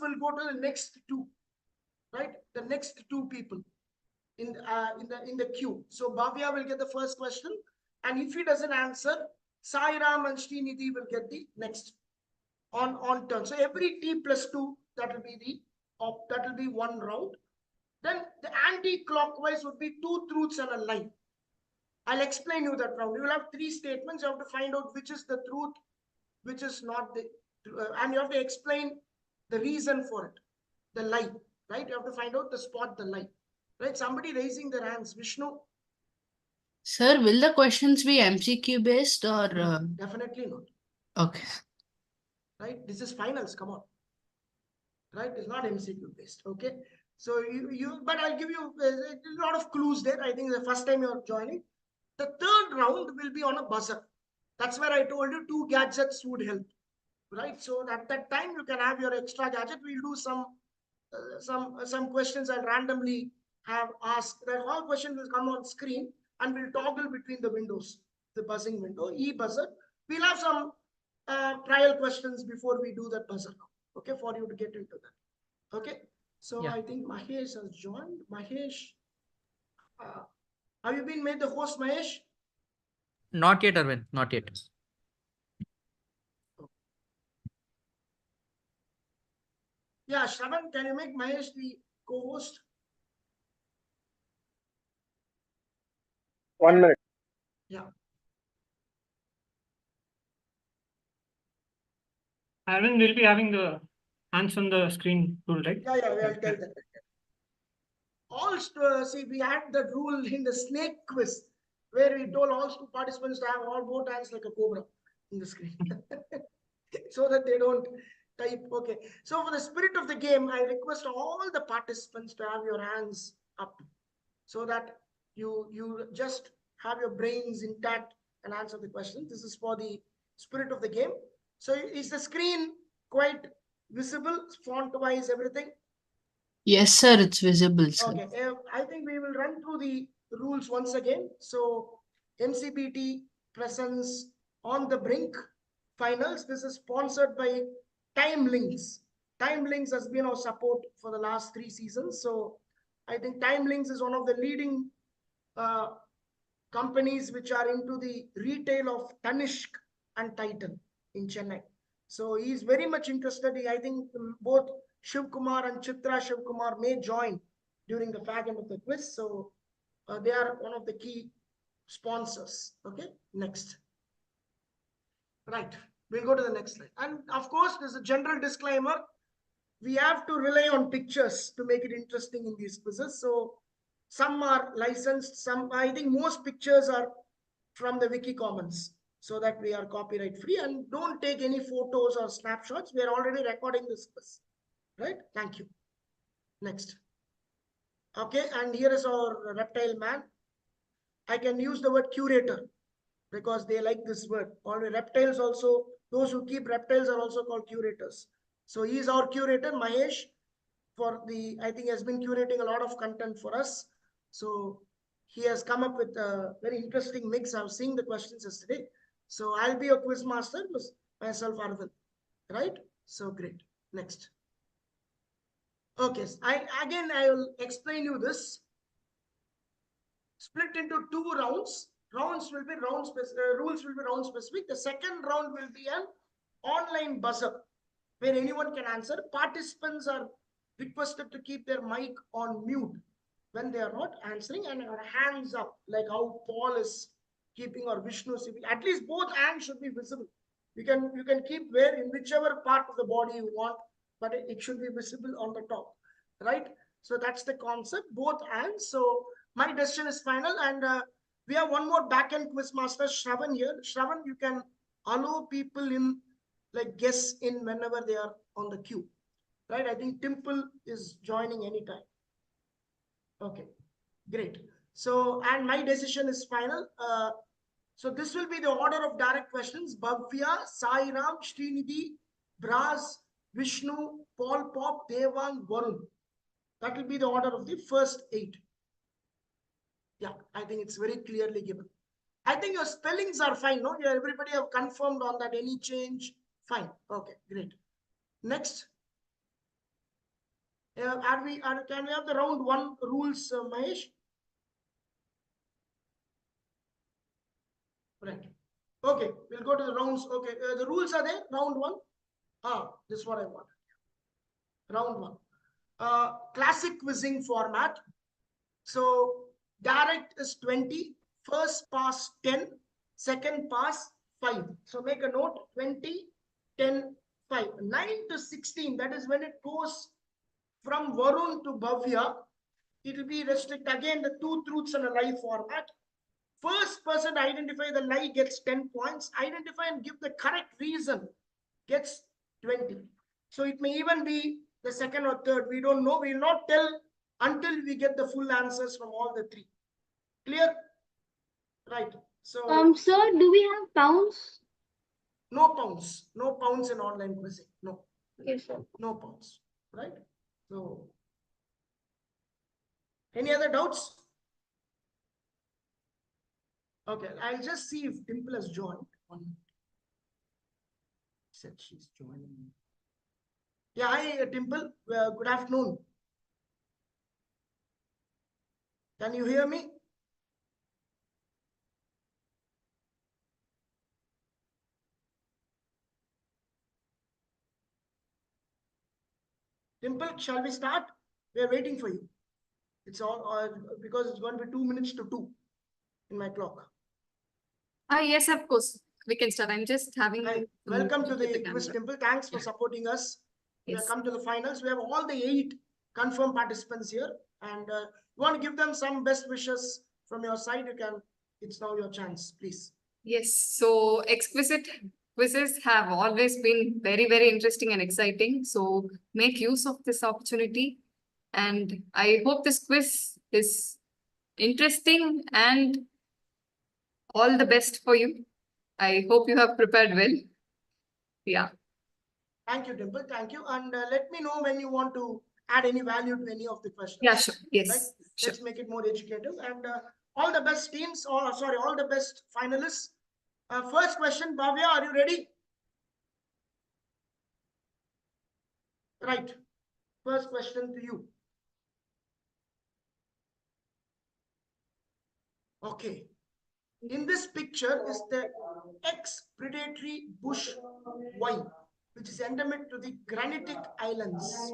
will go to the next two, right? The next two people in the queue. So Bhavya will get the first question, and if he doesn't answer, Sai Ram and Srinidhi will get the next on turn. So every T plus 2, that will be one round. Then the anti-clockwise would be 2 truths and a lie. I'll explain you that round. You will have 3 statements. You have to find out which is the truth, which is not the, and you have to explain the reason for it, the lie, right? You have to find out the spot, the lie, right? Somebody raising their hands, Vishnu. Sir, will the questions be MCQ based or? Definitely not. Okay. Right? This is finals. Come on. Right? It's not MCQ based. Okay. So but I'll give you a lot of clues there. I think the first time you're joining. The third round will be on a buzzer. That's where I told you 2 gadgets would help. Right? So at that time you can have your extra gadget. We'll do some questions I'll randomly have asked. That all question will come on screen and we'll toggle between the windows, the buzzing window, e-buzzer. We'll have some trial questions before we do that buzzer, okay, for you to get into that. Okay, so yeah. I think Mahesh has joined. Mahesh, have you been made the host, Mahesh? Not yet, Arvind, not yet. Yeah, Shravan, can you make Mahesh the co-host? 1 minute. Yeah. Arvind will be having the hands on the screen tool, right? Yeah, we'll tell that. Also, see, we had the rule in the snake quiz where we told all participants to have all both hands like a cobra in the screen so that they don't type. Okay. So for the spirit of the game, I request all the participants to have your hands up so that you just have your brains intact and answer the question. This is for the spirit of the game. So is the screen quite visible, font-wise, everything? Yes, sir, it's visible, sir. Okay, I think we will run through the rules once again. So MCBT presents on the brink finals. This is sponsored by Time Links. Time Links has been our support for the last 3 seasons. So I think Time Links is one of the leading companies which are into the retail of Tanishq and Titan in Chennai. So he's very much interested. I think both Shiv Kumar and Chitra Shiv Kumar may join during the fag end of the quiz. So they are one of the key sponsors. Okay, next. Right, we'll go to the next slide. And of course, there's a general disclaimer. We have to rely on pictures to make it interesting in these quizzes. So some are licensed, I think most pictures are from the Wiki Commons so that we are copyright free, and don't take any photos or snapshots. We are already recording this quiz. Right? Thank you. Next. Okay, and here is our reptile man. I can use the word curator because they like this word. All the reptiles also, those who keep reptiles are also called curators. So he is our curator, Mahesh, I think has been curating a lot of content for us. So he has come up with a very interesting mix. I was seeing the questions yesterday. So I'll be a quiz master, myself, Arvind. Right? So great. Next. Okay, I will explain you this. Split into 2 rounds. Rules will be round specific. The second round will be an online buzzer where anyone can answer. Participants are requested to keep their mic on mute when they are not answering and our hands up, like how Paul is keeping, or Vishnu. At least both hands should be visible. You can keep in whichever part of the body you want, but it should be visible on the top, right? So that's the concept, both hands. So my decision is final, and we have one more back-end quiz master, Shravan here. Shravan, you can allow people in, like guess in whenever they are on the queue, right? I think Timple is joining anytime. Okay, great. So, and my decision is final. So this will be the order of direct questions. Bhavya, Sai Ram, Srinidhi, Braz, Vishnu, Paul Pop, Devang, Varun. That will be the order of the first 8. Yeah, I think it's very clearly given. I think your spellings are fine, no? Everybody have confirmed on that. Any change? Fine. Okay, great. Next. Can we have the round one rules, Mahesh? Right. Okay, we'll go to the rounds. Okay, the rules are there. Round one. This is what I want. Round one. Classic quizzing format. So direct is 20, first pass 10, second pass 5. So make a note, 20, 10, 5. 9 to 16, that is when it goes from Varun to Bhavya. It will be restricted. Again, the 2 truths and a lie format. First person to identify the lie gets 10 points. Identify and give the correct reason gets 20. So it may even be the second or third. We don't know. We will not tell until we get the full answers from all the 3. Clear? Right. So, sir, do we have pounds? no pounds. No pounds in online quizzing. No. Yes, sir. No pounds. Right? So, any other doubts? Okay, I'll just see if Dimple has joined. Said she's joining. Yeah, hi Dimple. Good afternoon. Can you hear me? Dimple, shall we start? We are waiting for you. It's all because it's going to be 2 minutes to 2 in my clock. Yes, of course. We can start. I'm just having. Hi, welcome to the quiz, camera. Dimple. Thanks for supporting us. We have Yes. come to the finals. We have all the 8 confirmed participants here, and you want to give them some best wishes from your side. You can. It's now your chance, please. Yes. So exquisite quizzes have always been very, very interesting and exciting. So make use of this opportunity. And I hope this quiz is interesting and all the best for you. I hope you have prepared well. Yeah. Thank you, Dimple. Thank you. And let me know when you want to add any value to any of the questions. Yeah, sure. Yes. Right? Sure. Let's make it more educative. And all the best teams, all the best finalists. First question, Bhavya, are you ready? Right. First question to you. Okay. In this picture is the X predatory bush wine, which is endemic to the granitic islands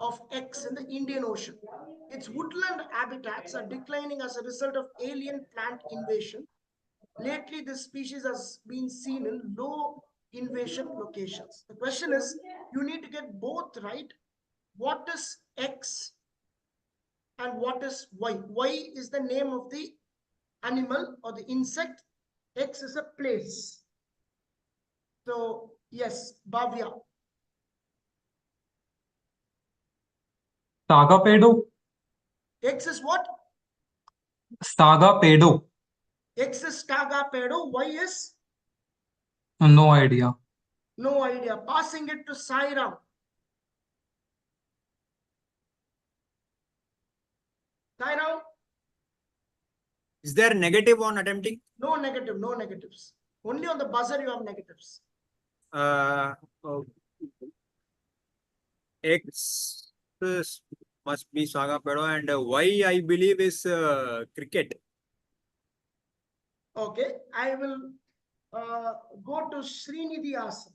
of X in the Indian Ocean. Its woodland habitats are declining as a result of alien plant invasion. Lately, this species has been seen in low invasion locations. The question is, you need to get both right. What is X and what is Y? Y is the name of the animal or the insect. X is a place. So, yes, Bhavya. Tagapedo. X is what? Tagapedo. X is Tagapedo. Y is? No idea. No idea. Passing it to Sairam. Sairam? Is there negative on attempting? No negative, no negatives. Only on the buzzer you have negatives. Oh. X must be Saga Pedo and Y I believe is cricket. Okay, I will go to Srinidhi Asa.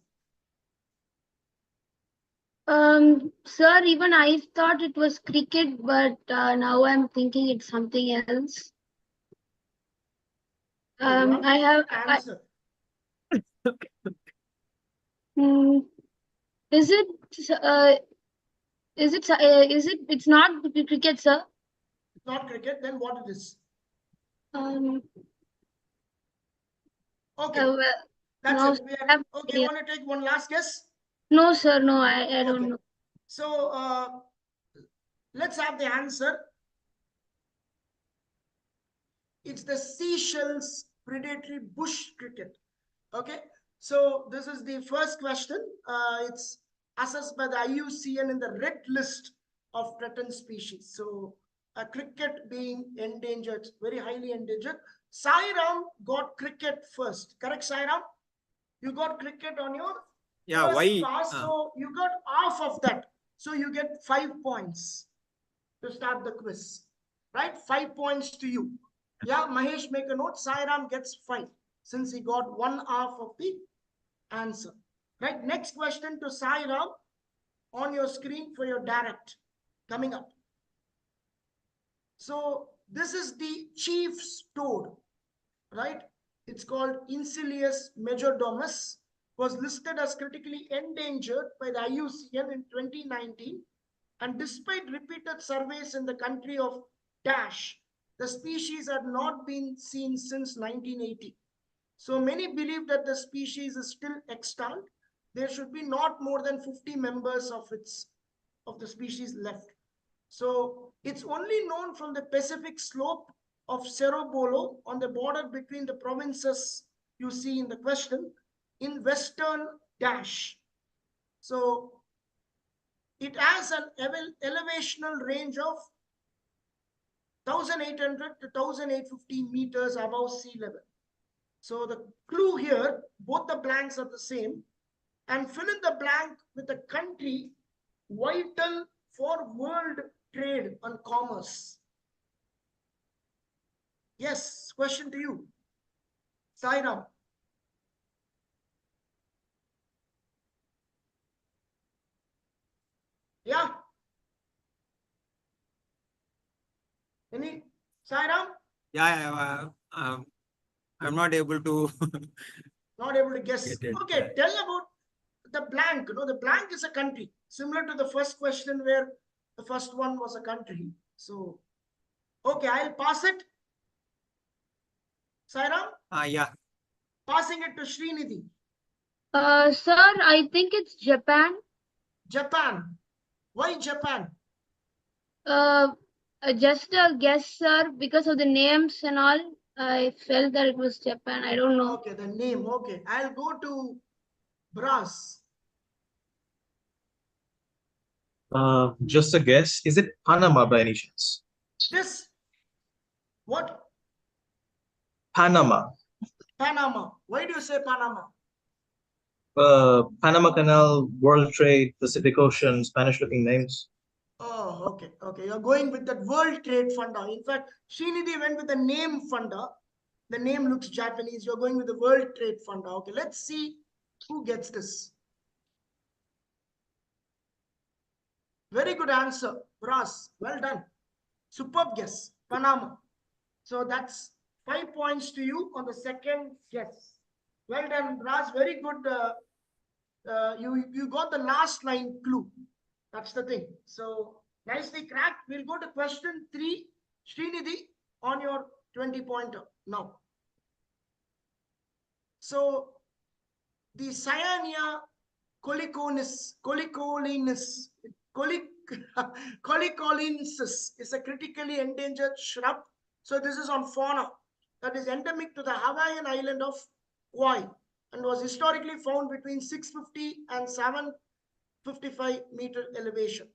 Sir, even I thought it was cricket, but now I'm thinking it's something else. I have. Answer. Is it? It's not cricket, sir. It's not cricket, then what it is? Um. Okay, Well, that's no, it. We have- okay, yeah. want to take one last guess? No, sir. No, I don't Okay. know. So let's have the answer. It's the Seychelles predatory bush cricket. Okay, so this is the first question. It's assessed by the IUCN in the red list of threatened species. So a cricket being endangered, very highly endangered. Sairam got cricket first. Correct, Sairam? You got cricket on your Yeah, first Y. pass, so you got half of that. So you get 5 points to start the quiz, right? 5 points to you. Yeah, Mahesh, make a note. Sairam gets 5 since he got 1/2 of the answer. Right, next question to Sairam on your screen for your direct coming up. So this is the chief's toad, right? It's called Incilius majordomus, was listed as critically endangered by the IUCN in 2019. And despite repeated surveys in the country of Dash, the species had not been seen since 1980. So many believe that the species is still extant. There should be not more than 50 members of the species left. So it's only known from the Pacific slope of Cerro Bolo on the border between the provinces you see in the question in western Dash. So it has an elevational range of 1,800 to 1,850 meters above sea level. So the clue here, both the blanks are the same, and fill in the blank with a country vital for world trade and commerce. Yes, question to you. Sairam. Yeah. Any? Sairam? Yeah, I'm not able to. Not able to guess. Get it, Okay, yeah. tell about the blank. The blank is a country, similar to the first question where the first one was a country. So, okay, I'll pass it. Sairam, Yeah. passing it to Srinidhi. Sir, I think it's Japan. Japan. Why Japan? Just a guess, sir, because of the names and all. I felt that it was Japan. I don't know. Okay, the name. Okay, I'll go to Brass. Just a guess. Is it Panama by any chance? This, what? Panama. Panama. Why do you say Panama? Panama Canal, World Trade, Pacific Ocean, Spanish-looking names. Oh, okay, okay. You're going with that World Trade Funda. In fact, Srinidhi went with the name Funda. The name looks Japanese. You're going with the World Trade Funda. Okay, let's see who gets this. Very good answer, Brass. Well done. Superb guess. Panama. So that's 5 points to you on the second guess. Well done, Brass. Very good. You got the last line clue. That's the thing. So nicely cracked. We'll go to question 3. Srinidhi, on your 20-pointer now. So the Cyanea colicolensis is a critically endangered shrub. So this is on fauna that is endemic to the Hawaiian island of Kauai and was historically found between 650 and 755-meter elevation.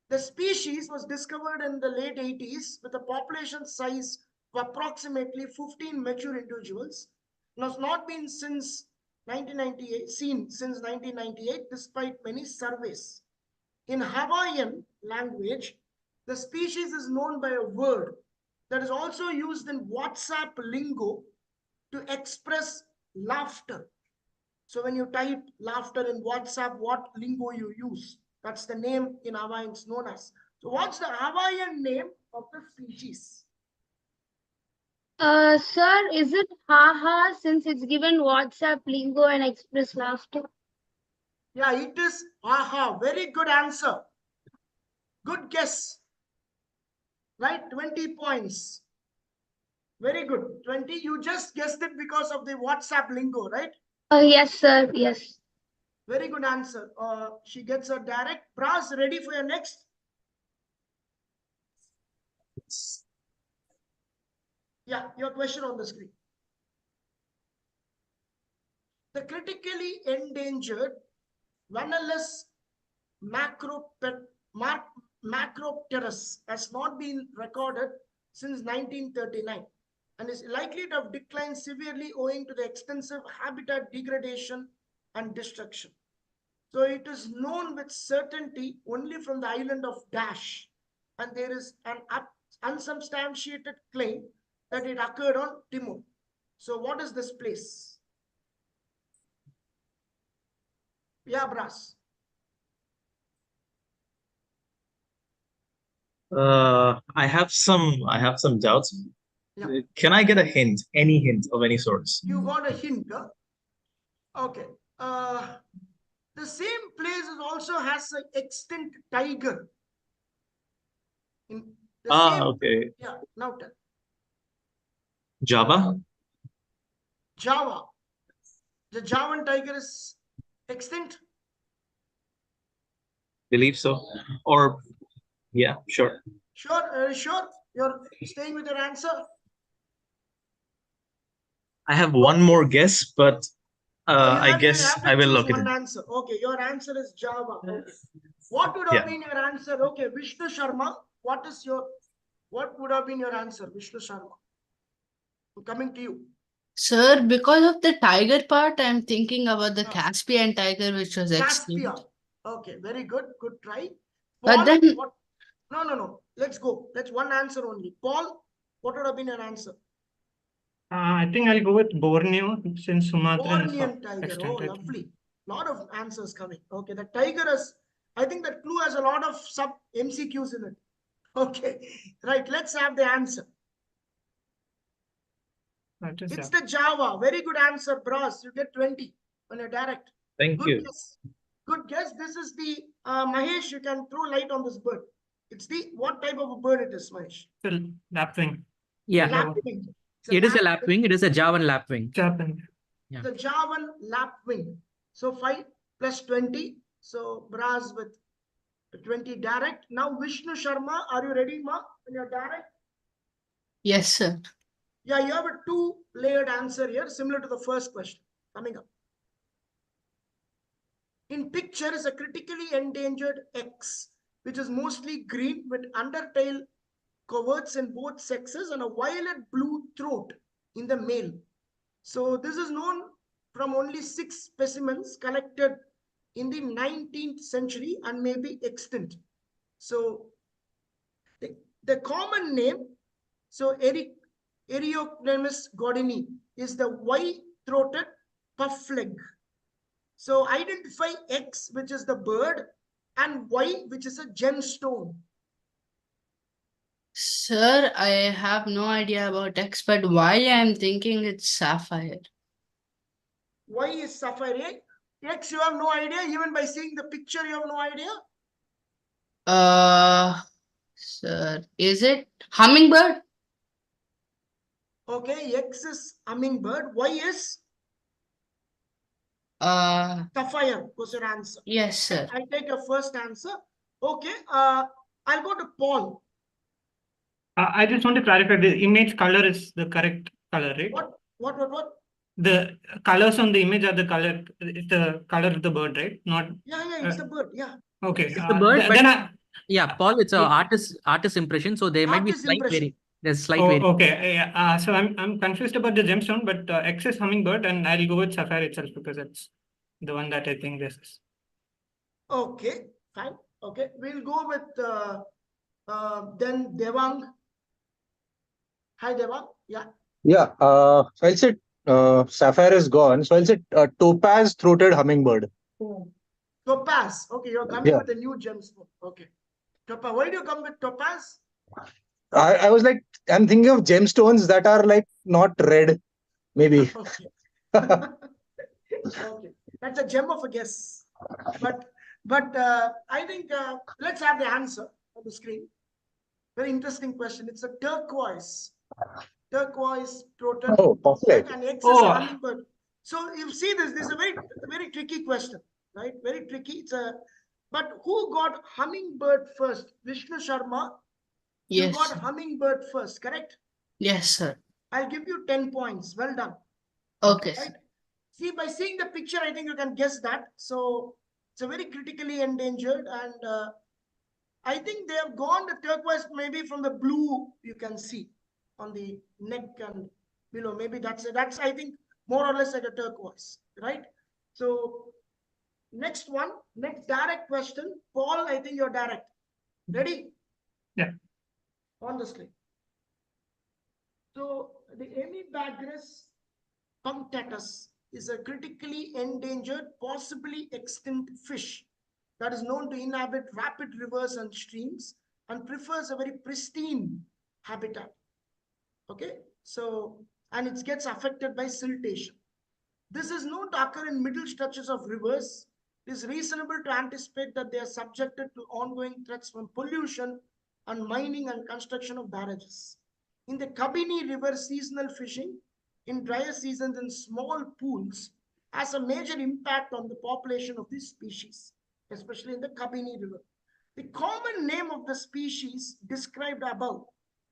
The species was discovered in the late 80s with a population size of approximately 15 mature individuals and has not been seen since 1998 despite many surveys. In Hawaiian language, the species is known by a word that is also used in WhatsApp lingo to express laughter. So when you type laughter in WhatsApp, what lingo you use? That's the name in Hawaiian it's known as. So what's the Hawaiian name of the species? Sir, is it haha since it's given WhatsApp lingo and express laughter? Yeah, it is haha. Very good answer. Good guess. Right? 20 points. Very good. 20. You just guessed it because of the WhatsApp lingo, right? Yes, sir. Yes. Very good answer. She gets a direct. Brass, ready for your next? Yeah, your question on the screen. The critically endangered Vanellus macropterus has not been recorded since 1939 and is likely to have declined severely owing to the extensive habitat degradation and destruction. So it is known with certainty only from the island of Dash. And there is an unsubstantiated claim that it occurred on Timor. So what is this place? Yeah, Brass. I have some doubts. Yeah. Can I get a hint? Any hint of any sorts? You got a hint, huh? Okay. The same place also has an extinct tiger. In the same, Okay. yeah, now tell. Java? Java. The Javan tiger is extinct. Believe so. Or yeah, sure. Sure. You're staying with your answer. I have one more guess, but I You guess have to I will choose lock it one in. answer. Okay, your answer is Java. Okay. What would have Yeah. been your answer? Okay, Vishnu Sharma. What would have been your answer, Vishnu Sharma? I'm coming to you. Sir, because of the tiger part, I'm thinking about the Yeah. Caspian tiger, which was extinct. Caspia. Okay, very good. Good try. But Paul, then- what? No. Let's go. Let's one answer only. Paul, what would have been your answer? I think I'll go with Borneo since Sumatra is Bornean tiger. extant, Oh, I think. lovely. Lot of answers coming. Okay, the tiger is, I think that clue has a lot of sub MCQs in it. Okay, right. Let's have the answer. That is, It's yeah. the Java. Very good answer, Bros. You get 20 when you're direct. Thank Good you. guess. Good guess. This is the Mahesh. You can throw light on this bird. It's the what type of a bird it is, Mahesh? It's a lapwing. Yeah, Lapwing. it is a lapwing. It is a Javan lapwing. Japan. Yeah. The Javan lapwing. So 5 plus 20. So Bras with 20 direct. Now Vishnu Sharma, are you ready, Ma? When you're direct? Yes, sir. Yeah, you have a 2-layered answer here, similar to the first question. Coming up. In picture is a critically endangered X, which is mostly green with undertail coverts in both sexes and a violet blue throat in the male. So this is known from only 6 specimens collected in the 19th century and may be extinct. So the common name, so Eriocnemus godini, is the white-throated puffleg. So identify X, which is the bird, and Y, which is a gemstone. Sir, I have no idea about X, but why I'm thinking it's sapphire. Y is sapphire. X, you have no idea. Even by seeing the picture, you have no idea. Sir, is it hummingbird? Okay, X is hummingbird. Y is sapphire was your answer. Yes, sir. I take your first answer. Okay, I'll go to Paul. I just want to clarify the image color is the correct color, right? What? The colors on the image are the color of the bird, right? Not Yeah, it's the bird. Yeah. okay. It's the bird, but then yeah, Paul, it's a artist impression, so there might be Artist slight impression. variation. There's slight oh, variation. okay. Yeah. So I'm confused about the gemstone, but X is hummingbird, and I'll go with sapphire itself because it's the one that I think this is. Okay, fine. Okay, we'll go with then Devang. Hi, Devang. Yeah. Yeah, so I'll say sapphire is gone. So I'll say topaz throated hummingbird. Topaz. Okay, you're coming Yeah. with a new gemstone. Okay. Topaz. Why do you come with topaz? I was like, I'm thinking of gemstones that are like not red, maybe. Okay. Okay. That's a gem of a guess. But I think let's have the answer on the screen. Very interesting question. It's a turquoise throated Oh, perfect. and X is Oh. hummingbird. So you see this is a very tricky question, right? Very tricky. But who got hummingbird first? Vishnu Sharma. You Yes, got sir. hummingbird first, correct? Yes, sir. I'll give you 10 points. Well done. Okay, sir. Right? See, by seeing the picture, I think you can guess that. So it's a very critically endangered, and I think they have gone the turquoise maybe from the blue you can see on the neck and below. Maybe that's I think more or less like a turquoise, right? So Next one, next direct question. Paul, I think you're direct. Ready? Yeah. On the slide. So the Hemibagris punctatus is a critically endangered, possibly extinct fish that is known to inhabit rapid rivers and streams and prefers a very pristine habitat. Okay, so, and it gets affected by siltation. This is known to occur in middle stretches of rivers. It is reasonable to anticipate that they are subjected to ongoing threats from pollution and mining and construction of barrages. In the Kabini River, seasonal fishing in drier seasons in small pools has a major impact on the population of this species, especially in the Kabini River. The common name of the species described above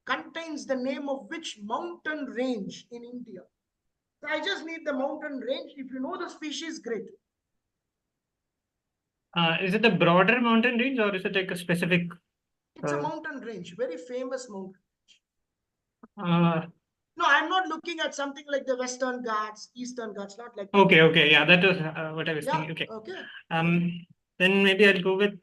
contains the name of which mountain range in India? So I just need the mountain range. If you know the species, great. Is it a broader mountain range or is it like a specific? It's a mountain range, very famous mountain. Uh, No, I'm not looking at something like the Western Ghats, Eastern Ghats, not like that. okay, yeah, that was what I was Yeah, thinking. Okay. okay. Then maybe I'll go with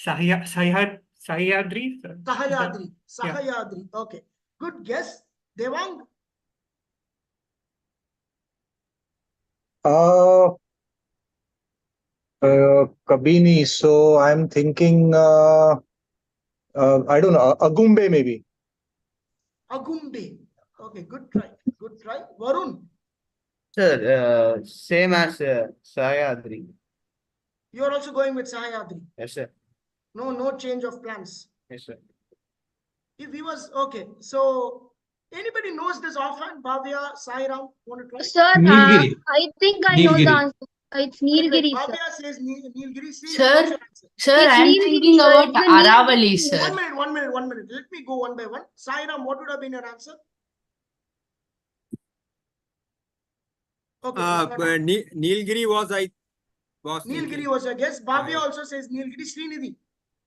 Sahyadri. Is that- Sahayadri, Yeah. Sahayadri. Okay, good guess. Devang, Uh, Kabini. So I'm thinking, I don't know, Agumbe maybe. Agumbe. Okay, good try. Good try. Varun, Sir, same as Sayadri. you're also going with Sahayadri. Yes, sir. No change of plans. Yes, sir. If he was okay, so anybody knows this offhand? Bhavya, Sairam, want to try? Sir, Nilgiri. I think I know the Nilgiri. answer. It's Wait, Nilgiri, sir. Bhavya says Nilgiri. Srini, Sir, what's your answer? sir, It's I'm Nilgiri, thinking sir. about It's the Nilgiri. Aravali, sir. 1 minute. Let me go one by one. Sairam, what would have been your answer? Okay. Nilgiri was Nilgiri thinking. was your guess. Bhavya also says Nilgiri. Srinidhi.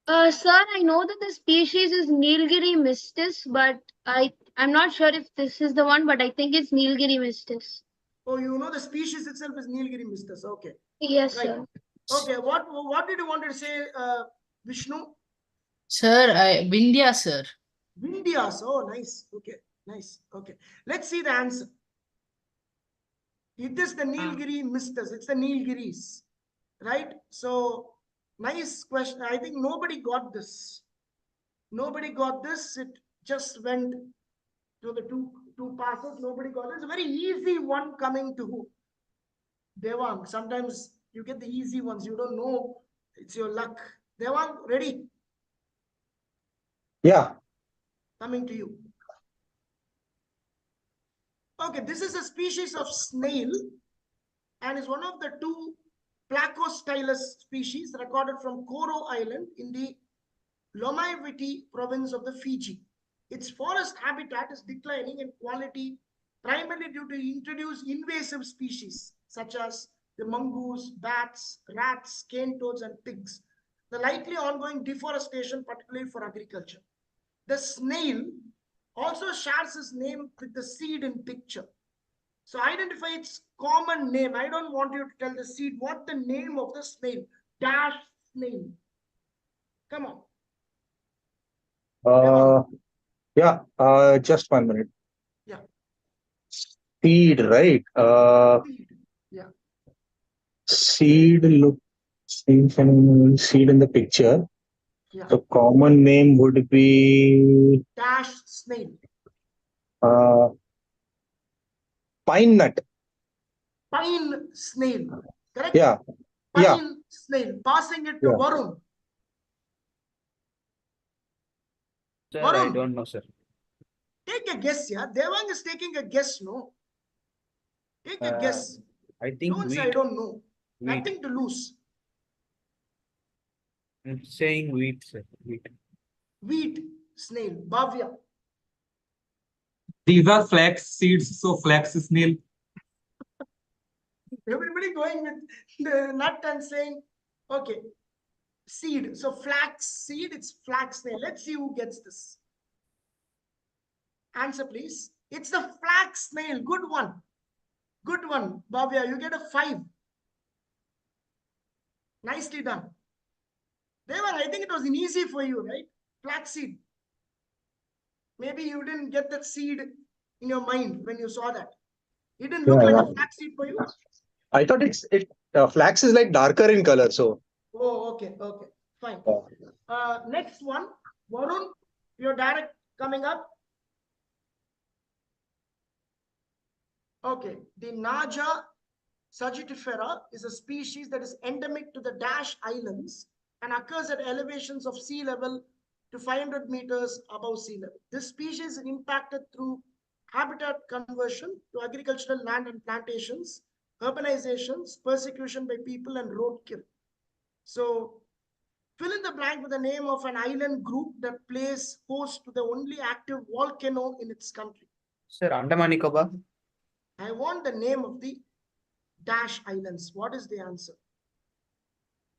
Sir, I know that the species is Nilgiri mistis, but I'm not sure if this is the one, but I think it's Nilgiri mistis. Oh, you know the species itself is Nilgiri mistus. Okay. Yes, Right. sir. Okay. What did you want to say, Vishnu? Sir, Vindhya, sir. Vindhyas. Oh, nice. Okay. Nice. Okay. Let's see the answer. It is the Nilgiri mistus. It's the Nilgiris. Right? So, nice question. I think nobody got this. Nobody got this. It just went to the two passes. Nobody got it. It's a very easy one coming to Devang. Sometimes you get the easy ones. You don't know. It's your luck. Devang, ready? Yeah. Coming to you. Okay, this is a species of snail and is one of the two Placostylus species recorded from Koro Island in the Lomaiviti province of the Fiji. Its forest habitat is declining in quality primarily due to introduced invasive species such as the mongoose, bats, rats, cane toads, and pigs. The likely ongoing deforestation, particularly for agriculture. The snail also shares its name with the seed in picture. So identify its common name. I don't want you to tell the seed what the name of the snail. Dash snail. Come on. Yeah. Just 1 minute. Yeah. Seed, right? Seed. Yeah. Seed look. Seed in the picture. Yeah. The common name would be Dash snail. pine nut. Pine snail. Correct? Yeah. Pine Yeah. snail. Passing it to Yeah. Varun. Sir, Varun. I don't know, sir. Take a guess, yeah. Devang is taking a guess, no? Take a guess. I think Don't say I wheat. don't know. Wheat. Nothing to lose. I'm saying wheat, sir. Wheat. Wheat snail. Bhavya. These are flax seeds, so flax snail. Everybody going with the nut and saying, okay, seed. So flax seed, it's flax snail. Let's see who gets this. Answer, please. It's the flax snail. Good one. Good one. Bhavya, you get a 5. Nicely done. Deva, I think it was easy for you, right? Flaxseed. Maybe you didn't get that seed in your mind when you saw that. It didn't look like a flaxseed for you? I thought flax is like darker in color, so. Oh, okay, fine. Next one, Varun, you're direct coming up. Okay, the Naja sagittifera is a species that is endemic to the Dash Islands and occurs at elevations of sea level to 500 meters above sea level. This species is impacted through habitat conversion to agricultural land and plantations, urbanizations, persecution by people, and roadkill. So, fill in the blank with the name of an island group that plays host to the only active volcano in its country. Sir, Andaman Nicobar. I want the name of the Dash Islands. What is the answer?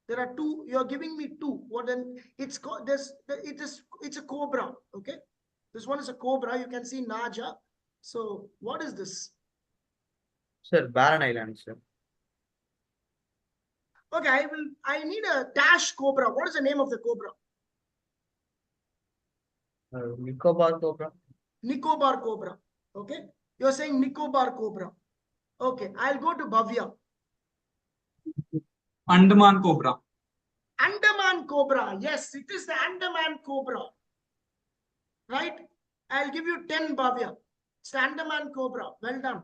There are two. You're giving me two. What then? It's called this. It's a cobra. Okay, this one is a cobra. You can see Naja. So what is this? Sir, Barren Island, sir. Okay, I need a Dash cobra. What is the name of the cobra? Nicobar Cobra. Nicobar cobra. Okay, you're saying Nicobar cobra. Okay, I'll go to Bhavya. Andaman cobra. Andaman cobra. Yes, it is the Andaman cobra. Right? I'll give you 10, Bhavya. It's the Andaman cobra. Well done.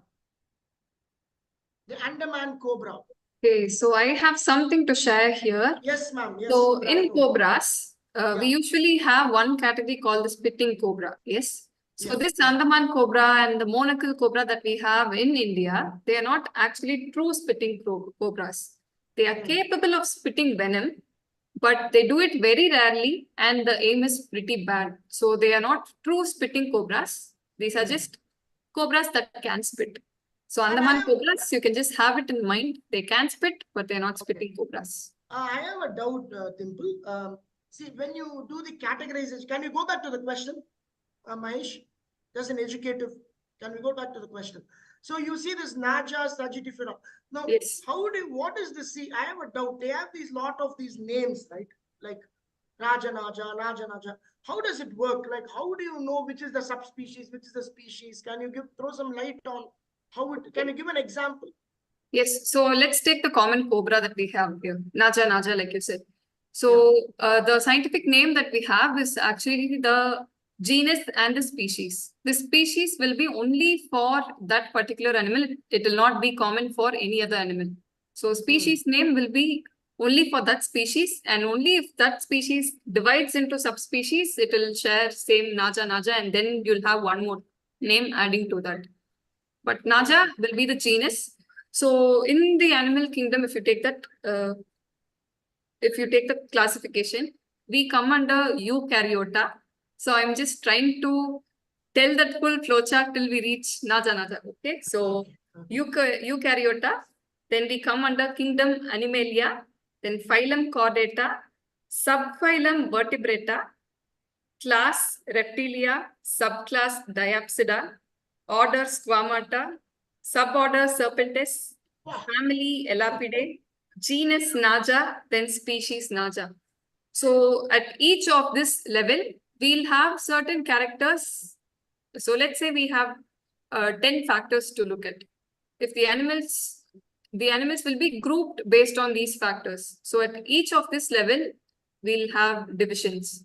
The Andaman cobra. Okay, so I have something to share here. Yes, ma'am. Yes. So bravo. in cobras, we Yeah. usually have one category called the spitting cobra. Yes. So Yes. this Andaman cobra and the monocle cobra that we have in India, they are not actually true spitting cobras. They are capable of spitting venom, but they do it very rarely and the aim is pretty bad. So they are not true spitting cobras. These are just cobras that can spit. So Andaman cobras, you can just have it in mind. They can spit, but they're not spitting cobras. I have a doubt, Dimple. See, when you do the categorization, can you go back to the question, Mahesh? Just an educative. Can we go back to the question? So you see this Naja sagittifera. Now, Yes. what is this? See, I have a doubt. They have these lot of these names, right? Like Raja Naja, Naja Naja. How does it work? Like, how do you know which is the subspecies, which is the species? Can you throw some light on how it? Can you give an example? Yes, so let's take the common cobra that we have here, Naja Naja, like you said. So the scientific name that we have is actually the genus and the species. The species will be only for that particular animal. It will not be common for any other animal. So species name will be only for that species, and only if that species divides into subspecies, it will share same Naja Naja, and then you'll have one more name adding to that. But Naja will be the genus. So in the animal kingdom, if you take that, if you take the classification, we come under Eukaryota. So I'm just trying to tell that full flowchart till we reach Naja Naja. Okay, so Eukaryota, then we come under kingdom Animalia, then phylum Chordata, subphylum Vertebrata, class Reptilia, subclass Diapsida, order Squamata, suborder Serpentes, family Elapidae, genus Naja, then species Naja. So at each of this level, we'll have certain characters. So let's say we have 10 factors to look at. If the animals will be grouped based on these factors. So at each of this level, we'll have divisions.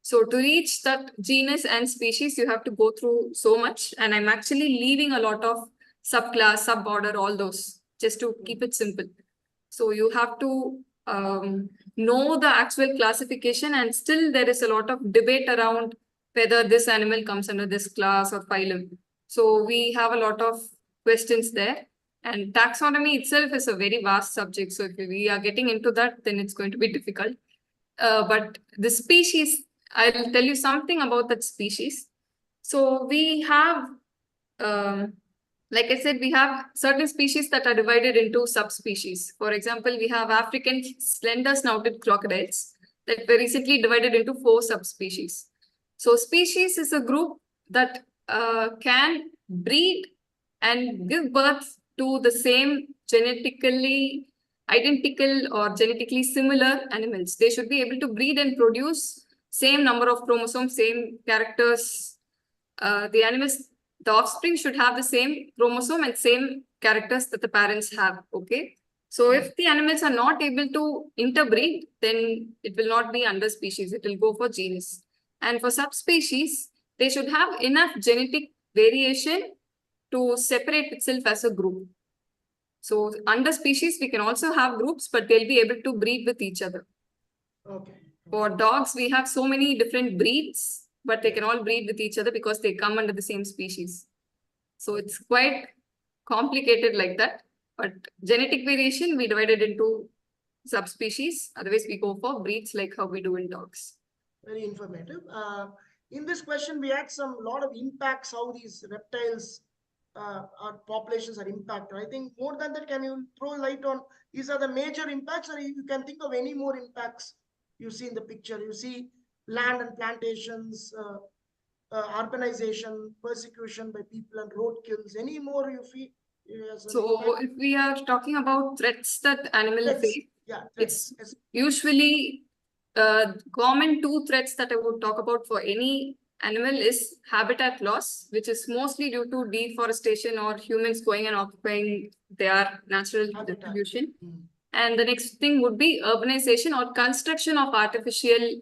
So to reach that genus and species, you have to go through so much. And I'm actually leaving a lot of subclass, suborder, all those, just to keep it simple. So you have to know the actual classification, and still there is a lot of debate around whether this animal comes under this class or phylum. So we have a lot of questions there. And taxonomy itself is a very vast subject. So if we are getting into that, then it's going to be difficult. But the species, I'll tell you something about that species. So we have, like I said, we have certain species that are divided into subspecies. For example, we have African slender-snouted crocodiles that were recently divided into 4 subspecies. So species is a group that can breed and give birth to the same genetically identical or genetically similar animals. They should be able to breed and produce same number of chromosomes, same characters. The animals, the offspring should have the same chromosome and same characters that the parents have. Okay. So if the animals are not able to interbreed, then it will not be under species. It will go for genus. And for subspecies, they should have enough genetic variation to separate itself as a group. So under species, we can also have groups, but they'll be able to breed with each other. Okay. For dogs, we have so many different breeds, but they can all breed with each other because they come under the same species. So it's quite complicated like that. But genetic variation, we divide it into subspecies. Otherwise, we go for breeds like how we do in dogs. Very informative. In this question, we had some lot of impacts, how these reptiles, our populations are impacted. I think more than that, can you throw light on these are the major impacts, or you can think of any more impacts you see in the picture? You see land and plantations, urbanization, persecution by people and road kills. Any more you feel? So if we are talking about threats that animals face, yeah, it's usually common two threats that I would talk about for any animal is habitat loss, which is mostly due to deforestation or humans going and occupying their natural distribution. And the next thing would be urbanization or construction of artificial,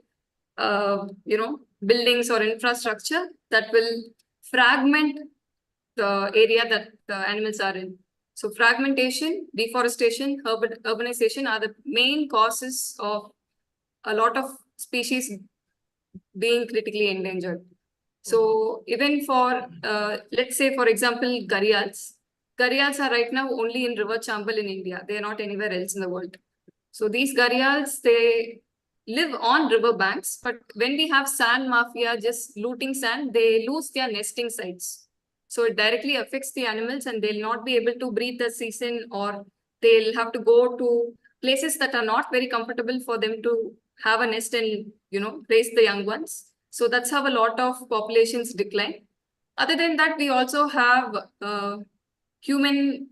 buildings or infrastructure that will fragment the area that the animals are in. So fragmentation, deforestation, urbanization are the main causes of a lot of species being critically endangered. So even for, let's say, for example, gharials. Gharials are right now only in River Chambal in India. They are not anywhere else in the world. So these gharials, they live on river banks, but when we have sand mafia just looting sand, they lose their nesting sites. So it directly affects the animals and they'll not be able to breed the season, or they'll have to go to places that are not very comfortable for them to have a nest and, raise the young ones. So that's how a lot of populations decline. Other than that, we also have human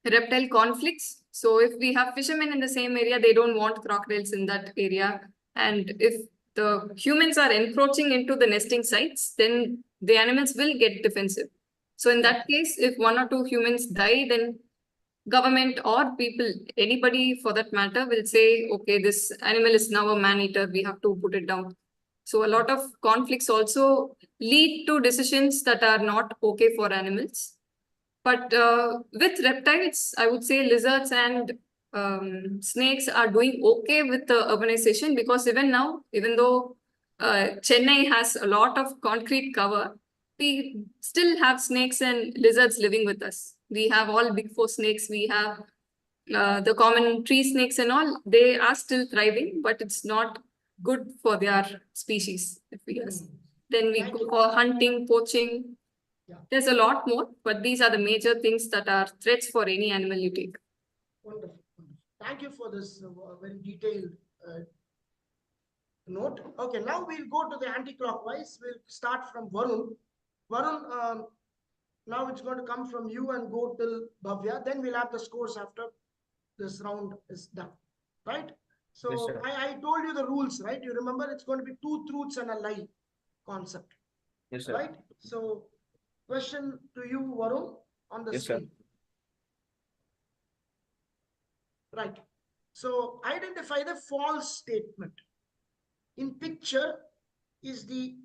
reptile conflicts. So if we have fishermen in the same area, they don't want crocodiles in that area. And if the humans are encroaching into the nesting sites, then the animals will get defensive. So in that case, if one or two humans die, then government or people, anybody for that matter, will say, okay, this animal is now a man-eater, we have to put it down. So a lot of conflicts also lead to decisions that are not okay for animals. But with reptiles, I would say lizards and snakes are doing okay with the urbanization, because even now, even though Chennai has a lot of concrete cover, we still have snakes and lizards living with us. We have all big four snakes. We have the common tree snakes and all. They are still thriving, but it's not good for their species, if we ask. Then we go for hunting, poaching. There's a lot more, but these are the major things that are threats for any animal you take. Wonderful. Thank you for this very detailed note. Okay, now we'll go to the anti-clockwise. We'll start from Varun. Varun, now it's going to come from you and go till Bhavya. Then we'll have the scores after this round is done. Right? So Yes, I told you the rules, right? You remember it's going to be two truths and a lie concept. Yes, sir. Right? So question to you, Varun, on the Yes, sir. screen. Right. So identify the false statement. In picture is the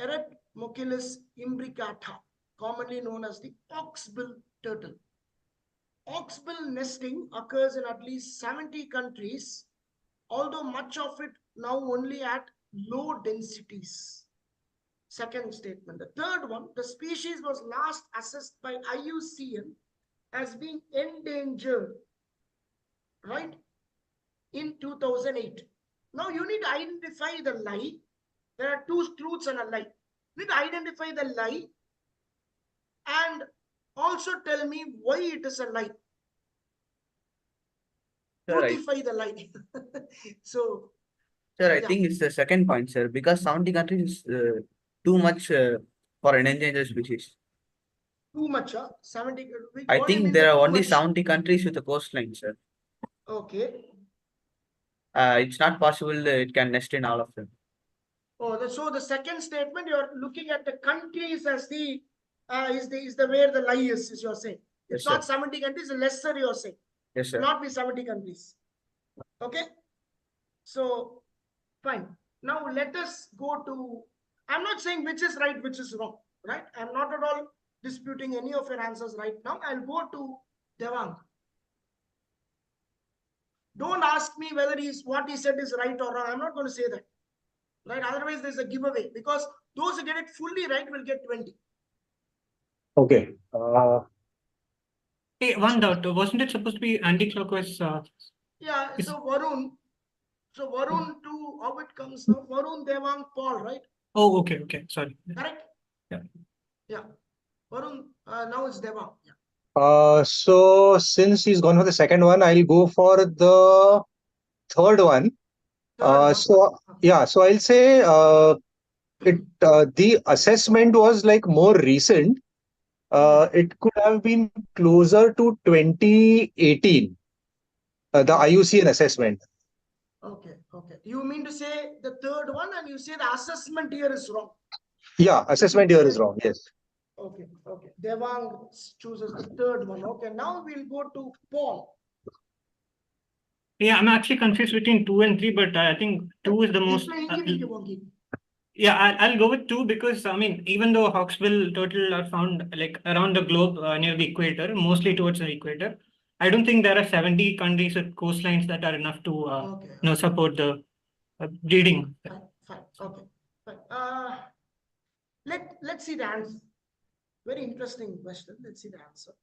Eretmochilus imbricata, commonly known as the oxbill turtle. Oxbill nesting occurs in at least 70 countries, although much of it now only at low densities. Second statement. The third one, the species was last assessed by IUCN as being endangered, right, in 2008. Now you need to identify the lie. There are two truths and a lie. You need to identify the lie and also tell me why it is a lie. Sir, Notify the lie. So, Sir, I yeah. think it's the second point, sir, because 70 countries is too much for an endangered species. Too much, huh? 70. I What do you think mean there by are too only much? 70 countries with a coastline, sir. Okay. It's not possible that it can nest in all of them. Oh, so the second statement, you're looking at the countries as the is the where the lie is you're saying. It's Yes, not sir. 70 countries, lesser you're saying. Yes, It sir. will not be 70 countries. Okay. So fine. Now let us go to, I'm not saying which is right, which is wrong, right? I'm not at all disputing any of your answers right now. I'll go to Devang. Don't ask me whether what he said is right or wrong. I'm not going to say that. Right? Otherwise, there's a giveaway because those who get it fully right will get 20. Okay. Hey, one doubt. Wasn't it supposed to be anti-clockwise? Yeah. Is- So Varun to how it comes now. Varun, Devang, Paul, right? Oh, okay, okay. Sorry. Correct? Yeah. Yeah. Varun, now it's Devang. Yeah. So since he's gone for the second one, I'll go for the third one. So yeah, so I'll say the assessment was like more recent. It could have been closer to 2018. The IUCN assessment. Okay. Okay. You mean to say the third one, and you say the assessment here is wrong. Yeah, assessment here is wrong. Yes. Okay. Okay. Devang chooses the third one. Okay. Now we'll go to Paul. Yeah, I'm actually confused between 2 and 3, but I think 2 is the most. Yeah, I'll go with 2 because I mean, even though hawksbill turtle are found like around the globe near the equator, mostly towards the equator, I don't think there are 70 countries with coastlines that are enough to support the breeding. Fine. Okay. Fine. Let's see the answer. Very interesting question. Let's see the answer.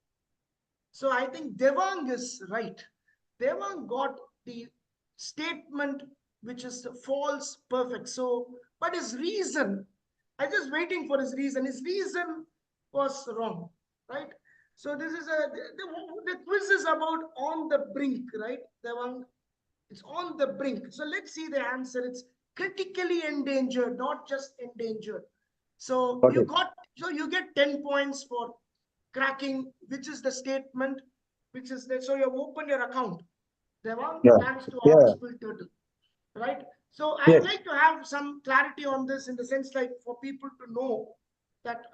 So I think Devang is right. Devang got the statement which is false perfect. So, but his reason, I'm just waiting for his reason. His reason was wrong, right? So this is the quiz is about on the brink, right? Devang, it's on the brink. So let's see the answer. It's critically endangered, not just endangered. So you get 10 points for cracking, which is the statement, which is that. So you open your account. Devang, thanks to Hawksbill Turtle, right? So I'd like to have some clarity on this in the sense like for people to know that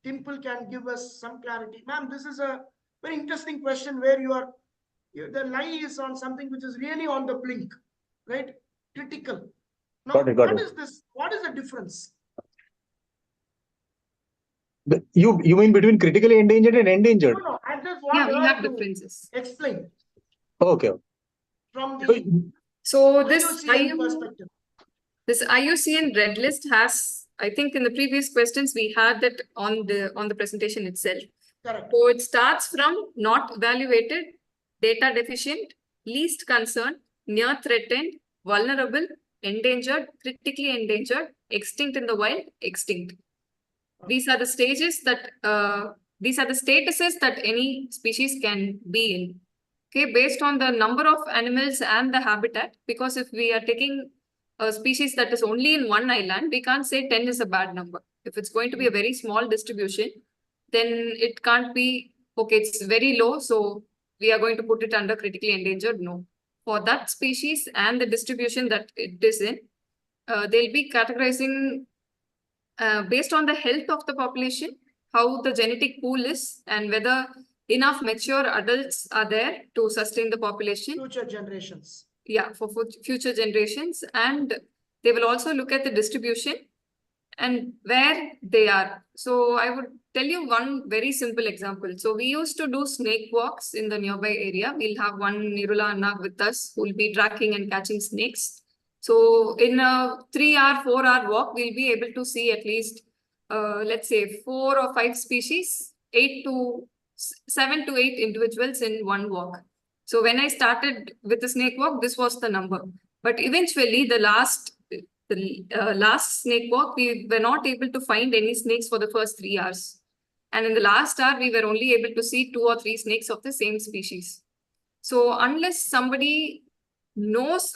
Dimple can give us some clarity. Ma'am, this is a very interesting question where the lie is on something which is really on the blink, right? Critical. Now, what is this? What is the difference? You mean between critically endangered and endangered? No, I just want we have to differences. explain. Okay. From the so this IUCN perspective. This IUCN red list has, I think in the previous questions, we had that on the presentation itself. Correct. So it starts from not evaluated, data deficient, least concerned, near threatened, vulnerable, endangered, critically endangered, extinct in the wild, extinct. These are the stages that, these are the statuses that any species can be in. Okay, based on the number of animals and the habitat, because if we are taking a species that is only in one island, we can't say 10 is a bad number. If it's going to be a very small distribution, then it can't be, okay, it's very low, so we are going to put it under critically endangered. No. For that species and the distribution that it is in, they'll be categorizing based on the health of the population, how the genetic pool is, and whether enough mature adults are there to sustain the population. Future generations. Yeah, for future generations. And they will also look at the distribution and where they are. So I would tell you one very simple example. So we used to do snake walks in the nearby area. We'll have one Nirula Anna with us who will be tracking and catching snakes. So in a 3-hour, 4-hour walk, we'll be able to see at least, let's say 4 or 5 species, 7 to 8 individuals in one walk. So when I started with the snake walk, this was the number. But eventually the last snake walk, we were not able to find any snakes for the first 3 hours. And in the last hour, we were only able to see 2 or 3 snakes of the same species. So unless somebody knows,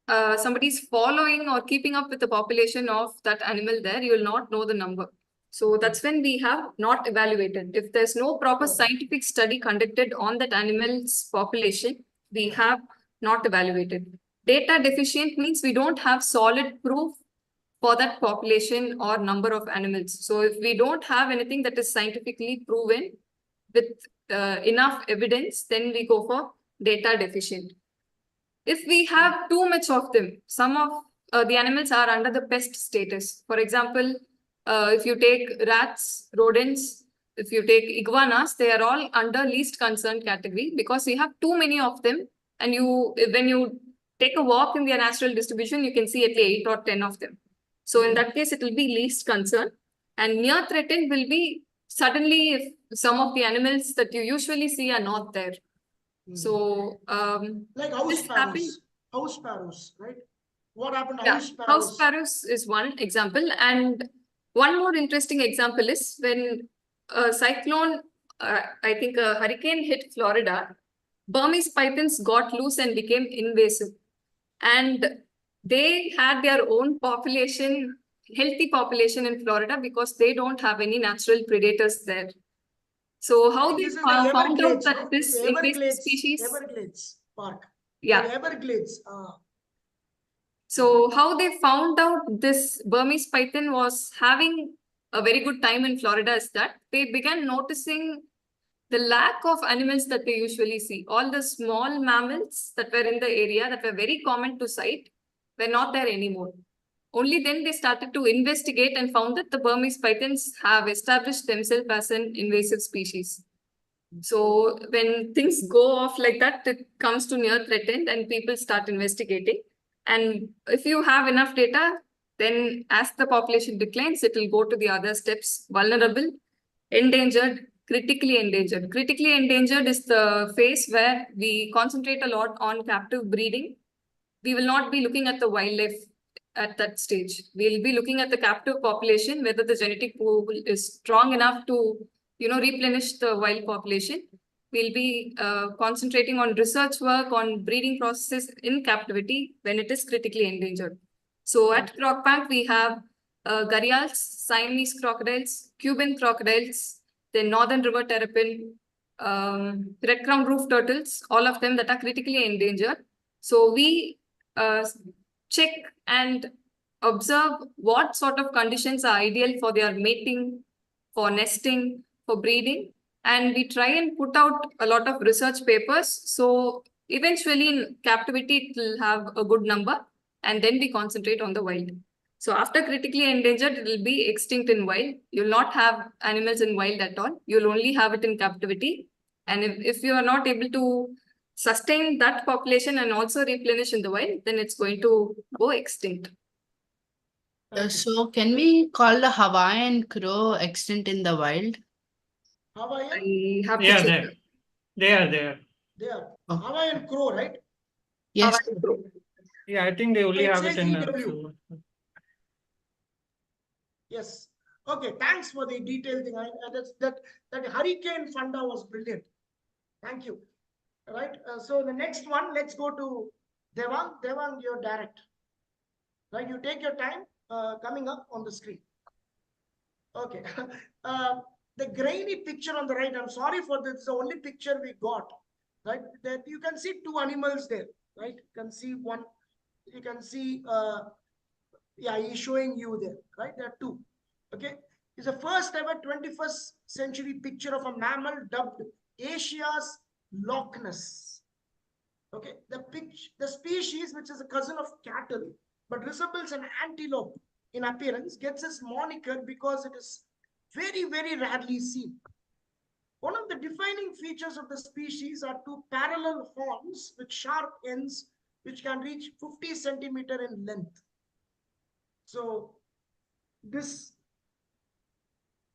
somebody's following or keeping up with the population of that animal there, you will not know the number. So that's when we have not evaluated. If there's no proper scientific study conducted on that animal's population, we have not evaluated. Data deficient means we don't have solid proof for that population or number of animals. So if we don't have anything that is scientifically proven with enough evidence, then we go for data deficient. If we have too much of them, some of the animals are under the pest status. For example, if you take rats, rodents, if you take iguanas, they are all under least concern category because we have too many of them. And when you take a walk in their natural distribution, you can see at least 8 or 10 of them. So in that case, it will be least concern. And near threatened will be suddenly if some of the animals that you usually see are not there. So like house this happened. sparrows, right? What happened to Yeah, house sparrows? house sparrows is one example. And one more interesting example is when a cyclone, I think a hurricane hit Florida, Burmese pythons got loose and became invasive. And they had their own population, healthy population in Florida because they don't have any natural predators there. So how they This is the found out Everglades, that no? this The invasive species, Everglades Park. yeah. The Everglades. So how they found out this Burmese python was having a very good time in Florida is that they began noticing the lack of animals that they usually see. All the small mammals that were in the area that were very common to sight were not there anymore. Only then they started to investigate and found that the Burmese pythons have established themselves as an invasive species. So when things go off like that, it comes to near threatened and people start investigating. And if you have enough data, then as the population declines, it will go to the other steps: vulnerable, endangered, critically endangered. Critically endangered is the phase where we concentrate a lot on captive breeding. We will not be looking at the wildlife at that stage. We'll be looking at the captive population, whether the genetic pool is strong enough to, replenish the wild population. We'll be concentrating on research work on breeding processes in captivity when it is critically endangered. So at Croc we have gharials, Siamese crocodiles, Cuban crocodiles, then northern river terrapin, red-crowned roof turtles, all of them that are critically endangered. So we check and observe what sort of conditions are ideal for their mating, for nesting, for breeding, and we try and put out a lot of research papers. So eventually in captivity, it will have a good number, and then we concentrate on the wild. So after critically endangered, it will be extinct in wild. You'll not have animals in wild at all. You'll only have it in captivity. And if you are not able to sustain that population and also replenish in the wild, then it's going to go extinct. So can we call the Hawaiian crow extinct in the wild? Hawaiian? I have to Yeah, check. they are there. They are Oh. Hawaiian crow, right? Yes. Hawaiian crow. Yeah, I think they only It have it says in EW. Yes. Okay. Thanks for the detailed thing. That hurricane funda was brilliant. Thank you. All right. So the next one, let's go to Devang. Devang, you're direct. Right. You take your time. Coming up on the screen. Okay. The grainy picture on the right. I'm sorry for this. It's the only picture we got. Right. That you can see two animals there. Right. You can see one. You can see. Yeah, he's showing you there, right? There are two. Okay, it's the first ever 21st century picture of a mammal dubbed Asia's Loch Ness. Okay, the species, which is a cousin of cattle but resembles an antelope in appearance, gets its moniker because it is very, very rarely seen. One of the defining features of the species are two parallel horns with sharp ends, which can reach 50 centimeter in length. So this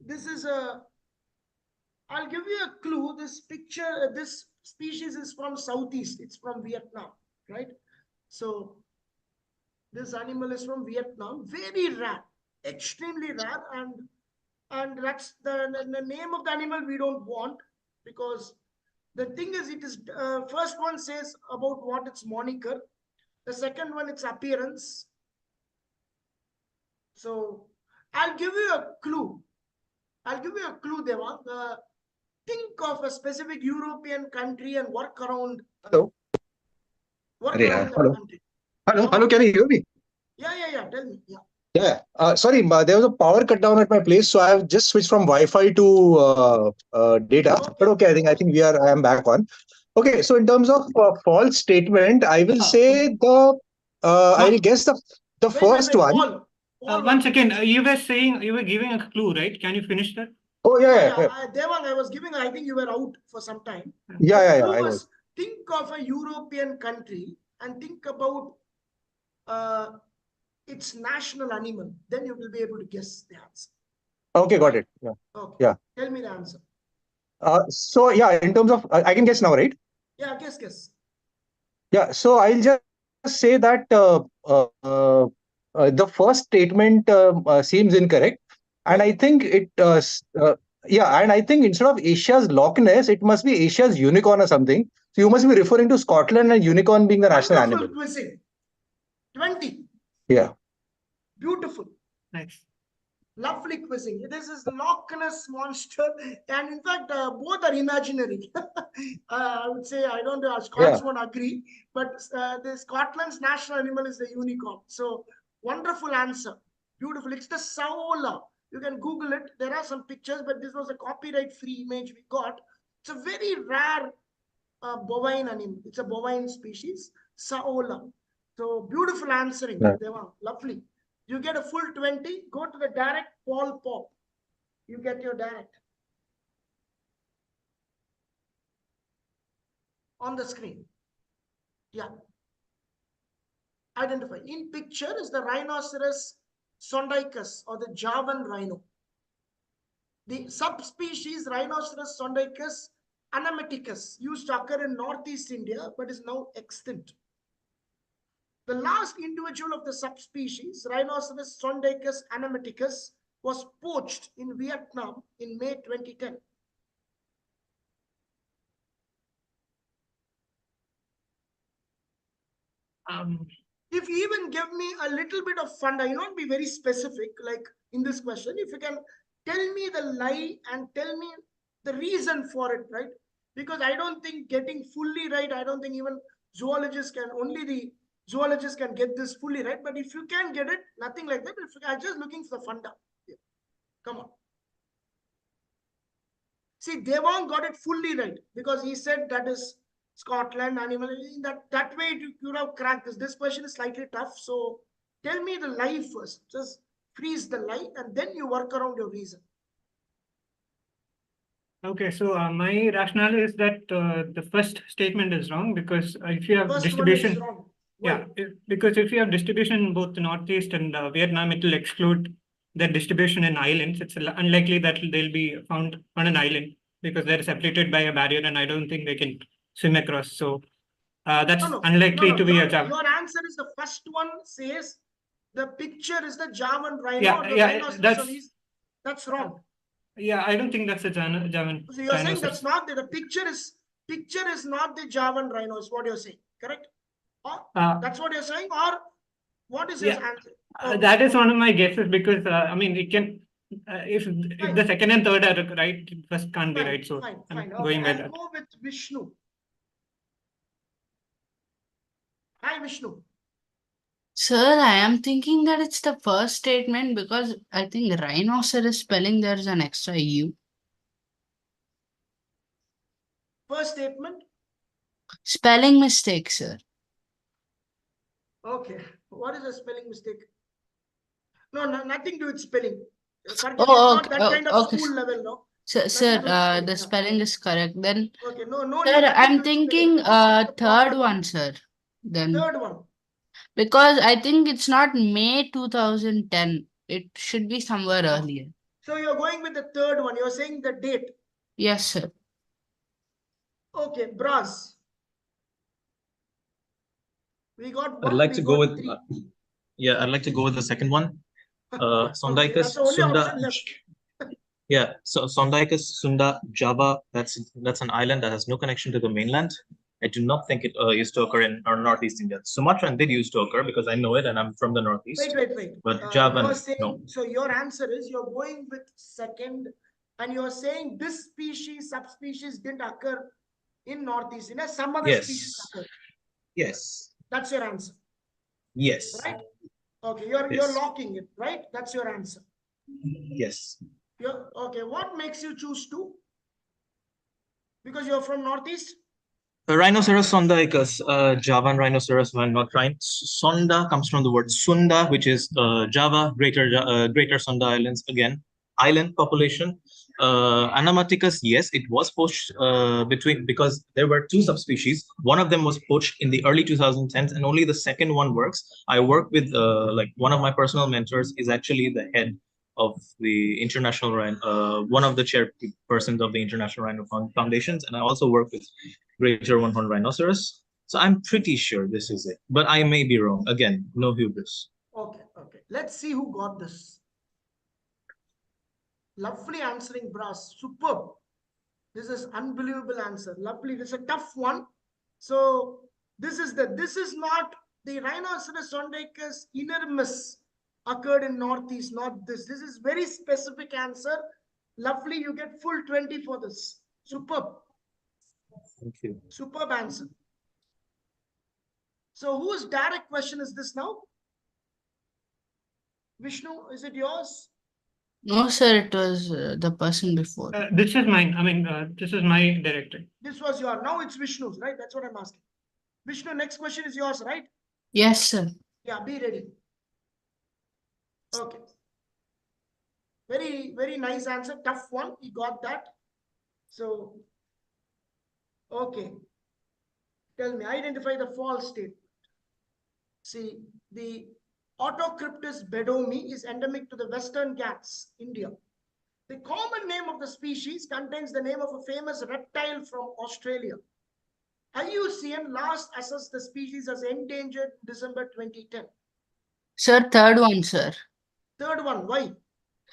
is I'll give you a clue. This picture, this species is from Southeast. It's from Vietnam, right? So this animal is from Vietnam, very rare, extremely rare, and that's the name of the animal we don't want, because the thing is, it is first one says about what its moniker, the second one its appearance. So I'll give you a clue. Devang. Think of a specific European country and work around. Hello. Work Arey, around the hello. country. Hello, can you hear me? Yeah. Tell me. Yeah. Yeah. Sorry, there was a power cut down at my place, so I have just switched from Wi-Fi to data. But okay, I think I am back on. Okay, so in terms of false statement, I will say I will guess the first one. Paul. One second. You were saying you were giving a clue, right? Can you finish that? Oh yeah. Devang, I was giving. I think you were out for some time. Yeah. The clue I was. Think of a European country and think about its national animal. Then you will be able to guess the answer. Okay, got it. Yeah. Okay. Yeah. Tell me the answer. So yeah, in terms of I can guess now, right? Yeah, guess. Yeah, so I'll just say that the first statement seems incorrect, and I think and I think instead of Asia's Loch Ness, it must be Asia's unicorn or something. So you must be referring to Scotland and unicorn being the national Wonderful animal. quizzing. 20. Yeah. Beautiful. Nice. Lovely quizzing. This is Loch Ness monster, and in fact, both are imaginary. I would say I don't know. Scots won't agree, but the Scotland's national animal is the unicorn. So wonderful answer. Beautiful. It's the saola. You can Google it. There are some pictures, but this was a copyright-free image we got. It's a very rare bovine animal. It's a bovine species, saola. So beautiful answering. Yeah. Devang. Lovely. You get a full 20. Go to the direct Paul Pop. You get your direct on the screen. Yeah. Identify. In picture is the rhinoceros sondicus or the Javan rhino. The subspecies Rhinoceros sondicus anameticus used to occur in Northeast India but is now extinct. The last individual of the subspecies, Rhinoceros sondicus anameticus, was poached in Vietnam in May 2010. If you even give me a little bit of fun, I will not be very specific like in this question. If you can tell me the lie and tell me the reason for it, right? Because I don't think getting fully right, I don't think even zoologists can, only the zoologists can get this fully right. But if you can get it, nothing like that. If you are just looking for the funda. Yeah. Come on. See, Devang got it fully right because he said that is Scotland animal. That way you could have cracked this. This question is slightly tough. So tell me the lie first. Just freeze the lie and then you work around your reason. Okay, so my rationale is that the first statement is wrong because if you have First distribution, one is wrong. yeah, because if you have distribution in both the Northeast and Vietnam, it will exclude their distribution in islands. It's unlikely that they'll be found on an island because they're separated by a barrier, and I don't think they can swim across. So that's unlikely to be a Java. Your answer is the first one says the picture is the Javan rhino. Yeah, that's wrong. Yeah, I don't think that's a Javan. So you're saying that's not the picture is not the Javan rhino is what you're saying, correct? Or that's what you're saying, or what is your answer? That is one of my guesses because I mean it can if the second and third are right, first can't be right. So fine. I'm Okay, going by I'll that. go with Vishnu. Hi, Vishnu. Sir, I am thinking that it's the first statement because I think rhinoceros spelling there's an extra U. First statement? Spelling mistake, sir. Okay. What is a spelling mistake? No, nothing to do with spelling. Oh, not that kind of okay. school level, no. Sir, the spelling is correct. Then, okay, no. Sir, I'm thinking third one, sir. Then third one. Because I think it's not May 2010. It should be somewhere earlier. So you're going with the third one. You're saying the date. Yes, sir. Okay, Bras. We got one. I'd like to go with I'd like to go with the second one. Sondicus Sunda. Yeah, so Sondicus Sunda Java. That's an island that has no connection to the mainland. I do not think it used to occur in our Northeast India. Sumatra did used to occur because I know it and I'm from the Northeast. Wait. But Java, no. So your answer is you're going with second, and you're saying this subspecies didn't occur in Northeast India. Some other species occurred. Yes. That's your answer, Yes. right? Okay, you're Yes. locking it, right? That's your answer. Yes. Okay. What makes you choose 2? Because you're from Northeast? Rhinoceros sondaicus, Javan rhinoceros, one not right. Sonda comes from the word Sunda, which is Java, Greater Sunda Islands again. Island population. Anamaticus, yes, it was poached because there were 2 subspecies. One of them was poached in the early 2010s, and only the second one works. I work with like one of my personal mentors is actually the head of the International Rhino, one of the chairpersons of the International Rhino Foundations, and I also work with Greater One-Horned Rhinoceros. So I'm pretty sure this is it, but I may be wrong. Again, no hubris. Okay. Let's see who got this. Lovely answering, Brass. Superb. This is unbelievable answer. Lovely. This is a tough one. So this is not the Rhinoceros sondaicus inermis occurred in Northeast, not this. This is very specific answer. Lovely. You get full 20 for this. Superb. Thank you. Superb answer. So whose direct question is this now? Vishnu, is it yours? No, sir, it was the person before. This is mine. I mean, this is my director. This was yours. Now it's Vishnu's, right? That's what I'm asking. Vishnu, next question is yours, right? Yes, sir. Yeah, be ready. Okay. Very, very nice answer. Tough one. He got that. So, okay. Tell me, identify the false statement. See, the Autocryptis bedomi is endemic to the Western Ghats, India. The common name of the species contains the name of a famous reptile from Australia. IUCN last assessed the species as endangered December 2010. Sir, third one, sir. Third one, why?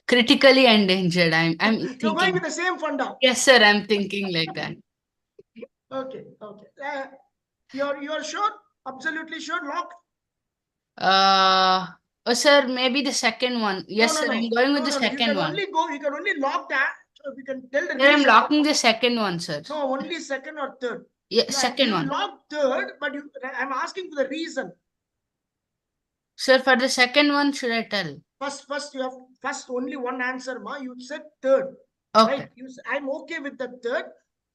Critically endangered. I'm You're going thinking. with the same funda. Yes, sir, I'm thinking like that. Okay. You're sure? Absolutely sure? Locked? Oh, sir, maybe the second one. Yes, sir, I'm going with the second one. You can only lock that. So we can tell the Sir, I'm reason. locking the second one, sir. No, only second or third. Yeah, second you one. locked third, but I'm asking for the reason. Sir, for the second one, should I tell? First you have only one answer, ma. You said third. Okay. Right? I'm okay with the third.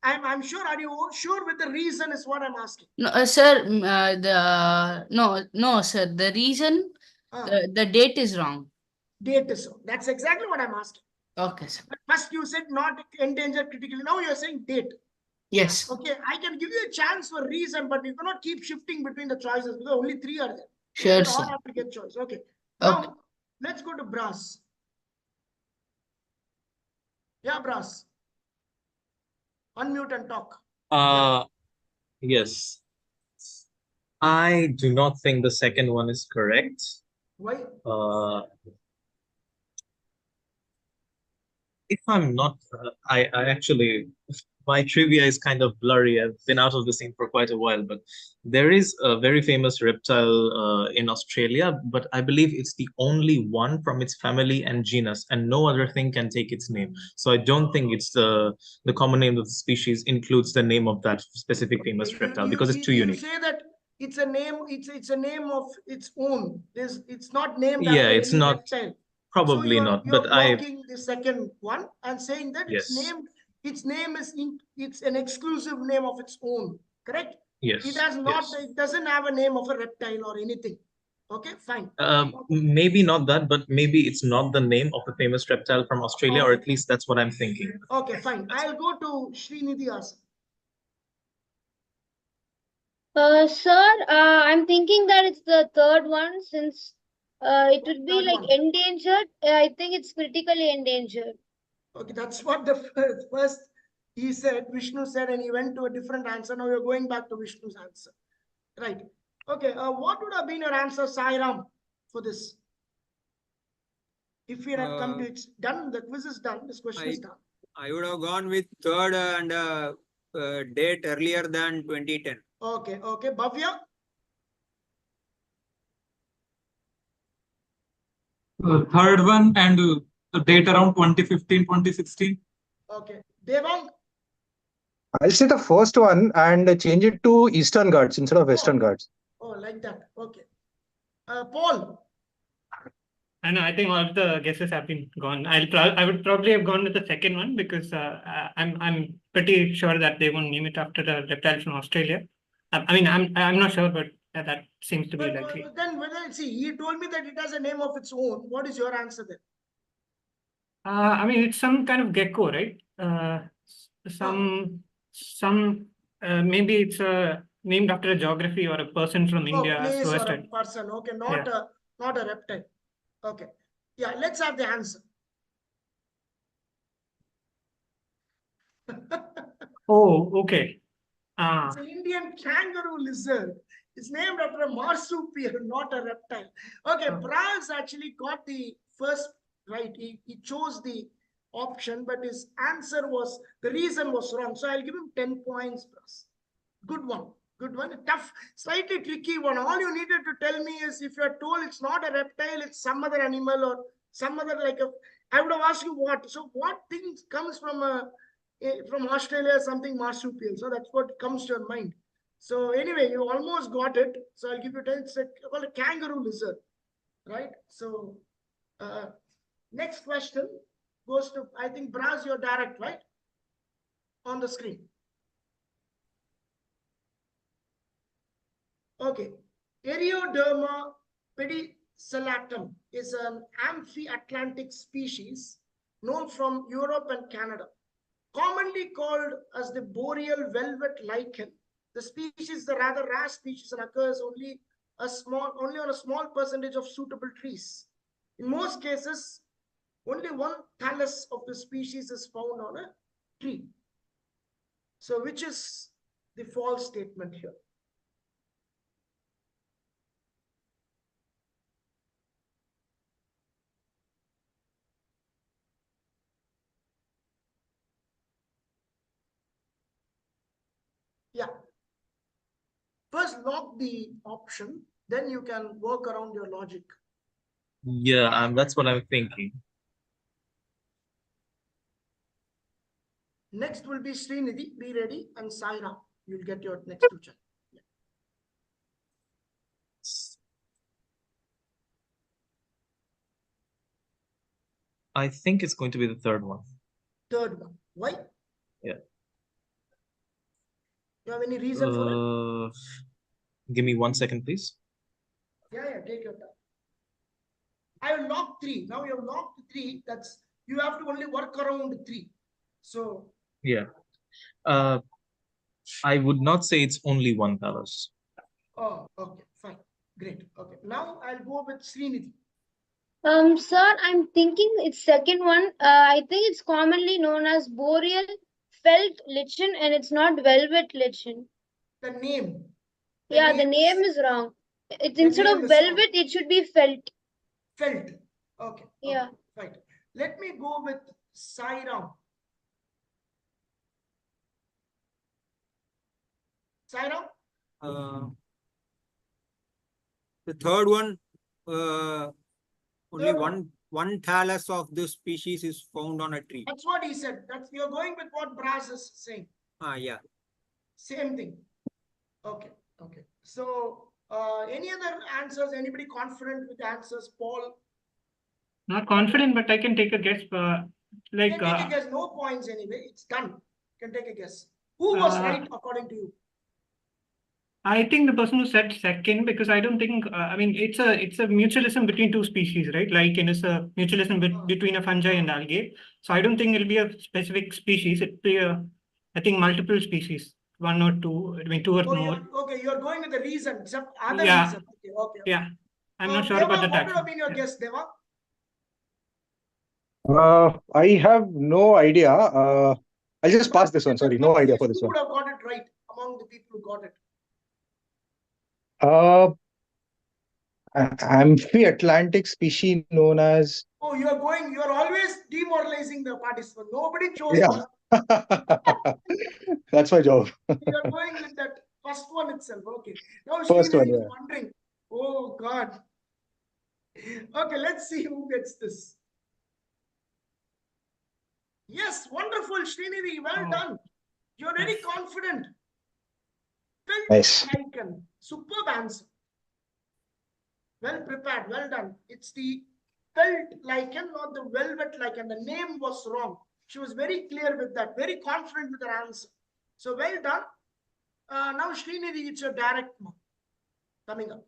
I'm sure. Are you sure with the reason is what I'm asking? No, sir, no, sir. The reason, the date is wrong. Date is wrong. That's exactly what I'm asking. Okay, sir. But first you said not endangered critically. Now you're saying date. Yes. Okay, I can give you a chance for reason, but you cannot keep shifting between the choices because only 3 are there. Sure, You sir. all have to get choice. Okay. Okay. Now let's go to Brass. Yeah, Brass. Unmute and talk. Yes. I do not think the second one is correct. Why? If I'm not, I actually, my trivia is kind of blurry. I've been out of the scene for quite a while, but there is a very famous reptile in Australia, but I believe it's the only one from its family and genus, and no other thing can take its name. So I don't think it's the common name of the species includes the name of that specific famous reptile because it's too unique. You say that it's a name. It's a name of its own. It's not named. Yeah, after it's any not. reptile. Probably so not, you're but blocking the second one and saying that Yes. its name is it's an exclusive name of its own, correct? Yes. It has not. Yes. It doesn't have a name of a reptile or anything. Okay, fine. Maybe not that, but maybe it's not the name of a famous reptile from Australia, or at least that's what I'm thinking. Okay, fine. I'll go to Srinidhi Asa. Sir, I'm thinking that it's the third one since it would be Third like one. endangered. I think it's critically endangered. Okay, that's what the first he said. Vishnu said, and he went to a different answer. Now you're going back to Vishnu's answer, right? Okay. What would have been your answer, Sairam, for this? If we had come to it's done, the quiz is done. This question is done. I would have gone with third and date earlier than 2010. Okay. Bhavya? Third one and the date around 2015, 2016. Okay. Devang? I'll say the first one and change it to Eastern Ghats instead of Western Ghats. Oh, like that. Okay. Paul. I know. I think all of the guesses have been gone. I would probably have gone with the second one because I'm pretty sure that they won't name it after the reptile from Australia. I mean, I'm not sure, but that seems to be likely. Then see, he told me that it has a name of its own. What is your answer then? I mean, it's some kind of gecko, right? Maybe it's named after a geography or a person from India. Place so or a person. Okay, not a reptile. Okay. Yeah, let's have the answer. Oh, okay. It's an Indian kangaroo lizard. It's named after a marsupial, not a reptile. Okay, Braz actually got the first right. He chose the option, but his answer was, the reason was wrong. So I'll give him 10 points, Braz. Good one. Good one. A tough, slightly tricky one. All you needed to tell me is if you're told it's not a reptile, it's some other animal or some other I would have asked you what. So what things comes from Australia, something marsupial. So that's what comes to your mind. So anyway, you almost got it. So I'll give you 10. It's called a kangaroo lizard, right? So next question goes to, I think, Braz, you're direct, right? On the screen. Okay. Erioderma pedicelatum is an amphiatlantic species known from Europe and Canada. Commonly called as the boreal velvet lichen, the species is a rather rare species and occurs only on a small percentage of suitable trees. In most cases, only one thallus of the species is found on a tree. So which is the false statement here? Yeah. First lock the option, then you can work around your logic. Yeah, that's what I'm thinking. Next will be Srinidhi, be ready, and Saira. You'll get your next two chance. Yeah. I think it's going to be the third one. Third one. Why? Yeah. You have any reason for it? Give me 1 second, please. Yeah, take your time. I have locked 3. Now you have locked 3. That's, you have to only work around 3. So yeah. I would not say it's only one thallus. Oh, okay, fine. Great. Okay. Now I'll go with Srinidhi. Sir, I'm thinking it's second one. I think it's commonly known as boreal felt lichen and it's not velvet lichen. The name. The name is wrong. It's instead of velvet, it should be felt. Felt. Okay. Yeah. Right. Let me go with Sairam. Sairam? The third one, only one thallus of this species is found on a tree. That's what he said. That's, you're going with what Braz is saying. Yeah. Same thing. Okay. Okay. So any other answers? Anybody confident with the answers? Paul? Not confident, but I can take a guess. You can take a guess. No points anyway. It's done. You can take a guess. Who was right according to you? I think the person who said second, because I don't think, I mean, it's a mutualism between two species, right? Lichen is a mutualism between a fungi and algae. So I don't think it'll be a specific species. It'll be I think multiple species, one or two, I mean, two or more. Okay, you're going with the reason, some other reason. Okay. Yeah, I'm not sure Deva, about that. What would have been your guess, Deva? I have no idea. I'll just pass this one. Sorry, no idea for this one. Who would have got it right among the people who got it? Amphiatlantic species known as. Oh, you're always demoralizing the participant. Nobody chose one. That's my job. You're going with that first one itself. Okay. Now First one, is wondering. Oh God. Okay, let's see who gets this. Yes, wonderful, Srinidhi. Well done. You're very confident. Nice. Superb answer. Well prepared, well done. It's the felt lichen, not the velvet lichen. The name was wrong. She was very clear with that, very confident with her answer. So well done. Now Srinidhi, it's your direct mark coming up.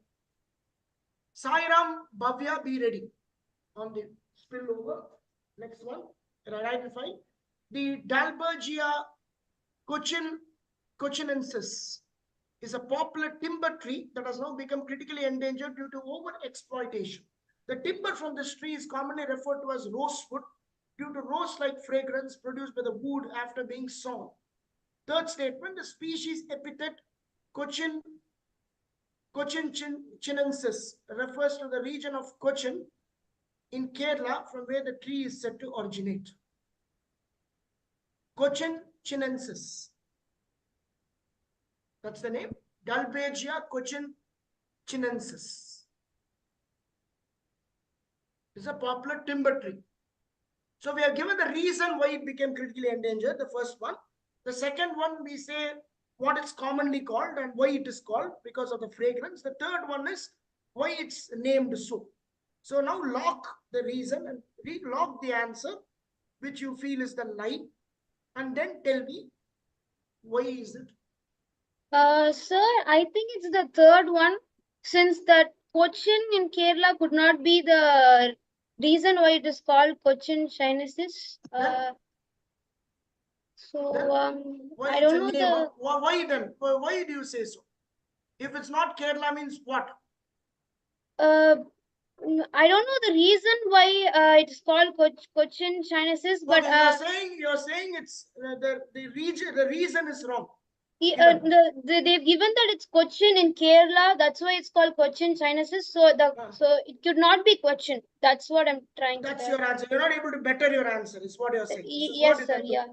Sairam, Bhavya, be ready. On the spillover. Next one. Identify. The Dalbergia cochinensis is a popular timber tree that has now become critically endangered due to over-exploitation. The timber from this tree is commonly referred to as rosewood due to rose-like fragrance produced by the wood after being sawn. Third statement, the species epithet cochinensis refers to the region of Cochin in Kerala from where the tree is said to originate. Cochinensis. That's the name. Dalbergia cochinensis. It's a popular timber tree. So we have given the reason why it became critically endangered, the first one. The second one, we say what it's commonly called and why it is called because of the fragrance. The third one is why it's named so. So now lock the reason and lock the answer, which you feel is the lie. And then tell me, why is it? Sir, I think it's the third one, since that Cochin in Kerala could not be the reason why it is called Cochinensis. Why I it's don't a know name? Why then? Why do you say so? If it's not Kerala, means what? I don't know the reason why it is called Cochinensis, but Okay, you're saying it's the region. The reason is wrong. they've given that it's Cochin in Kerala. That's why it's called Cochinensis. So it could not be Cochin. That's what I'm trying to. That's your answer. You're not able to better your answer. Is what you're saying. Yes, sir. Yeah.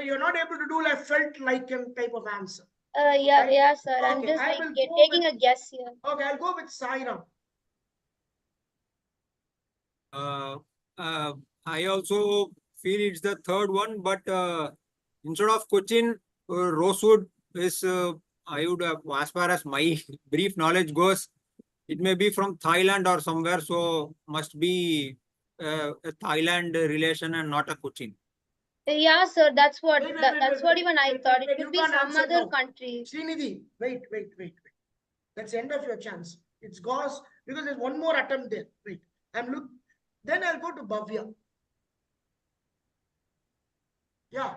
You're not able to do like felt like type of answer. Yeah, right? yeah, sir. Okay, I'm just I like will go taking with- a guess here. Okay, I'll go with Sairam. I also feel it's the third one, but instead of Cochin, rosewood is, I would have, as far as my brief knowledge goes, it may be from Thailand or somewhere, so must be a Thailand relation and not a Cochin. Yeah, sir. That's what Wait, that's what even I thought. It you could be can't some answer other now. country. Srinidhi, wait. That's the end of your chance. It's goes because there's one more attempt there. Wait, then I'll go to Bhavya. Yeah.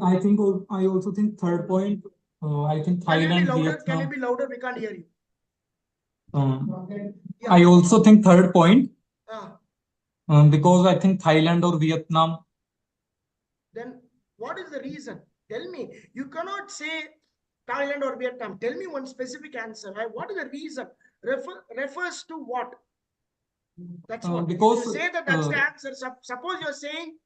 I think I also think third point. I think Thailand, Can you Vietnam. be louder? We can't hear you. I also think third point. Ah. Because I think Thailand or Vietnam. Then what is the reason? Tell me. You cannot say Thailand or Vietnam. Tell me one specific answer. Right? What is the reason? Refers to what? That's what. Because if you say that's the answer. Suppose you're saying,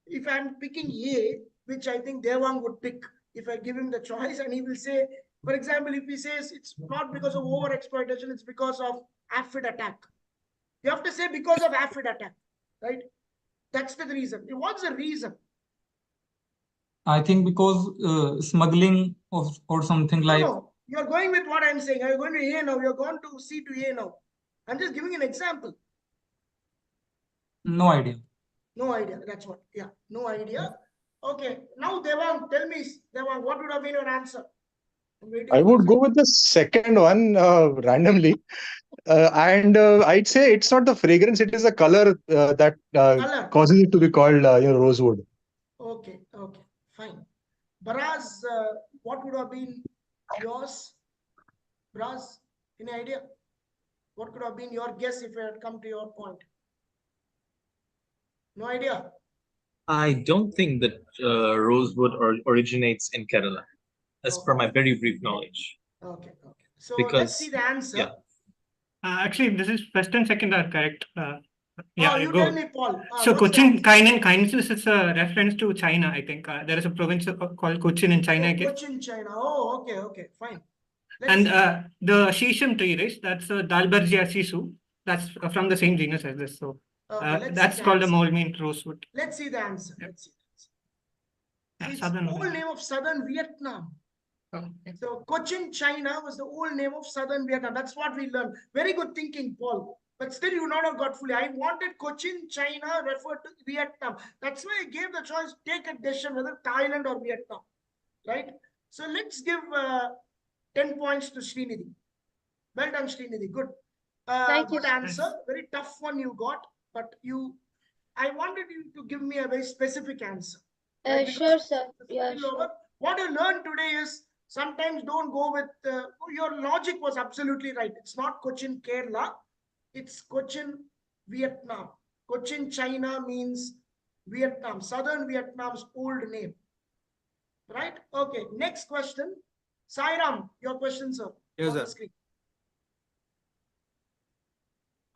if I'm picking A, which I think Devang would pick, if I give him the choice, and he will say, for example, if he says it's not because of over exploitation, it's because of aphid attack. You have to say because of aphid attack, right? That's the reason. What's the reason? I think because smuggling or something like. No, you're going with what I'm saying. You're going to A now. You're going to C to A now. I'm just giving an example. No idea. No idea. That's what. Yeah, no idea. Okay. Now, Devang, tell me, Devang, what would have been your answer? I would go with the second one randomly. And I'd say it's not the fragrance, it is the color that causes it to be called rosewood. Okay, fine. Baraz, what would have been yours? Baraz, any idea? What could have been your guess if I had come to your point? No idea? I don't think that rosewood originates in Kerala, as per my very brief knowledge. Okay. So because, let's see the answer. Yeah. Actually, this is first and second are correct. Yeah, you go. tell me, Paul. So Cochin, Kindness is a reference to China, I think. There is a province called Cochin in China, I guess. Cochin, China. Oh, okay, fine. And the Shisham tree, right? That's Dalbergia sisu. That's from the same genus as this. So that's called a mole-mean rosewood. Let's see the answer. Let's see. Yeah, It's southern whole name of southern Vietnam. Okay. So Cochin, China was the old name of southern Vietnam. That's what we learned. Very good thinking, Paul. But still, you not have got fully. I wanted Cochin, China referred to Vietnam. That's why I gave the choice. Take a decision whether Thailand or Vietnam, right? So let's give 10 points to Srinidhi. Well done, Srinidhi. Good. Thank you, Good sir. answer. Very tough one you got, but I wanted you to give me a very specific answer. Right? Because Sure, sir. it's Yeah, still sure. over. What you learned today is sometimes don't go with your logic was absolutely right. It's not Cochin, Kerala. It's Cochin, Vietnam. Cochin, China means Vietnam, southern Vietnam's old name. Right? Okay. Next question. Sairam, your question, sir. Yes, On the sir. screen.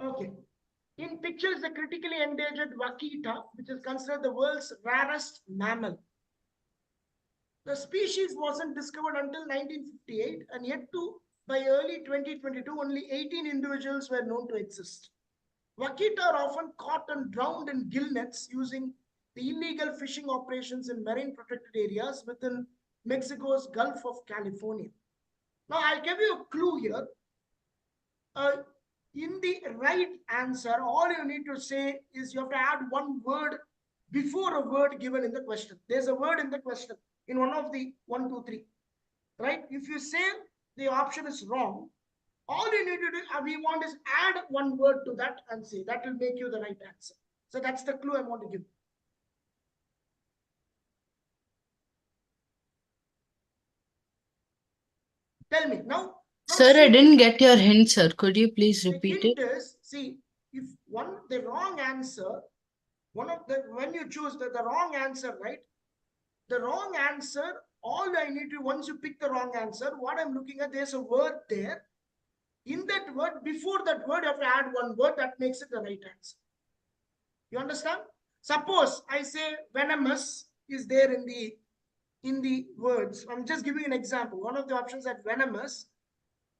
Okay. In pictures, the critically endangered vaquita, which is considered the world's rarest mammal. The species wasn't discovered until 1958, and yet by early 2022, only 18 individuals were known to exist. Vaquita are often caught and drowned in gill nets using the illegal fishing operations in marine protected areas within Mexico's Gulf of California. Now, I'll give you a clue here. In the right answer, all you need to say is you have to add one word before a word given in the question. There's a word in the question in one of the 1, 2, 3. Right? If you say the option is wrong, all you need to do, we want is add one word to that and say that will make you the right answer. So that's the clue I want to give. Tell me now. Sir, I didn't get your hint, sir. Could you please The repeat hint it? is, see, if the wrong answer, when you choose the wrong answer, right? The wrong answer, all I need to, once you pick the wrong answer, what I'm looking at, there's a word there. In that word, before that word, you have to add one word that makes it the right answer. You understand? Suppose I say venomous is there in the words. I'm just giving an example. One of the options at venomous,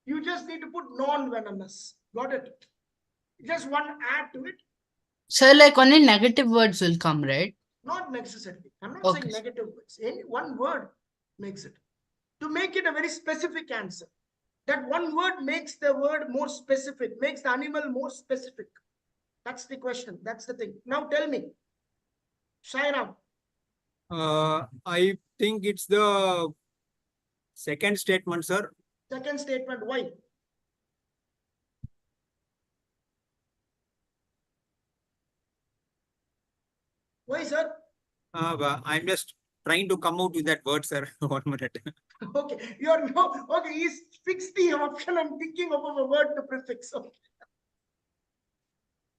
you just need to put non-venomous. Got it? Just one add to it. Sir, like only negative words will come, right? Not necessarily. I'm not Okay. saying negative words. Any one word makes it. To make it a very specific answer. That one word makes the word more specific, makes the animal more specific. That's the question. That's the thing. Now tell me, Shairam. I think it's the second statement, sir. Second statement, why? Why, sir? I'm just trying to come out with that word, sir. 1 minute. Okay, okay, he's fixed the option. I'm thinking of a word to prefix. Okay.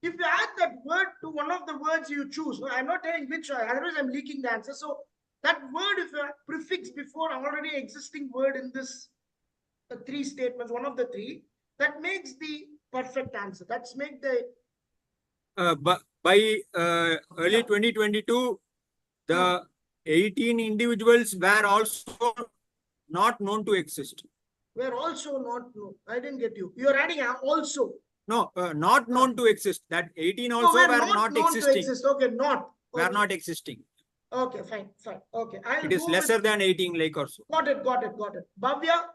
If you add that word to one of the words you choose, I'm not telling which, otherwise I'm leaking the answer. So that word, if you prefix before already existing word in this three statements, one of the three, that makes the perfect answer. That's make the By early 2022, the 18 individuals were also not known to exist. We're also not known. I didn't get you. You're adding also. No, not known to exist. That 18 No, also we're were not not known to existing. exist. Okay, not. Were Okay. not existing. Okay, fine. Okay, I'll It is go lesser with, than 18 like or so. got it. Bhavya,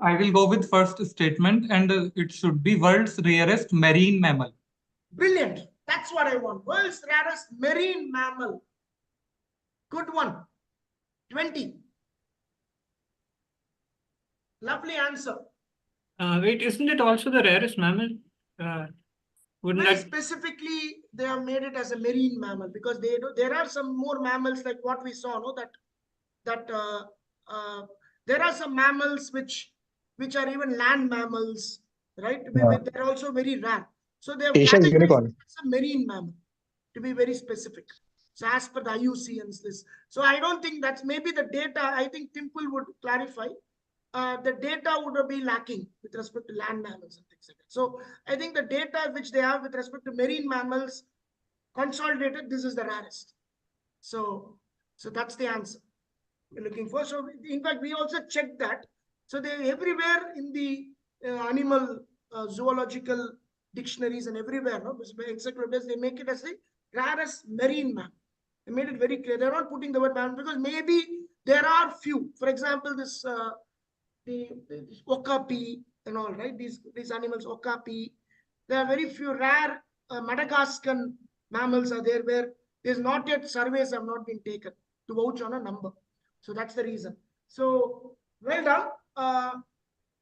I will go with first statement, and it should be world's rarest marine mammal. brilliant. That's what I want. World's rarest marine mammal. Good one. 20. Lovely answer. Wait, isn't it also the rarest mammal? Wouldn't Very that? specifically, they have made it as a marine mammal because there are some more mammals like what we saw, no, that there are some mammals which are even land mammals, right? Yeah. They're also very rare. So they have Asian categorized unicorn. it as a marine mammal, to be very specific. So as per the IUCN's this. So I don't think that's maybe the data. I think Timple would clarify. The data would be lacking with respect to land mammals and things like that. So I think the data which they have with respect to marine mammals consolidated, this is the rarest. So that's the answer we're looking for. So in fact, we also checked that. So they everywhere in the animal zoological dictionaries and everywhere, no, encyclopedias, they make it as the rarest marine mammal. They made it very clear. They're not putting the word mammal because maybe There are few. For example, this the okapi and all, right? These animals, okapi. There are very few rare Madagascan mammals are there where there's not yet surveys have not been taken to vouch on a number. So that's the reason. So well done.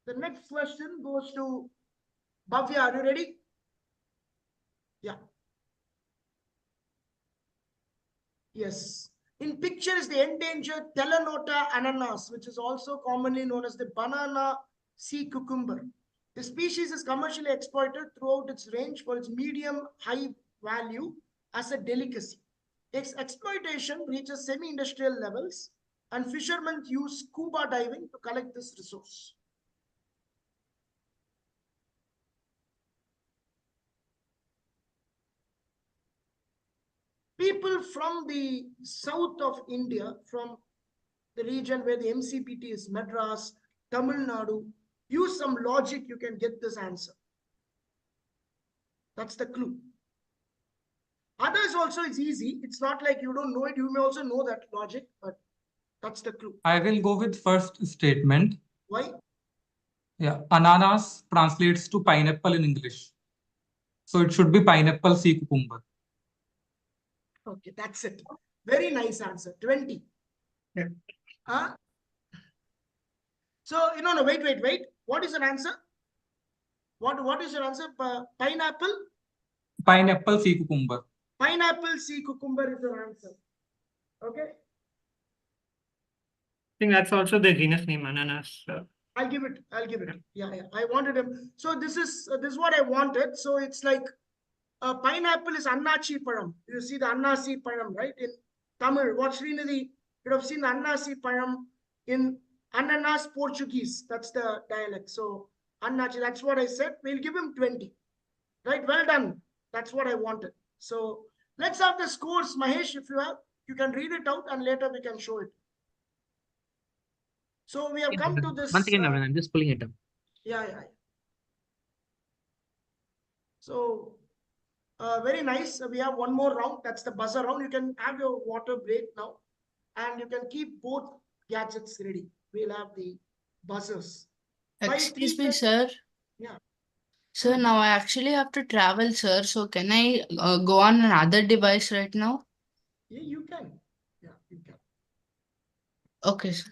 The next question goes to Bhavya. Are you ready? Yeah. Yes. In picture is the endangered Telenota ananas, which is also commonly known as the banana sea cucumber. The species is commercially exploited throughout its range for its medium-high value as a delicacy. Its exploitation reaches semi-industrial levels, and fishermen use scuba diving to collect this resource. People from the south of India, from the region where the MCBT is Madras, Tamil Nadu, use some logic, you can get this answer. That's the clue. Others also is easy. It's not like you don't know it. You may also know that logic, but that's the clue. I will go with first statement. Why? Yeah, ananas translates to pineapple in English. So it should be pineapple sea cucumber. Okay, that's it. Very nice answer. 20. Yeah. Huh? So, no, wait. What is your answer? What is your answer? Pineapple? Pineapple sea cucumber. Pineapple sea cucumber is your answer. Okay. I think that's also the genus name, ananas. I'll give it. Yeah. I wanted him. So this is what I wanted. So it's like pineapple is Annachi Param. You see the Annasi Param, right? In Tamil, what Srinidhi, you have seen the Annasi Param in Ananas Portuguese. That's the dialect. So Annachi, that's what I said. We'll give him 20. Right? Well done. That's what I wanted. So let's have the scores, Mahesh. If you have, you can read it out and later we can show it. So we have come to this. Once again, I'm just pulling it up. Yeah. So very nice. We have one more round. That's the buzzer round. You can have your water break now. And you can keep both gadgets ready. We'll have the buzzers. Excuse me, sir. Yeah. Sir, now I actually have to travel, sir. So can I go on another device right now? Yeah, you can. Yeah, you can. Okay, sir.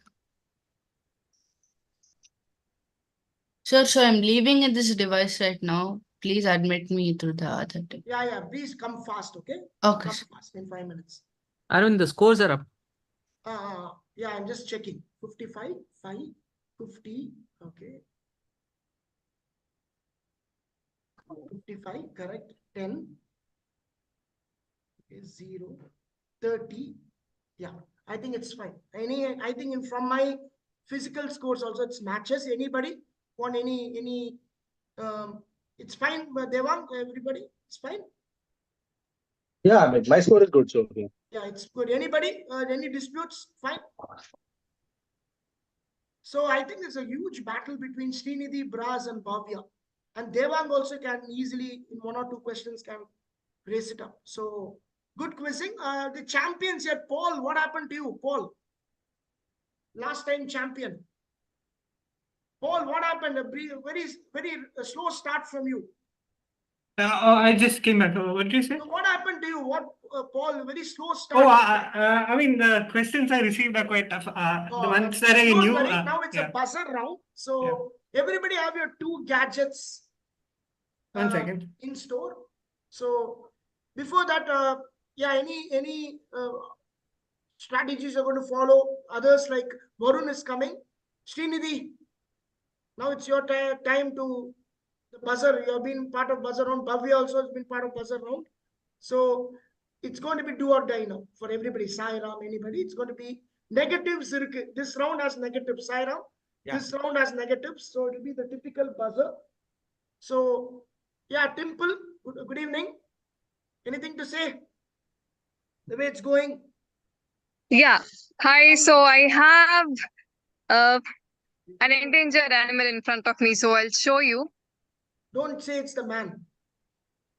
Sir, so I'm leaving in this device right now. Please admit me through the other device. Yeah. Please come fast, okay? Okay, Come sir. fast in 5 minutes. Arun, the scores are up. Yeah, I'm just checking. 55, 5, 50. Okay. 55, correct. 10. Okay, 0. 30. Yeah, I think it's fine. I think from my physical scores also it's matches. Anybody want any it's fine, but they want everybody. It's fine. Yeah, I mean, my score is good, so okay. Yeah, it's good. Anybody? Any disputes? Fine. So I think there's a huge battle between Srinidhi, Braz, and Bhavya. And Devang also can easily, in 1 or 2 questions, can raise it up. So good quizzing. The champions here, Paul. What happened to you, Paul? Last time champion. Paul, what happened? A very slow start from you. I just came back. What did you say? So what happened to you? What, Paul? Very slow start. Oh, I mean, the questions I received are quite tough. The ones that I don't knew. worry. Now it's Yeah. a buzzer round. So everybody have your 2 gadgets. 1 second. In store. So before that, any strategies are going to follow? Others like Varun is coming. Srinidhi, now it's your time to the buzzer. You have been part of buzzer round. Bhavya also has been part of buzzer round. So it's going to be do or die now for everybody. Sairam, anybody. It's going to be negatives. This round has negatives. Sairam, this round has negatives. So it will be the typical buzzer. So yeah, Dimple, good evening. Anything to say? The way it's going? Yeah. Hi. So I have an endangered animal in front of me. So I'll show you. Don't say it's the man.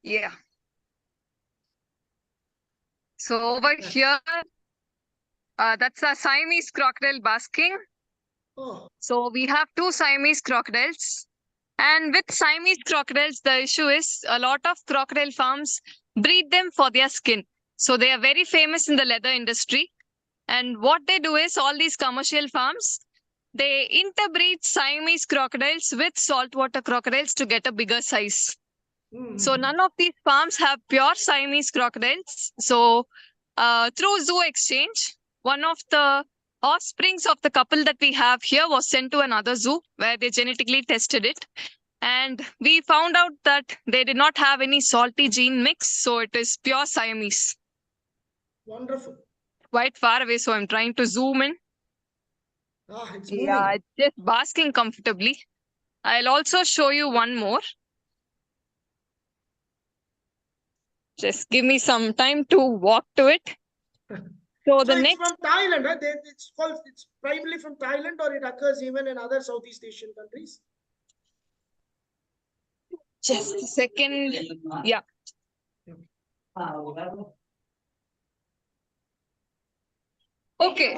Yeah. So over here, That's a Siamese crocodile basking. Oh, So we have two Siamese crocodiles. And with Siamese crocodiles, the issue is a lot of crocodile farms breed them for their skin. So they are very famous in the leather industry. And what they do is all these commercial farms, they interbreed Siamese crocodiles with saltwater crocodiles to get a bigger size. So none of these farms have pure Siamese crocodiles. So through zoo exchange, one of the offsprings of the couple that we have here was sent to another zoo where they genetically tested it. And we found out that they did not have any salty gene mix. So it is pure Siamese. wonderful. Quite far away. So I'm trying to zoom in. Ah, it's Yeah, moving. it's just basking comfortably. I'll also show you one more. Just give me some time to walk to it. So So the it's next, from Thailand, huh? It's primarily from Thailand, or it occurs even in other Southeast Asian countries? just a second. Yeah. Okay.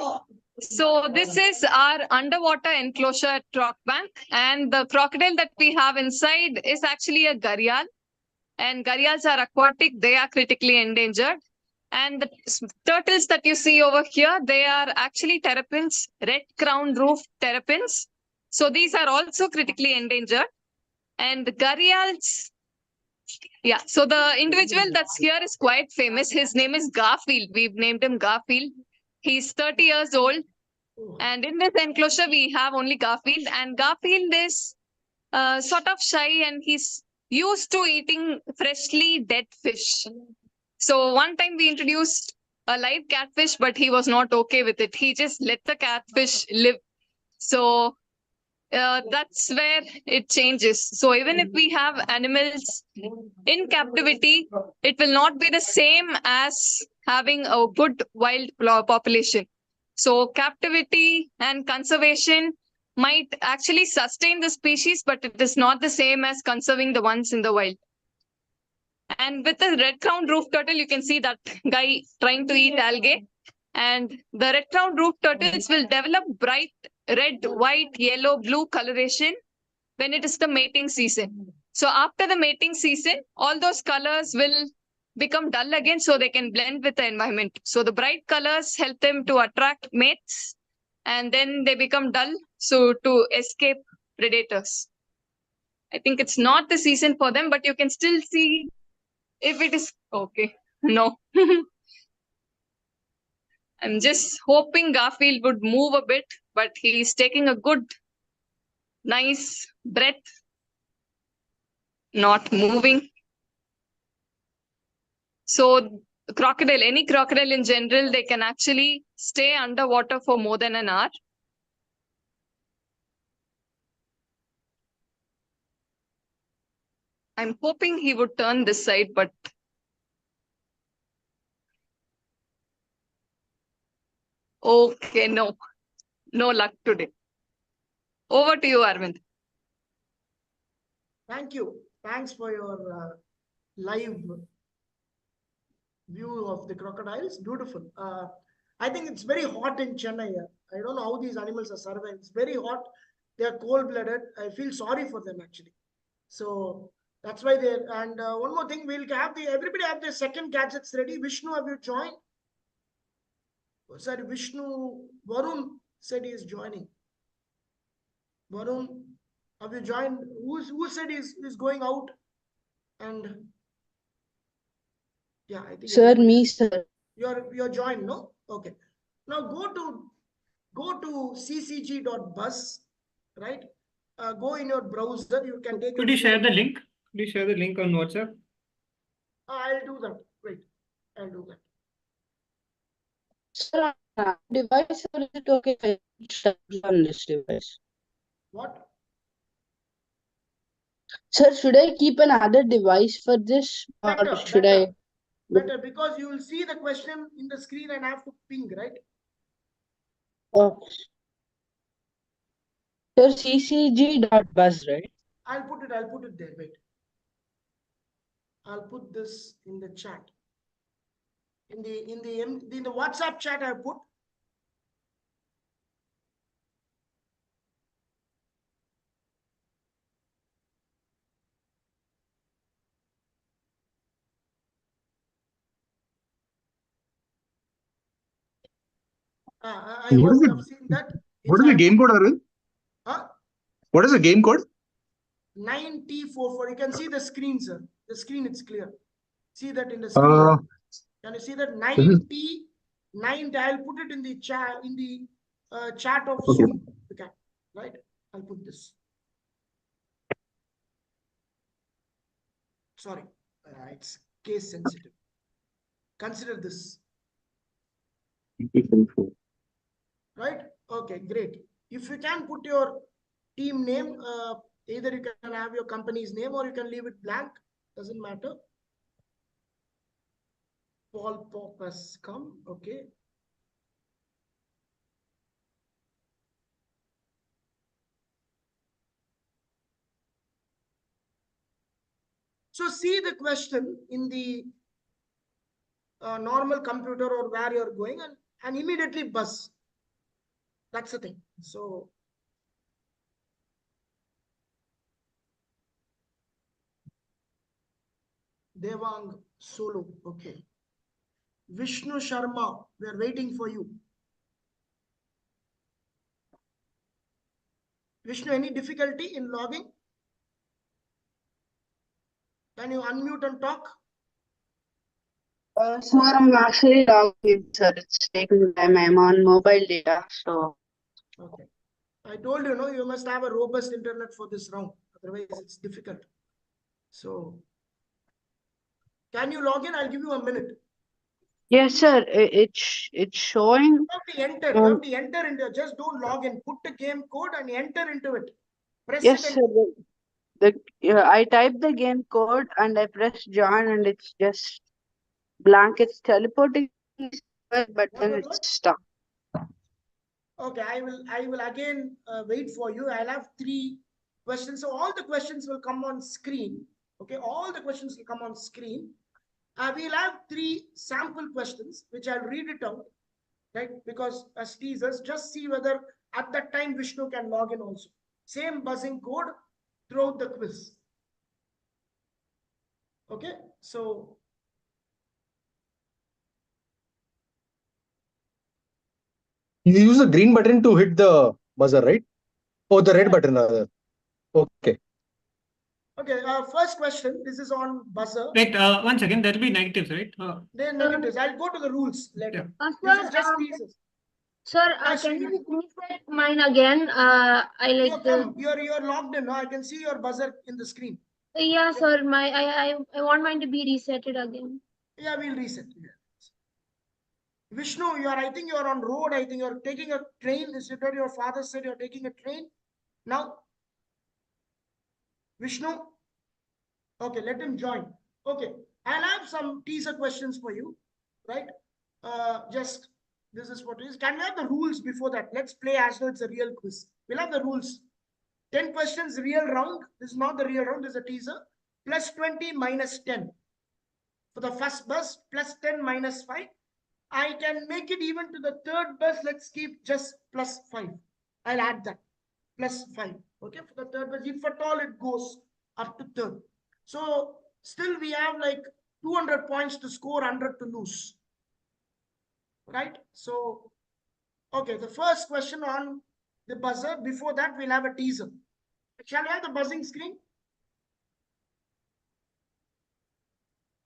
So this is our underwater enclosure at Rock Bank, and the crocodile that we have inside is actually a gharial. And gharials are aquatic; they are critically endangered. And the turtles that you see over here, they are actually terrapins, red crown roof terrapins. So these are also critically endangered. And the gharials, yeah. So the individual that's here is quite famous. His name is Garfield. We've named him Garfield. He's 30 years old. Oh, And in this enclosure, we have only Garfield. And Garfield is sort of shy and he's used to eating freshly dead fish. So one time we introduced a live catfish, but he was not okay with it. He just let the catfish live. So that's where it changes. So even if we have animals in captivity, it will not be the same as having a good wild population. So captivity and conservation might actually sustain the species, but it is not the same as conserving the ones in the wild. And with the red crowned roof turtle, you can see that guy trying to eat algae. And the red crowned roof turtles will develop bright red, white, yellow, blue coloration when it is the mating season. So after the mating season, all those colors will become dull again so they can blend with the environment. So the bright colors help them to attract mates and then they become dull so to escape predators. I think it's not the season for them, but you can still see if it is okay. No. I'm just hoping Garfield would move a bit, but he's taking a good, nice breath, not moving. So crocodile, any crocodile in general, they can actually stay underwater for more than an hour. I'm hoping he would turn this side, but okay, no luck today. Over to you, Arvind. thank you. Thanks for your live view of the crocodiles. Beautiful. I think it's very hot in Chennai. I don't know how these animals are surviving. It's very hot. They are cold-blooded. I feel sorry for them actually. So that's why they're. And one more thing, we'll have everybody have their second gadgets ready. Vishnu, have you joined? Oh, sorry, Vishnu. Varun said he is joining. Varun, have you joined? Who said is going out? And yeah, I think Sir, me, sir. you're joined, no? Okay. Now go to ccg.bus, right? Go in your browser. You can take. Could you share the link? Could you share the link on WhatsApp? I'll do that. Wait, I'll do that. Sir, on device, or is it okay if I start on this device? What? Sir, should I keep another device for this, or Better, should better, I? better, because you will see the question in the screen and have to ping, right? Oh. Sir, ccg.bus, right? I'll put it there. Wait. I'll put this in the chat. In the WhatsApp chat I put, I What hope is you it? have seen that. What is the game code, Arvind? Huh? What is the game code? 9T44. You can see the screen, sir. The screen, it's clear. See that in the screen. Can you see that 9T9? I'll put it in the chat chat of Okay. Zoom. Okay, right? I'll put this. Sorry, it's case sensitive. Consider this. Right? Okay, great. If you can put your team name, either you can have your company's name or you can leave it blank. Doesn't matter. Paul Pop has come. Okay. So see the question in the normal computer or where you're going and immediately buzz. That's the thing. So Devang Solo. Okay. Vishnu Sharma, we are waiting for you. Vishnu, any difficulty in logging? Can you unmute and talk? Sir, I'm actually logged in, sir. It's taking time. I'm on mobile data, so. Okay. I told you, no, you must have a robust internet for this round. Otherwise, it's difficult. So, can you log in? I'll give you a minute. Yes, sir. It's showing. You have to enter. You have to enter into it. Just don't log in. Put the game code and enter into it. Press Yes, it. sir. I typed the game code and I press join and it's just blank. It's teleporting, but then it's stuck. Okay, I will again wait for you. I'll have 3 questions. So all the questions will come on screen. Okay, all the questions will come on screen. We'll have 3 sample questions, which I'll read it out, right? Because as teasers, just see whether at that time Vishnu can log in also. Same buzzing code throughout the quiz. Okay, so You use the green button to hit the buzzer, right? Or the red button rather. Okay. okay, first question. This is on buzzer. Wait, 1 second. There will be negatives, right? They're negatives. I'll go to the rules later. Sir, This is just teasers. Sir, Yes, can you- you reset mine again? I like the. You're logged in. No, I can see your buzzer in the screen. Yeah, sir. I want mine to be resetted again. Yeah, we'll reset. Yeah. Vishnu, I think you're on road. I think you're taking a train. Is it what your father said you're taking a train now? Vishnu? Okay, let him join. Okay, I'll have some teaser questions for you, right? Just this is what it is. Can we have the rules before that? Let's play as though it's a real quiz. We'll have the rules. 10 questions, real round. This is not the real round, this is a teaser. Plus 20 minus 10. For the first bus, plus 10 minus 5. I can make it even to the third bus. Let's keep just plus 5. I'll add that. Plus 5. Okay, for the third bus. If at all it goes up to third. So still we have like 200 points to score, 100 to lose. Right? So, okay, the first question on the buzzer. Before that, we'll have a teaser. Shall we have the buzzing screen?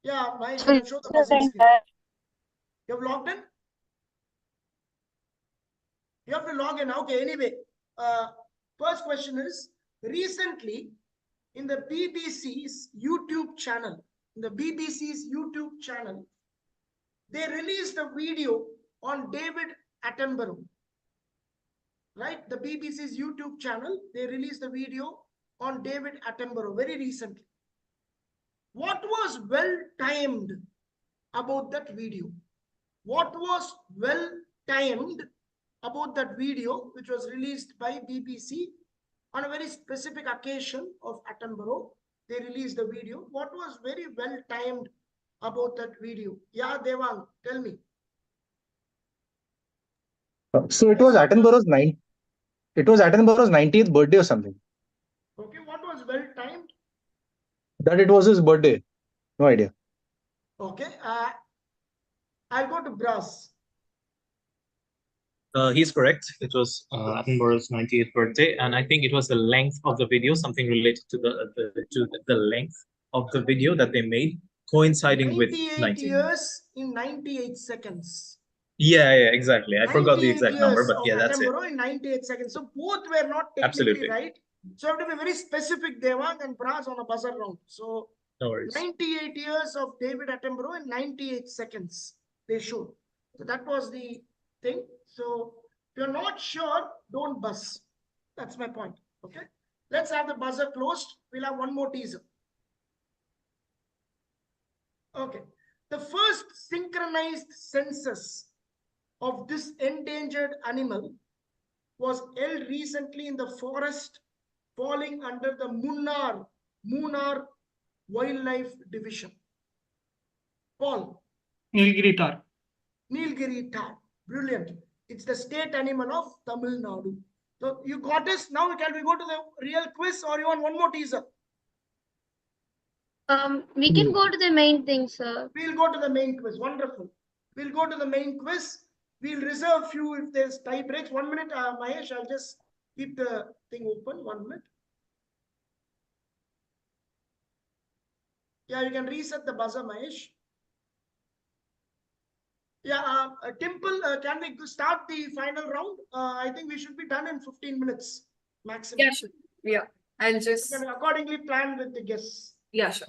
Yeah, Mike, you can show the buzzing screen. You have logged in? You have to log in. Okay, anyway. First question is, recently in the BBC's YouTube channel, they released a video on David Attenborough. Right? The BBC's YouTube channel, they released a video on David Attenborough very recently. What was well timed about that video? What was well timed about that video, which was released by BBC on a very specific occasion of Attenborough? They released the video. What was very well timed about that video? Yeah, Devang, tell me. So it was Attenborough's 90th birthday or something. Okay, what was well timed? That it was his birthday. No idea. Okay, I'll go to Brass. He's correct. It was Attenborough's 98th birthday, and I think it was the length of the video, something related to the length of the video that they made, coinciding with 98 years in 98 seconds. Yeah, exactly. I forgot the 98 exact number, years but of yeah, that's it. Attenborough in 98 seconds. So both were not technically Absolutely. right. So you have to be very specific, Devang and Pras, on a buzzer round. So No worries. 98 years of David Attenborough in 98 seconds they showed. So that was the thing. So if you're not sure, don't buzz. That's my point. Okay. Let's have the buzzer closed. We'll have one more teaser. Okay. The first synchronized census of this endangered animal was held recently in the forest falling under the Munnar Wildlife Division. Paul. Nilgiri tar. Nilgiri tar. Brilliant. It's the state animal of Tamil Nadu. So you got this. Now can we go to the real quiz, or you want one more teaser? We can go to the main thing, sir. We'll go to the main quiz. Wonderful. We'll go to the main quiz. We'll reserve few if there's tie breaks. 1 minute, Mahesh, I'll just keep the thing open. 1 minute. Yeah, you can reset the buzzer, Mahesh. Yeah, Dimple, can we start the final round? I think we should be done in 15 minutes maximum. Yeah, sure. Yeah, I'll just. You can accordingly plan with the guests. Yeah, sure.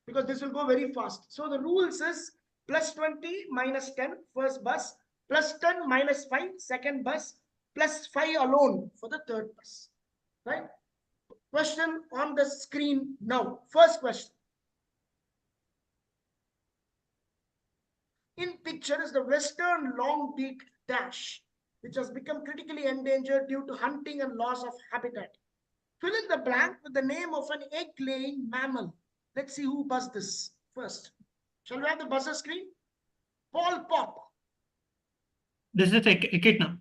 Because this will go very fast. So the rules is plus 20 minus 10 first bus, plus 10 minus 5 second bus, plus 5 alone for the third bus. Right? Question on the screen now. First question. In picture is the western long-beaked dash, which has become critically endangered due to hunting and loss of habitat. Fill in the blank with the name of an egg-laying mammal. Let's see who buzzed this first. Shall we have the buzzer screen? Paul Pop. This is echidna.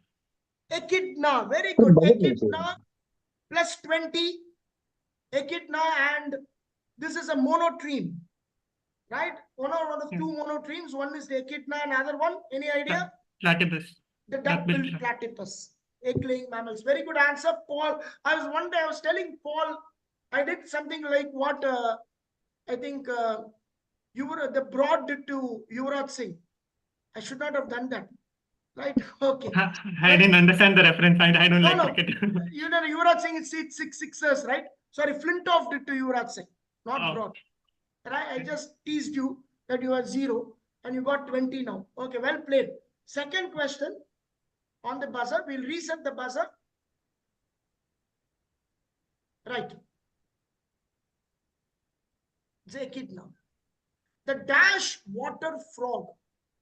Echidna. Very good. Echidna plus 20. Echidna, and this is a monotreme. Right? One of the two monotremes. One is the echidna, another one. Any idea? Platypus. The duck-billed platypus. Egg-laying mammals. Very good answer, Paul. One day I was telling Paul, I did something like what I think the Broad did to Yuvraj Singh. I should not have done that. Right? Okay. I didn't understand the reference. I don't like cricket. You know, Yuvraj Singh, it's 6 sixers, right? Sorry, Flintoff did to Yuvraj Singh, not Broad. Right? I just teased you that you are 0 and you got 20 now. Okay, well played. Second question on the buzzer. We'll reset the buzzer. Right. The echidna. The dash water frog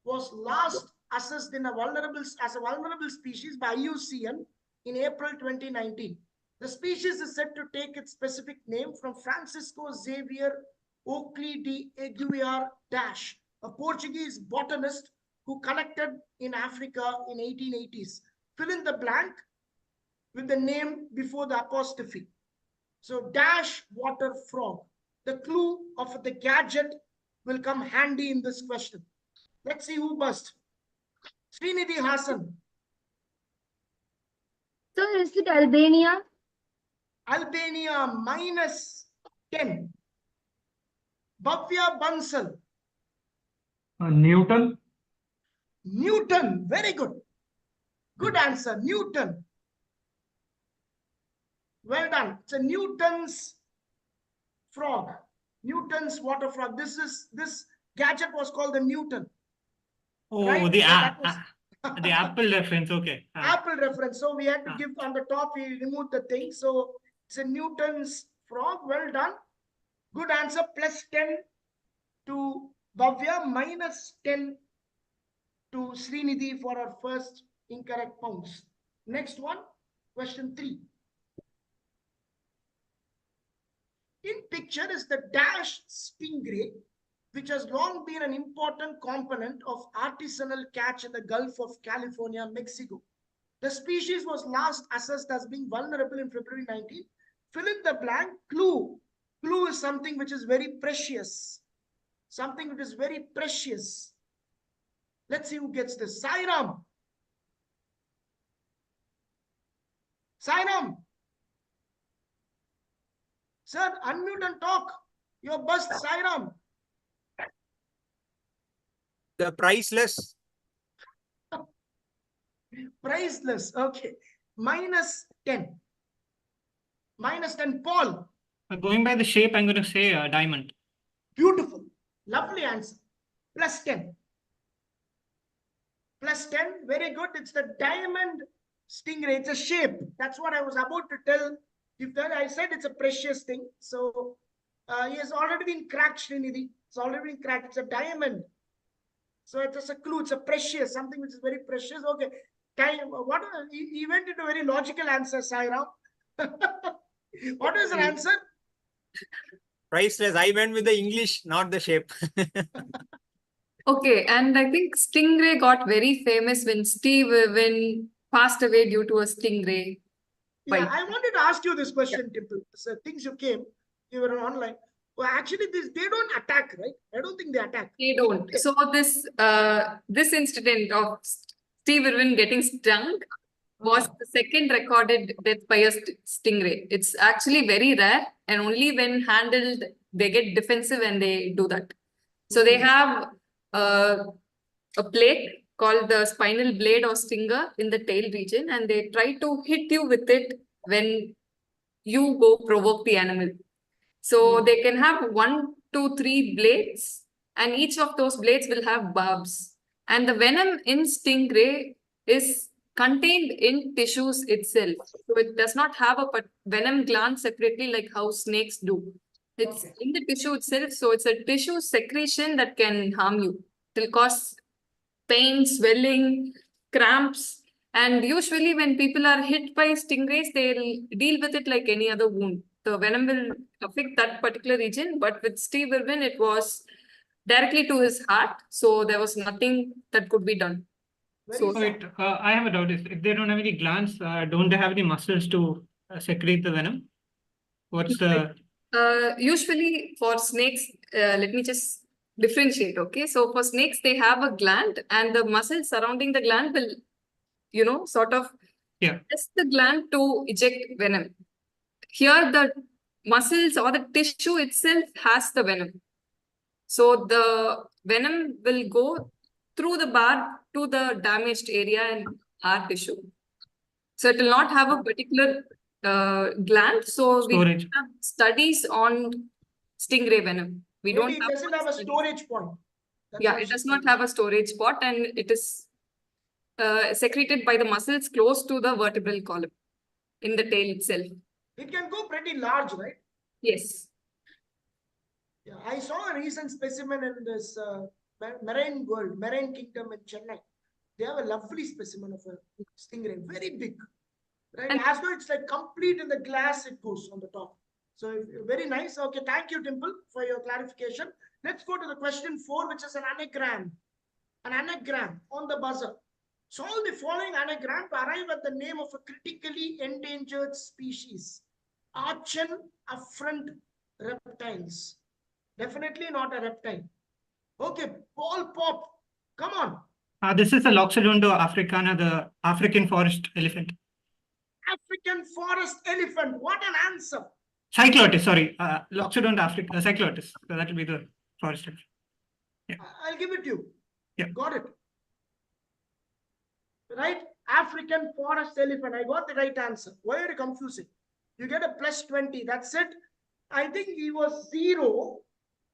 was last assessed in as a vulnerable species by IUCN in April 2019. The species is said to take its specific name from Francisco Xavier Oakley de Aguiar Dash, a Portuguese botanist who collected in Africa in 1880s. Fill in the blank with the name before the apostrophe. So dash water frog. The clue of the gadget will come handy in this question. Let's see who buzzed. Srinidhi Hassan. So is it Albania? Albania minus 10. Bhavya Bansal. Newton. Newton. Very good. Good answer. Newton. Well done. It's a Newton's frog. Newton's water frog. This gadget was called the Newton. Oh, right? the So the Apple reference. Okay. Apple reference. So we had to give on the top. We removed the thing. So it's a Newton's frog. Well done. Good answer. Plus 10 to Bhavya. Minus 10 to Srinidhi for our first incorrect pounds. Next one. Question 3. In picture is the dash stingray, which has long been an important component of artisanal catch in the Gulf of California, Mexico. The species was last assessed as being vulnerable in February 19. Fill in the blank. Clue. Clue is something which is very precious. Something which is very precious. Let's see who gets this. Sairam. Sairam. Sir, unmute and talk. Your bust, Sairam. The priceless. Priceless. Okay. -10. -10. Paul. Going by the shape, I'm going to say diamond. Beautiful. Lovely answer. +10. +10. Very good. It's the diamond stingray. It's a shape. That's what I was about to tell. If that I said it's a precious thing. So he has already been cracked, Srinidhi. It's already been cracked. It's a diamond. So it's a clue. It's a precious, something which is very precious. Okay. What he went into a very logical answer, Sairam. What is the answer? Priceless. I went with the English, not the shape. Okay, and I think stingray got very famous when Steve Irwin passed away due to a stingray Yeah, bite. I wanted to ask you this question, Dimple. So things you came, you were online. Well, actually, they don't attack, right? I don't think they attack. They don't. So this incident of Steve Irwin getting stung was the second recorded death by a stingray. It's actually very rare, and only when handled they get defensive and they do that. So they have a plate called the spinal blade or stinger in the tail region, and they try to hit you with it when you go provoke the animal. So they can have 1, 2, 3 blades, and each of those blades will have barbs. And the venom in stingray is contained in tissues itself. So it does not have a venom gland separately like how snakes do. It's in the tissue itself. So it's a tissue secretion that can harm you. It will cause pain, swelling, cramps. And usually when people are hit by stingrays, they'll deal with it like any other wound. The venom will affect that particular region. But with Steve Irwin, it was directly to his heart. So there was nothing that could be done. Very So I have a doubt. If they don't have any glands, don't they have any muscles to secrete the venom? What's the... Usually for snakes, let me just differentiate, okay? So for snakes, they have a gland, and the muscles surrounding the gland will, sort of press the gland to eject venom. Here, the muscles or the tissue itself has the venom. So the venom will go through the barb to the damaged area in our tissue. So it will not have a particular gland. So we Storage. have studies on stingray venom. We Maybe don't it have doesn't have a storage point. That's Yeah, what it she does said. not have a storage spot, and it is secreted by the muscles close to the vertebral column in the tail itself. It can go pretty large, right? Yes. Yeah, I saw a recent specimen in this marine kingdom in Chennai. They have a lovely specimen of a stingray, very big. Right? And as though it's like complete in the glass it goes on the top. So very nice. Okay, thank you, Dimple, for your clarification. Let's go to the question 4, which is an anagram. An anagram on the buzzer. Solve the following anagram to arrive at the name of a critically endangered species. Archon affront reptiles. Definitely not a reptile. Okay, Paul Pop, come on. This is the Loxodonta africana, the African forest elephant. African forest elephant. What an answer. Cyclotis, sorry. Loxodonta africa, cyclotis. So that will be the forest elephant. Yeah. I'll give it to you. Yeah. Got it. Right? African forest elephant. I got the right answer. Why are you confusing? You get a +20. That's it. I think he was 0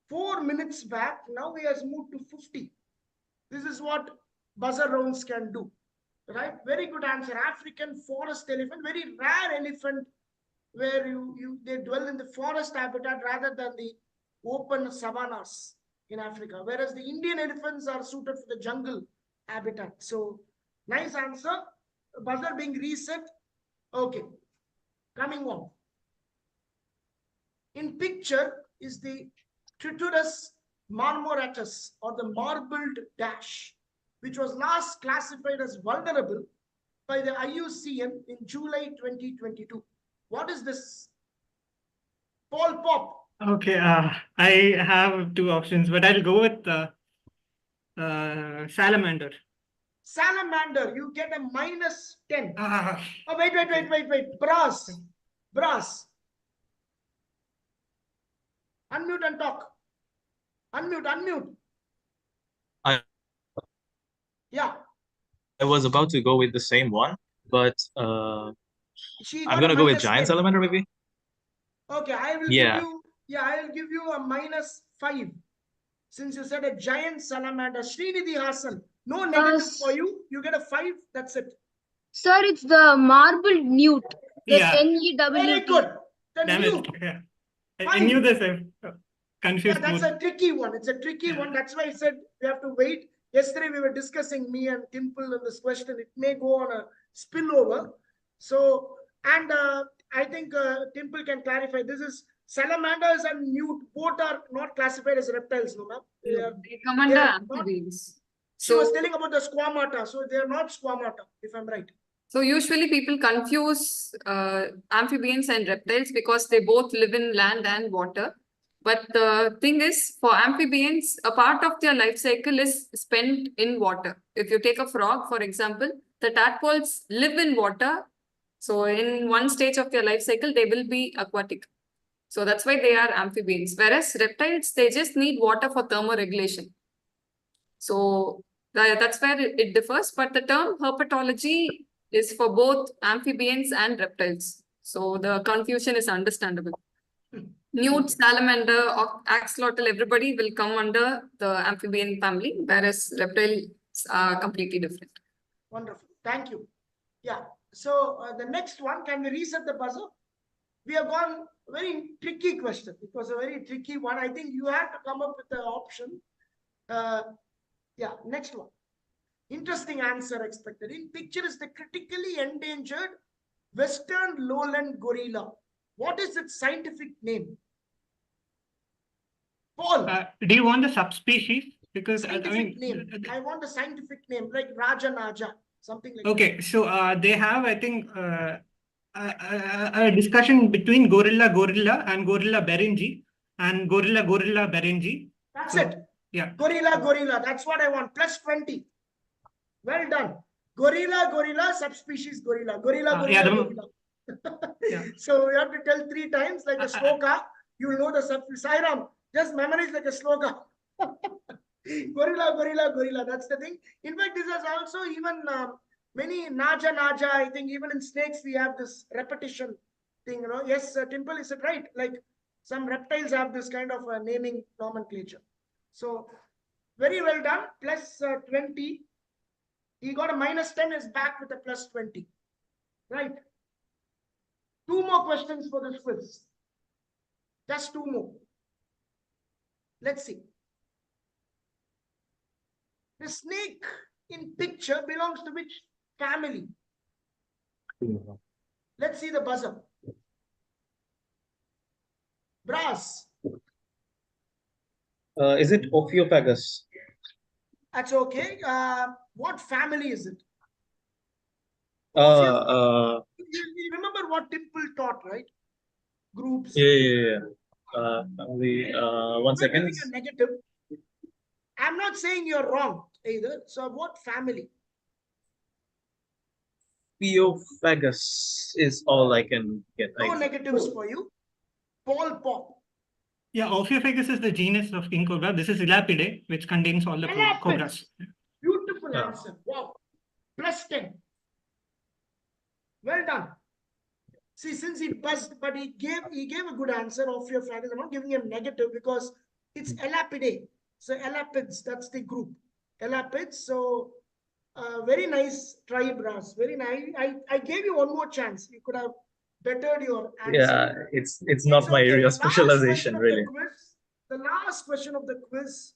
4 minutes back. Now he has moved to 50. This is what buzzer rounds can do. Right? Very good answer. African forest elephant. Very rare elephant where they dwell in the forest habitat rather than the open savannas in Africa. Whereas the Indian elephants are suited for the jungle habitat. So nice answer. Buzzer being reset. Okay. Coming on. In picture is the Triturus marmoratus, or the marbled dash, which was last classified as vulnerable by the IUCN in July 2022. What is this? Paul Pop. Okay, I have 2 options, but I'll go with salamander. Salamander, you get a -10. Ah, Oh, wait. Brass. Unmute and talk. Unmute. I- Yeah. I was about to go with the same one, but She I'm got a gonna go with -10. giant salamander maybe. Okay, I will Yeah. give you a -5. Since you said a giant salamander. Srinidhi Hassan, no negatives for you. You get a 5. That's it. Sir, it's the marble newt. The Yeah. NEWT. Very good. The damn newt. it. Yeah. I Fine. knew this. I Yeah, confused that's both. a tricky one. It's a tricky one. That's why I said we have to wait. Yesterday we were discussing, me and Timple, on this question. It may go on a spillover. So, and I think Timple can clarify. This is salamanders and newt. Both are not classified as reptiles, no, ma'am. They come under not- amphibians. She was telling about the squamata. So they are not squamata, if I'm right. So usually people confuse amphibians and reptiles because they both live in land and water. But the thing is, for amphibians, a part of their life cycle is spent in water. If you take a frog, for example, the tadpoles live in water. So in one stage of their life cycle, they will be aquatic. So that's why they are amphibians. Whereas reptiles, they just need water for thermoregulation. So that's where it differs. But the term herpetology is for both amphibians and reptiles. So the confusion is understandable. Newt, salamander, axolotl, everybody will come under the amphibian family, whereas reptiles are completely different. Wonderful. Thank you. Yeah. So the next one, can we reset the buzzer? We have gone very tricky question. It was a very tricky one. I think you had to come up with the option. Yeah, next one. Interesting answer expected. In picture is the critically endangered western lowland gorilla. What is its scientific name? Paul. Do you want the subspecies? Because Scientific name. I want the scientific name, like Raja Naja, something like okay, so they have, I think, a discussion between gorilla and gorilla berenji and gorilla berenji. that. That's So, it. yeah. Gorilla. That's what I want. +20. Well done. Gorilla, subspecies gorilla. Gorilla. Yeah. So you have to tell 3 times like a sloka. You will know the subspecies. Sairam, just memorize like a sloka. Gorilla. That's the thing. In fact, this is also even many Naja. I think even in snakes we have this repetition thing. You know. Yes, Timple, is it right? Like some reptiles have this kind of naming nomenclature. So very well done. +20. He got a -10. Is back with a +20. Right. 2 more questions for this quiz. Just 2 more. Let's see. The snake in picture belongs to which family? Let's see the buzzer. Brass. Is it Ophiophagus? That's okay. What family is it? You remember what Dimple taught, right? Groups. Yeah. One I'm not second. giving a negative. I'm not saying you're wrong either. So what family? Ophiophagus is all I can get. No negatives for you. Paul Pop. Yeah, Ophiophagus is the genus of king cobra. This is Elapidae, which contains all the cobras. Beautiful answer. Wow. +10. Well done. See, since he buzzed, but he gave a good answer. Ophiophagus. I'm not giving him negative because it's Elapidae. So Elapids, that's the group. Elapids. So very nice try, Brass. Very nice. I gave you one more chance. You could have bettered your answer. Yeah, it's not my area of specialization, really. The last question of the quiz,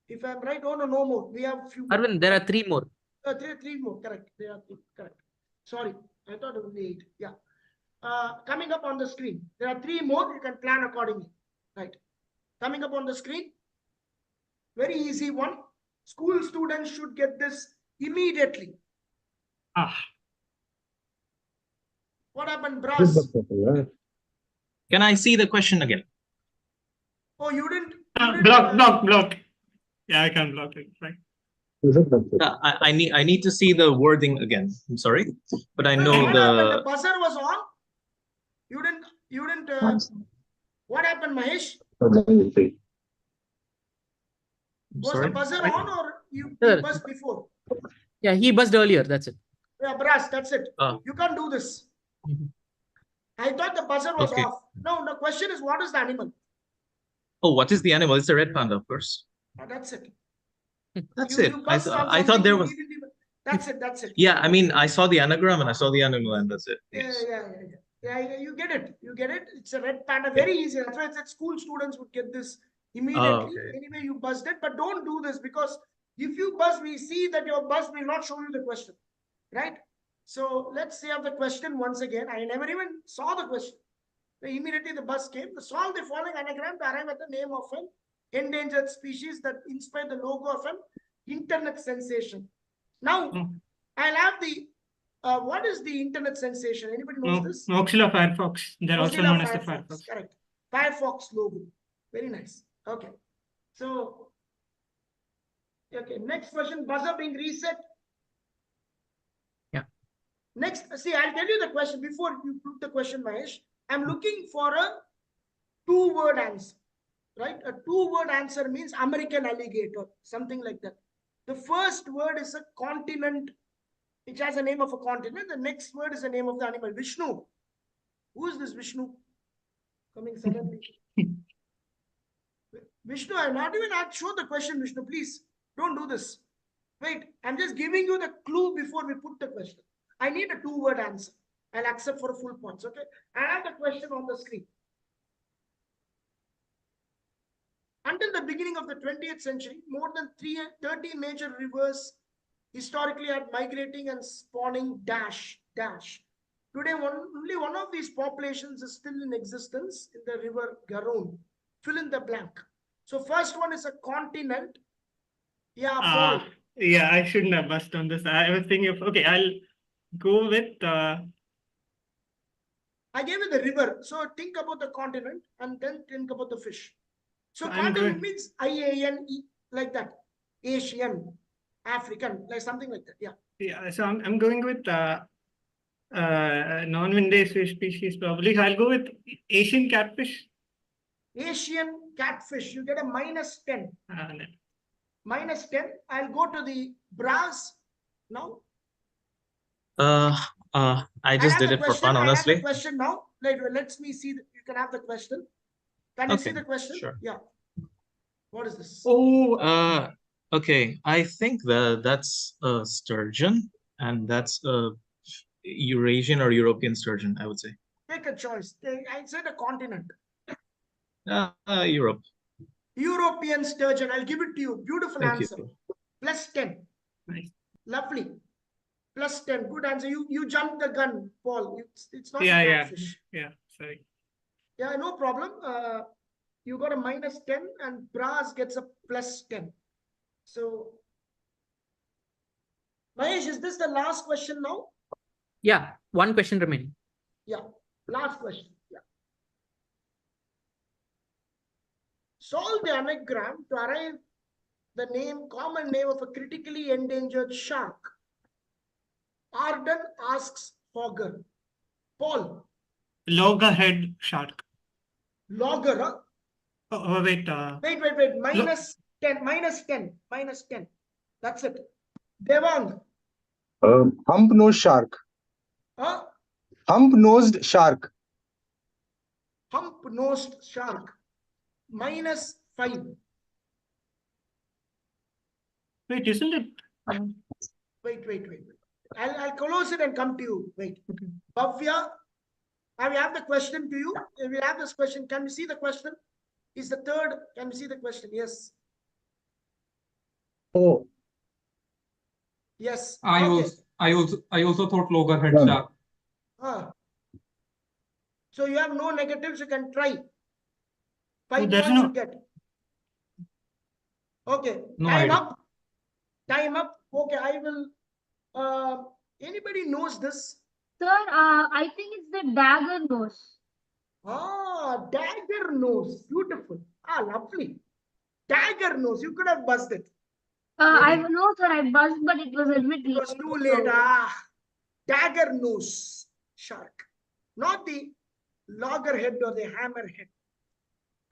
if I'm right, no more. We have few more. Arvind, there are 3 more. Three more, correct. There are 3, correct. Sorry, I thought it would be 8. Yeah. Coming up on the screen. There are 3 more. You can plan accordingly. Right. Coming up on the screen. Very easy one. School students should get this immediately. What happened, Brass? Can I see the question again? Oh, you didn't. Block. Yeah, I can block it. Right. I need to see the wording again. I'm sorry, but I know What happened? The the. buzzer was on. You didn't. What happened, Mahesh? I'm Was sorry. the buzzer on or you Sir. buzzed before? Yeah, he buzzed earlier. That's it. Yeah, Brass, that's it. You can't do this. Mhm. I thought the buzzer was Okay. off. No, the question is, what is the animal? Oh, what is the animal? It's a red panda, of course. That's it. That's You it. buzzed on I thought something there you was. didn't even. That's it. That's it. Yeah, I mean, I saw the anagram and I saw the animal, and that's it. Yes. Yeah, you get it. You get it. It's a red panda. Very easy. That's why I said school students would get this immediately. okay. Anyway, you buzzed it, but don't do this because if you buzz, we see that your buzz will not show you the question, right? So let's see the question once again. I never even saw the question. Immediately the buzz came. Solve the following anagram to arrive at the name of an endangered species that inspired the logo of an internet sensation. Now, I'll have the what is the internet sensation? Anybody knows this? Mozilla Firefox. They're also Mozilla known as the Firefox. Correct. Firefox logo. Very nice. Okay. So, okay. Next question. Buzzer being reset. Yeah. Next, see, I'll tell you the question before you put the question, Mahesh. I'm looking for a two-word answer, right? A two-word answer means American alligator, something like that. The first word is a continent, which has a name of a continent. The next word is the name of the animal. Vishnu. Who is this Vishnu? Coming suddenly. Vishnu, I'm not even show the question, Vishnu. Please don't do this. Wait, I'm just giving you the clue before we put the question. I need a two-word answer. I'll accept for full points. Okay. I have the question on the screen. Until the beginning of the 20th century, more than 30 major rivers historically are migrating and spawning dash. Today, only one of these populations is still in existence in the river Garonne. Fill in the blank. So first one is a continent. Yeah, Paul. Yeah, I shouldn't have buzzed on this. I was thinking of, okay, I'll go with I gave you the river. So think about the continent and then think about the fish. So continent means IANE, like that. Asian, African, like something like that. Yeah. Yeah, so I'm going with non-invasive species probably. I'll go with Asian catfish. Asian catfish. You get a -10. No. -10. I'll go to the brass now. I just did it for fun, honestly. I have the question now. Let me see. You can have the question. Can you see the question? Sure. Yeah. What is this? Oh. Okay. I think that's a sturgeon, and that's a Eurasian or European sturgeon, I would say. Take a choice. I said a continent. Europe. European sturgeon. I'll give it to you. Beautiful Thank answer. you. +10. Nice. Lovely. +10. Good answer. You jumped the gun, Paul. It's not catfish. Yeah. Sorry. Yeah, no problem. You got a -10 and brass gets a +10. So, Mahesh, is this the last question now? Yeah, one question remaining. Yeah, last question. Yeah. Solve the anagram to arrive the common name of a critically endangered shark. Arden asks Fogger. Paul. Loggerhead shark. Logger, huh? Oh, wait. Wait. -10. That's it. Devang. Hump-nosed shark. Huh? Hump-nosed shark. Hump-nosed shark. -5. Wait, isn't it? Wait. I'll close it and come to you. Wait. Bhavya, I will have the question to you. We'll have this question. Can we see the question? Is the third. Can we see the question? Yes. Oh. Yes. I also thought loggerhead shark. So you have no negatives. You can try. 5 there's points no- you get. Okay. No Time idea. up. Time up. Okay. I will. Anybody knows this? Sir, I think it's the dagger nose. Dagger nose. Beautiful. Lovely. Dagger nose. You could have buzzed it. I Maybe. know, sir. I buzzed, but it was a bit It was late. too late. so- Dagger nose shark, not the loggerhead or the hammerhead.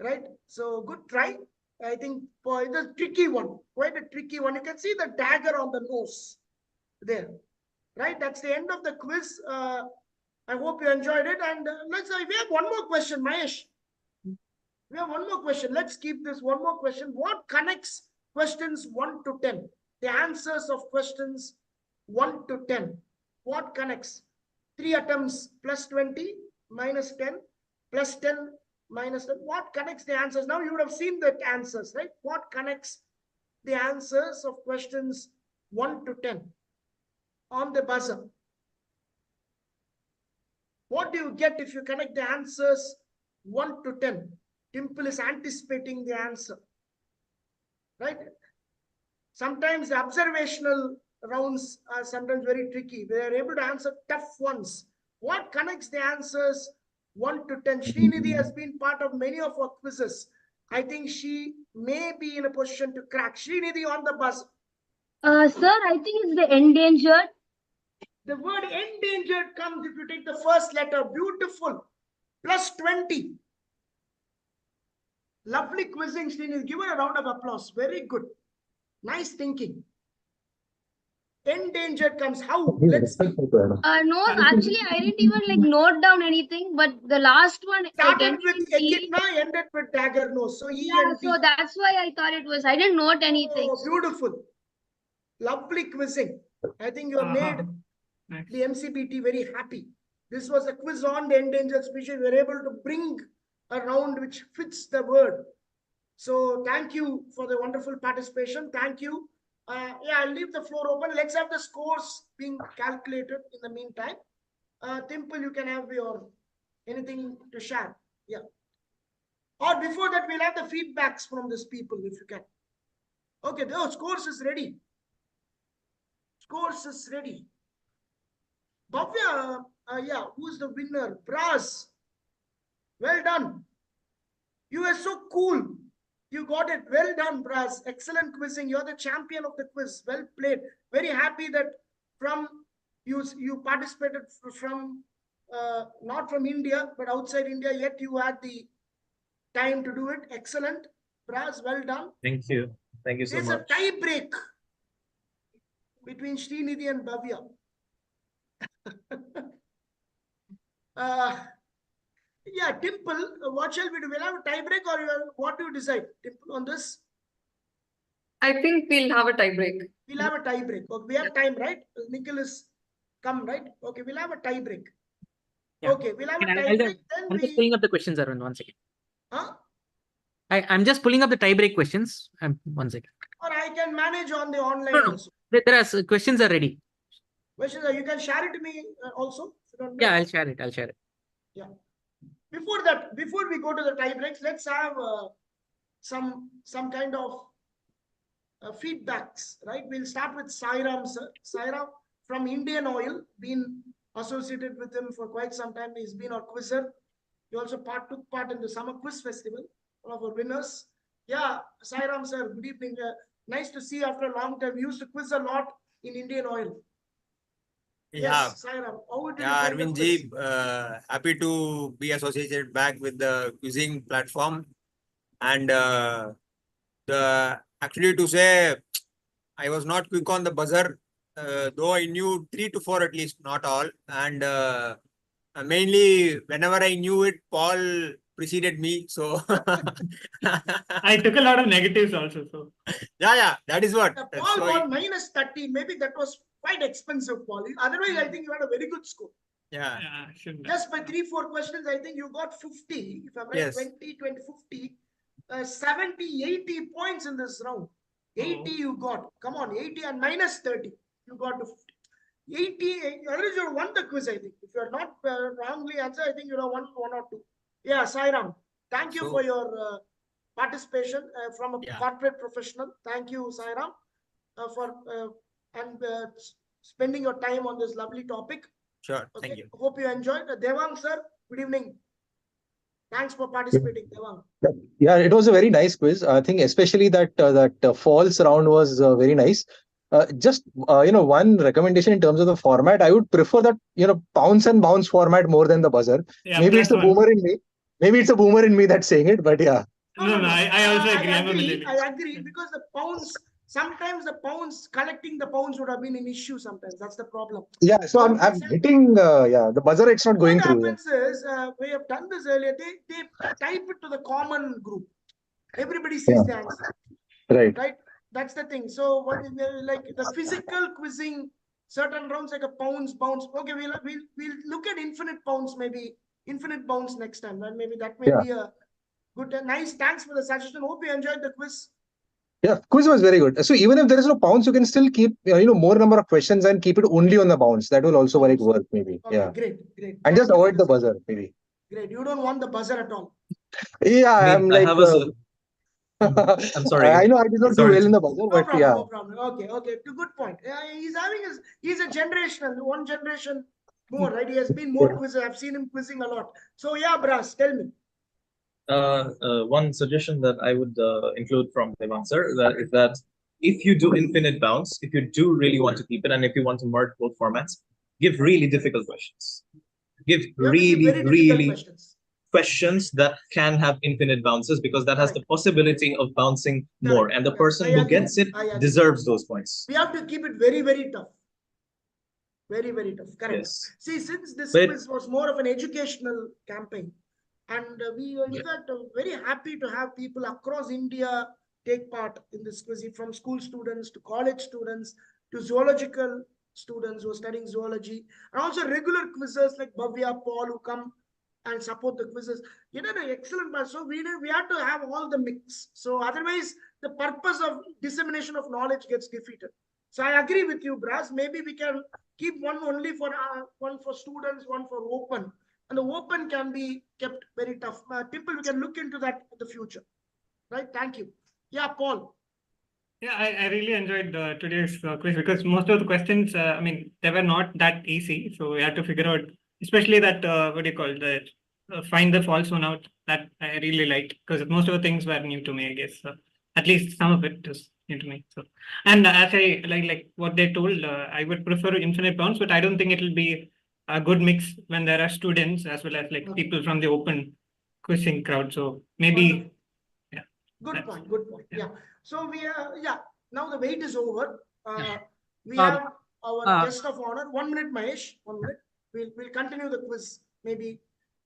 Right? So good try. I think it's a tricky one, quite a tricky one. You can see the dagger on the nose there. Right? That's the end of the quiz. I hope you enjoyed it. And we have one more question, Mahesh. We have one more question. Let's keep this one more question. What connects questions 1 to 10? The answers of questions 1 to 10. What connects? 3 attempts plus 20 minus 10 plus 10 minus 10. What connects the answers? Now you would have seen the answers, right? What connects the answers of questions 1 to 10 on the buzzer? What do you get if you connect the answers 1 to 10? Dimple is anticipating the answer, right? Sometimes the observational rounds are sometimes very tricky. They are able to answer tough ones. What connects the answers 1 to 10? Srinidhi has been part of many of our quizzes. I think she may be in a position to crack. Srinidhi on the buzz. Sir, I think it's the endangered. The word endangered comes if you take the first letter. Beautiful. Plus 20. Lovely quizzing, Srinidhi. Give her a round of applause. Very good. Nice thinking. Endangered comes how? Let's see. No, actually, I didn't even like note down anything, but the last one like, Started with ended in E. echidna, ended with dagger nose. So E Yeah, and D. so that's why I thought it was. I didn't note anything. Oh, beautiful. Lovely quizzing. I think you have made the MCBT very happy. This was a quiz on the endangered species. We were able to bring a round which fits the word. So thank you for the wonderful participation. Thank you. Yeah, I'll leave the floor open. Let's have the scores being calculated in the meantime. Dimple, you can have your anything to share. Yeah. Or before that, we'll have the feedbacks from these people if you can. Okay, the scores is ready. Scores is ready. Bhavya, yeah, who's the winner? Braz. Well done. You were so cool. You got it. Well done, Braz. Excellent quizzing. You're the champion of the quiz. Well played. Very happy that from you participated from not from India, but outside India, yet you had the time to do it. Excellent. Braz, well done. Thank you. Thank you so There's much. a tie break between Srinidhi and Bhavya. Yeah, Dimple, what shall we do? We'll have a tie break or what do you decide, Dimple, on this? I think we'll have a tie break. We'll have a tie break. Okay, we have time, right? Nikhil is come, right? Okay, we'll have a tie break. Yeah. Okay, we'll have a tie I'll break. I'm just pulling up the questions, Arvind. 1 second. Huh? I'm just pulling up the tie break questions. 1 second. Or I can manage on the online No, no. also. There are questions are ready. Questions are, you can share it to me also. If you don't Yeah, mind. I'll share it. I'll share it. Yeah. Before that, before we go to the tie breaks, let's have some kind of feedbacks, right? We'll start with Sairam, sir. Sairam from Indian Oil, been associated with him for quite some time. He's been our quizzer. He also took part in the Summer Quiz Festival, one of our winners. Yeah, Sairam, sir, good evening. Nice to see you after a long time. We used to quiz a lot in Indian Oil. Yes, Sairam. How did you find the Arvind quiz? ji, happy to be associated back with the quizzing platform. And actually to say, I was not quick on the buzzer, though I knew 3 to 4 at least, not all. And mainly whenever I knew it, Paul preceded me. So I took a lot of negatives also. So yeah, that is what. Paul got minus 30. Maybe that was quite expensive, Paul. Otherwise, I think you had a very good score. Yeah. Just by 3-4 questions, I think you got 50. If I'm right, Yes. 20, 50, 70, 80 points in this round. 80 you got. Come on, 80 and minus 30. You got to 50. 80, otherwise you won the quiz, I think. If you're not wrongly answered, I think you have won 1 or 2. Yeah, Sairam, thank you for your participation from a corporate professional. Thank you, Sairam, for spending your time on this lovely topic. Sure, Okay. thank you. Hope you enjoyed. Devang, sir, good evening. Thanks for participating, Devang. Yeah, it was a very nice quiz. I think especially that false round was very nice. Just one recommendation in terms of the format. I would prefer that pounce and bounce format more than the buzzer. Yeah, Maybe it's a plus one. boomer in me. Maybe it's a boomer in me that's saying it, but yeah. No, I also agree. I'm a millennial. I agree because the pounds, sometimes the pounds, collecting the pounds would have been an issue sometimes. That's the problem. Yeah, so I'm hitting the buzzer. It's not going What through. happens is, we have done this earlier. They type it to the common group. Everybody sees the answer. Right. That's the thing. So what is like the physical quizzing? Certain rounds like a bounce. Okay, we'll look at infinite bounce, maybe infinite bounce next time. And maybe that may be a good, nice. Thanks for the suggestion. Hope you enjoyed the quiz. Yeah, quiz was very good. So even if there is no bounce, you can still keep more number of questions and keep it only on the bounce. That will also work maybe. Okay, Yeah. great. And just avoid the buzzer maybe. Great. You don't want the buzzer at all. Yeah, I'm like. I'm sorry. I know I did not do well in the buzzer, but yeah. No problem. Okay. Good point. He's a generational, one generation more, right? He has been more quizzes. I've seen him quizzing a lot. So yeah, Brass, tell me. One suggestion that I would include from Devang sir is that if you do infinite bounce, if you do really want to keep it, and if you want to merge both formats, give really difficult questions. Give really questions that can have infinite bounces, because that has the possibility of bouncing more, and the person who gets it deserves those points. We have to keep it very, very tough. Very, very tough. Correct. Yes. See, since this quiz was more of an educational campaign, and we are in fact very happy to have people across India take part in this quiz, from school students to college students to zoological students who are studying zoology, and also regular quizzers like Bhavya, Paul, who come and support the quizzes. You did an excellent part. So we had to have all the mix. So otherwise, the purpose of dissemination of knowledge gets defeated. So I agree with you, Brass. Maybe we can keep one only for one for students, one for open. And the open can be kept very tough. People, we can look into that in the future. Right? Thank you. Yeah, Paul. Yeah, I really enjoyed today's quiz, because most of the questions, they were not that easy. So we had to figure out, especially that, find the false one out. That I really liked, because most of the things were new to me, I guess. At least some of it is new to me. So, and as I like what they told, I would prefer infinite bounce, but I don't think it will be a good mix when there are students as well as people from the open quizzing crowd. So maybe, Good point. Yeah. So we now the wait is over. We have our guest of honor. 1 minute, Mahesh. 1 minute. We'll continue the quiz. Maybe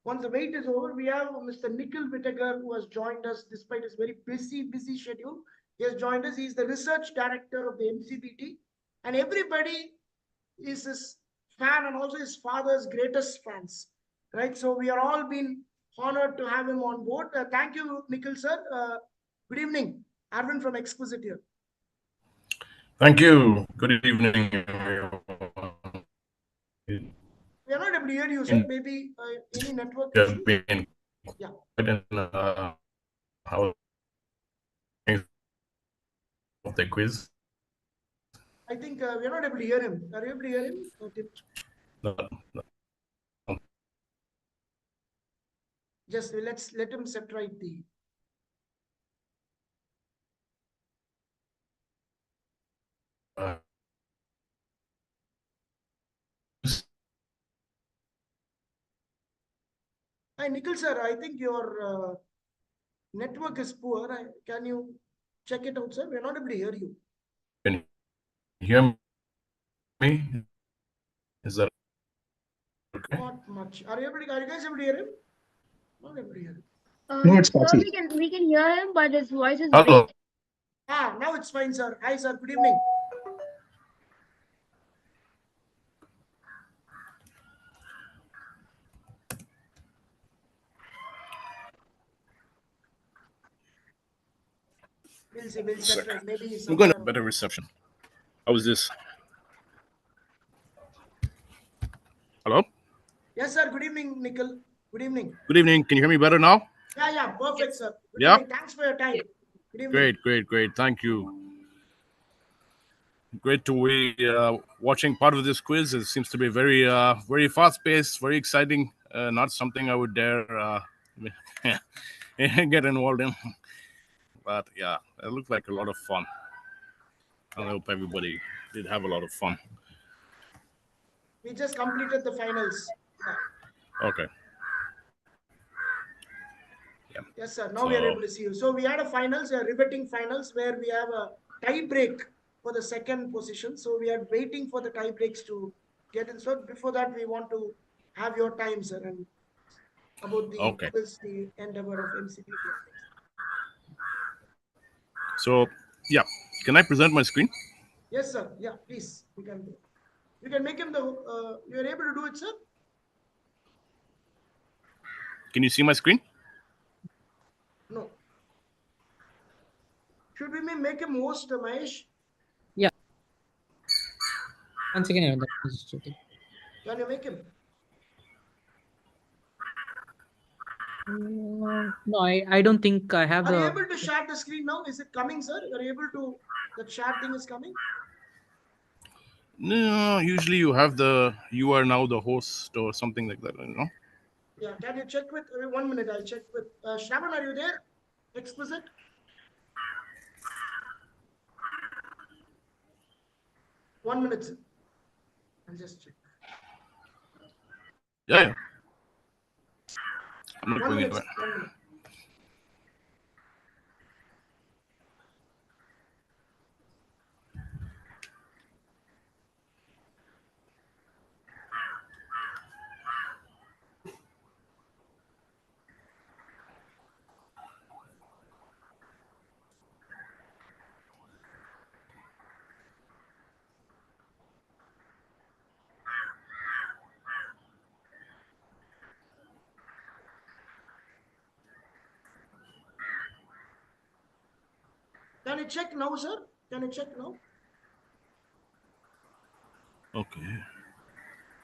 once the wait is over, we have Mr. Nikhil Whittaker, who has joined us despite his very busy schedule. He has joined us. He's the research director of the MCBT, and everybody is his fan and also his father's greatest fans, right? So we are all been honored to have him on board. Thank you, Nikhil sir. Good evening. Arvind from Exquisite here. Thank you. Good evening, everyone. We are not able to hear you, sir. Maybe any network issue. Yeah. How of the quiz? I think we are not able to hear him. Are you able to hear him? No. Just let him set right the. Hi, Nikhil sir. I think your network is poor. Can you check it out, sir? We are not able to hear you. Can you hear me? Is that okay? Not much. Are you guys able to hear him? Not able to hear him. No, it's Sir, possible. we can hear him, but his voice is Hello. break. Now it's fine, sir. Hi, sir. Good evening. We'll set right. Maybe We're going to have better reception. How is this? Hello? Yes, sir. Good evening, Nikhil. Good evening. Good evening. Can you hear me better now? Yeah. Perfect, sir. Good Yeah. evening. Thanks for your time. Good evening. Great. Thank you. Great to be watching part of this quiz. It seems to be very fast-paced, very exciting. Not something I would dare get involved in. But yeah, it looked like a lot of fun. I hope everybody did have a lot of fun. We just completed the finals. Yeah. Okay. Yeah. Yes, sir. Now we are So- able to see you. So we had a finals, a riveting finals, where we have a tie break for the second position. So we are waiting for the tie breaks to get in. So before that, we want to have your time, sir, and about the Okay. quiz, the endeavor of MCBT. So yeah, can I present my screen? Yes, sir. Yeah, please. You can make him the. You are able to do it, sir. Can you see my screen? No. Should we make him host, Mahesh? Yeah. Once again, that is checking. Can you make him? No, I don't think I have Are you the. able to share the screen now? Is it coming, sir? Are you able to? That share thing is coming. No, usually you are now the host or something like that, you know? Yeah. Can you check with? 1 minute. I'll check with. Shravan, are you there? Explicit. One minute, sir. I'll just check. Yeah. I'm not 1 going minute, anywhere. sir. 1 minute. Can you check now, sir? Can you check now? Okay.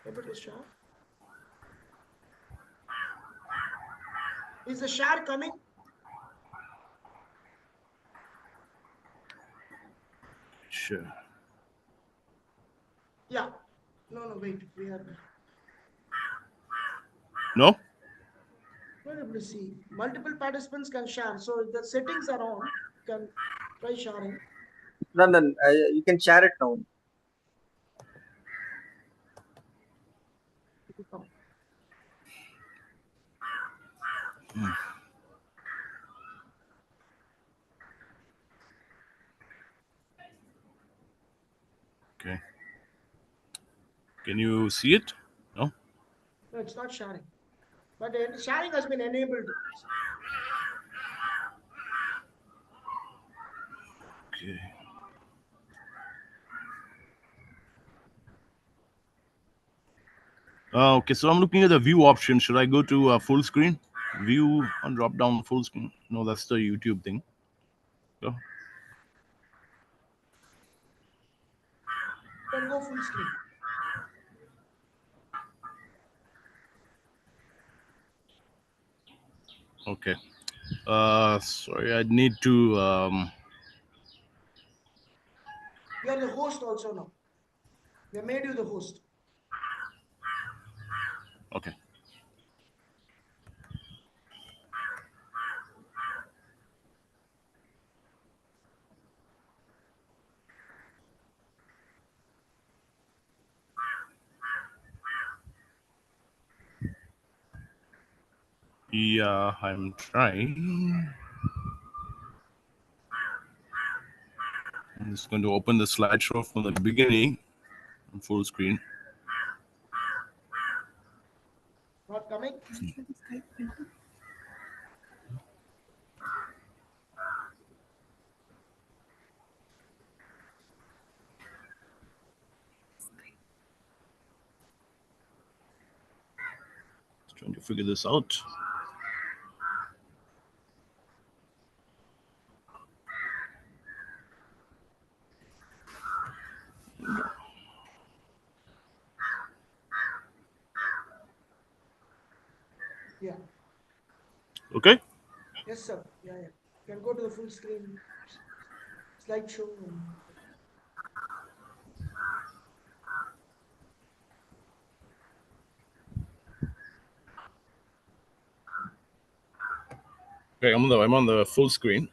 Able to share? Is the share coming? Sure. Yeah. No, wait. We are No? not able to see. Multiple participants can share. So the settings are on. You can try sharing. Nandan, you can share it now. Okay. Can you see it? No? No, it's not sharing. But sharing has been enabled. Okay. Okay, so I'm looking at the view option. Should I go to full screen? View and drop down full screen. No, that's the YouTube thing. Go. Can go full screen. Okay. Sorry, I need to. You are the host also now. We made you the host. Okay. Yeah, I'm trying. I'm just going to open the slideshow from the beginning on full screen. Not coming. Just trying to figure this out. Yeah. Okay. Yes, sir. Yeah. You can go to the full screen slideshow. Okay, I'm on the full screen.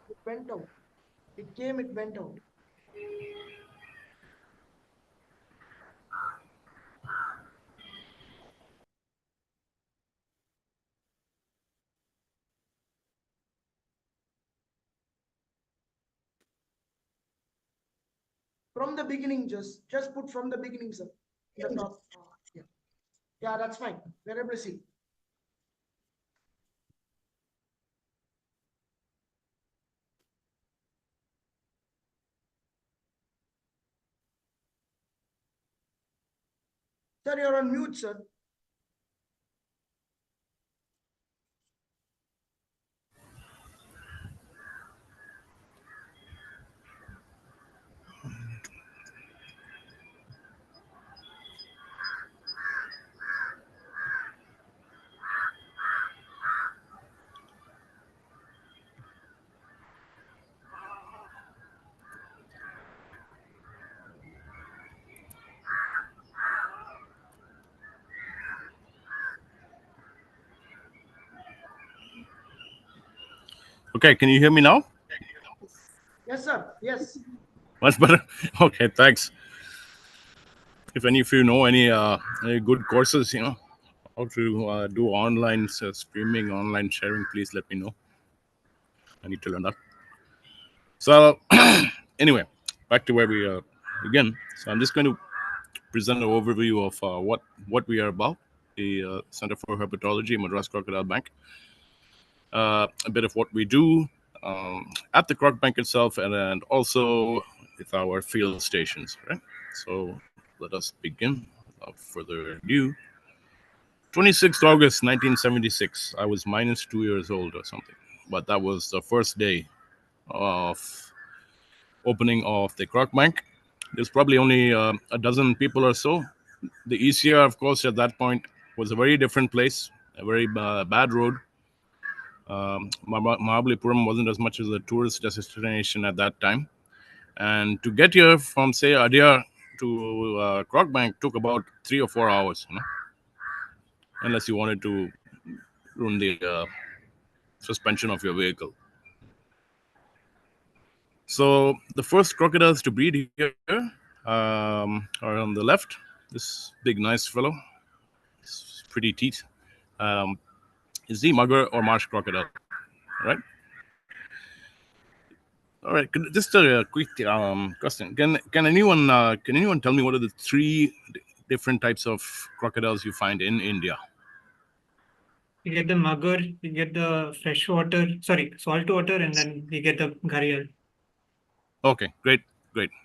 It went out. It came, it went out. From the beginning, just put from the beginning, sir. The top. Yeah. Yeah, that's fine. We're able to see. Sir, you're on mute, sir. Okay, can you hear me now? Yes, sir. Yes. Much better. Okay, thanks. If any of you know any good courses, how to do online streaming, online sharing, please let me know. I need to learn that. So anyway, back to where we begin. So I'm just going to present an overview of what we are about, the Center for Herpetology, Madras Crocodile Bank. A bit of what we do at the Croc Bank itself, and also with our field stations, right? So let us begin without further ado. 26th August 1976. I was minus 2 years old or something, but that was the first day of opening of the Croc Bank. There's probably only a dozen people or so. The ECR, of course, at that point was a very different place, a very bad road. Mahabalipuram wasn't as much as a tourist destination at that time. And to get here from, say, Adyar to Croc Bank took about 3 or 4 hours, unless you wanted to ruin the suspension of your vehicle. So the first crocodiles to breed here are on the left. This big, nice fellow, pretty teeth, is the mugger or marsh crocodile, right? All right, just a quick question. Can anyone tell me what are the three different types of crocodiles you find in India? You get the mugger, you get the salt water, and then you get the gharial. Okay, great.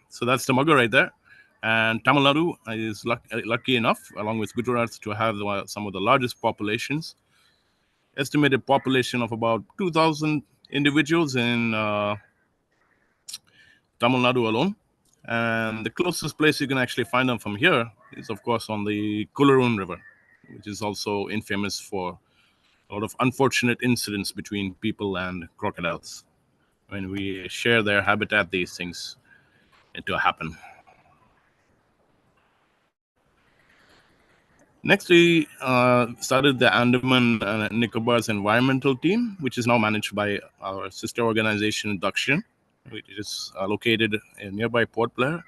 So that's the mugger right there. And Tamil Nadu is lucky enough, along with Gujarat, to have some of the largest populations. Estimated population of about 2,000 individuals in Tamil Nadu alone. And the closest place you can actually find them from here is, of course, on the Kullarun River, which is also infamous for a lot of unfortunate incidents between people and crocodiles. When we share their habitat, these things tend to happen. Next, we started the Andaman and Nicobar's environmental team, which is now managed by our sister organization, Dakshin, which is located in nearby Port Blair.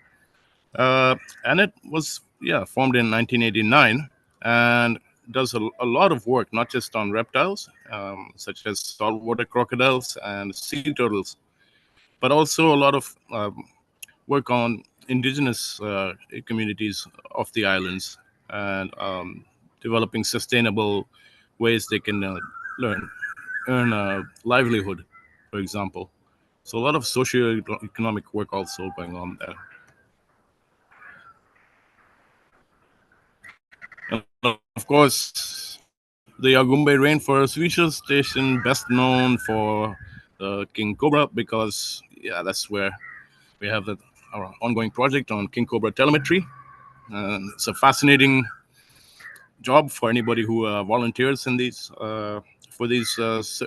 And it was, formed in 1989 and does a lot of work, not just on reptiles, such as saltwater crocodiles and sea turtles, but also a lot of work on indigenous communities of the islands and developing sustainable ways they can earn a livelihood, for example. So a lot of socio-economic work also going on there. And of course, the Agumbe Rainforest Research Station, best known for the king cobra, because that's where we have our ongoing project on king cobra telemetry. And it's a fascinating job for anybody who volunteers in these for these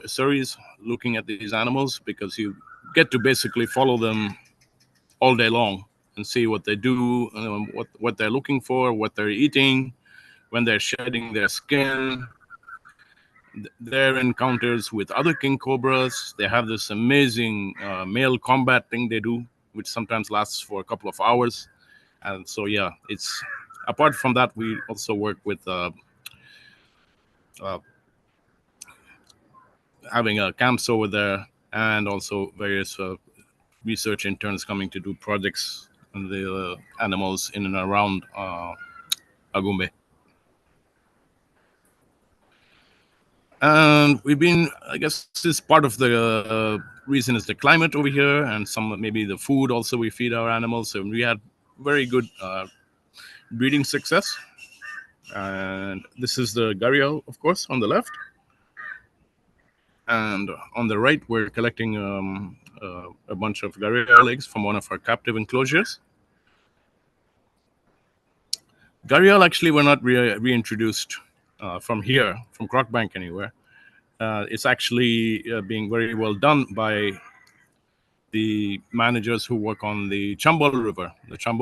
series, looking at these animals, because you get to basically follow them all day long and see what they do, what they're looking for, what they're eating, when they're shedding their skin, their encounters with other king cobras. They have this amazing male combat thing they do, which sometimes lasts for a couple of hours. And so, yeah, it's apart from that, we also work with having camps over there, and also various research interns coming to do projects on the animals in and around Agumbe. And we've been, I guess, this part of the reason is the climate over here, and some maybe the food also we feed our animals. So we had very good breeding success. And this is the gharial, of course, on the left. And on the right, we're collecting a bunch of gharial eggs from one of our captive enclosures. Gharial actually were not reintroduced from here, from Crockbank anywhere. It's actually being very well done by the managers who work on the Chambal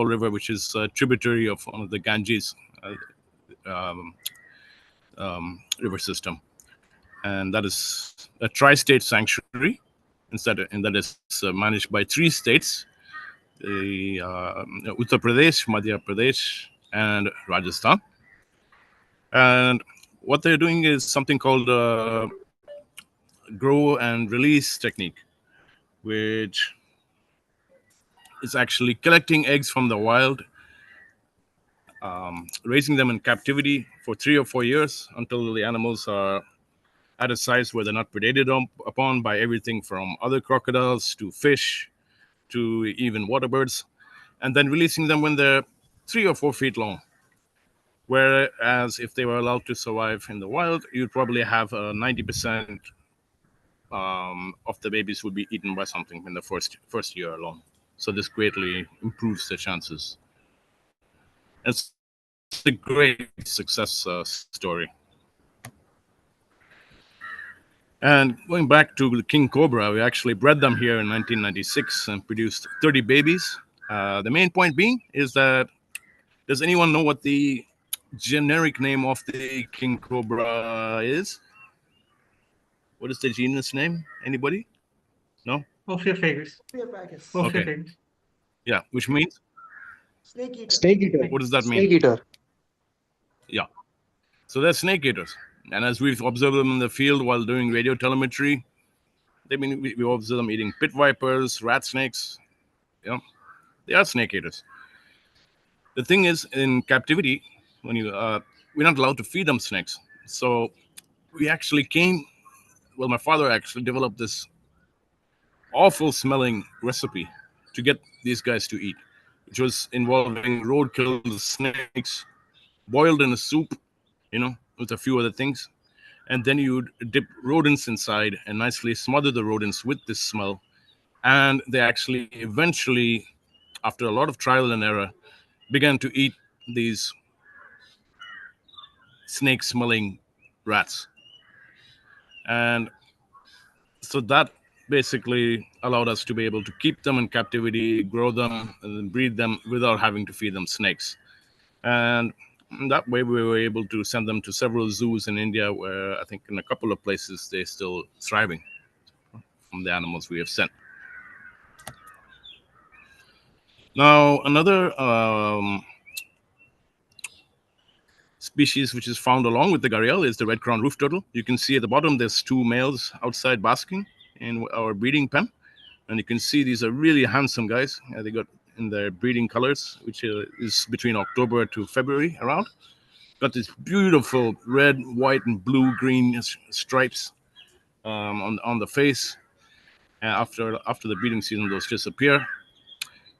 River, which is a tributary of one of the Ganges river system. And that is a tri-state sanctuary, and that is managed by 3 states, the Uttar Pradesh, Madhya Pradesh, and Rajasthan. And what they're doing is something called grow and release technique, which is actually collecting eggs from the wild, raising them in captivity for 3 or 4 years until the animals are at a size where they're not predated upon by everything from other crocodiles to fish to even water birds, and then releasing them when they're 3 or 4 feet long. Whereas if they were allowed to survive in the wild, you'd probably have 90% of the babies would be eaten by something in the first year alone. So this greatly improves the chances. It's a great success story. And going back to the king cobra, we actually bred them here in 1996 and produced 30 babies. The main point being is that, does anyone know what the generic name of the king cobra is? What is the genus name? Anybody? No? Ophiophagus. Okay. Yeah, which means? Snake eater. Snake eater. What does that mean? Snake eater. Yeah. So they're snake eaters. And as we've observed them in the field while doing radio telemetry, we observe them eating pit vipers, rat snakes. Yeah, they are snake eaters. The thing is, in captivity, when we're not allowed to feed them snakes. So we actually my father actually developed this awful smelling recipe to get these guys to eat, which was involving roadkill snakes boiled in a soup, with a few other things. And then you'd dip rodents inside and nicely smother the rodents with this smell. And they actually eventually, after a lot of trial and error, began to eat these snake-smelling rats. And so that basically allowed us to be able to keep them in captivity, grow them, and breed them without having to feed them snakes. And that way we were able to send them to several zoos in India, where I think in a couple of places they're still thriving from the animals we have sent. Now, another species which is found along with the gharial is the red crown roof turtle. You can see at the bottom there's 2 males outside basking in our breeding pen. And you can see these are really handsome guys. They got in their breeding colors, which is between October to February around. Got these beautiful red, white, and blue, green stripes on the face. And after the breeding season, those disappear.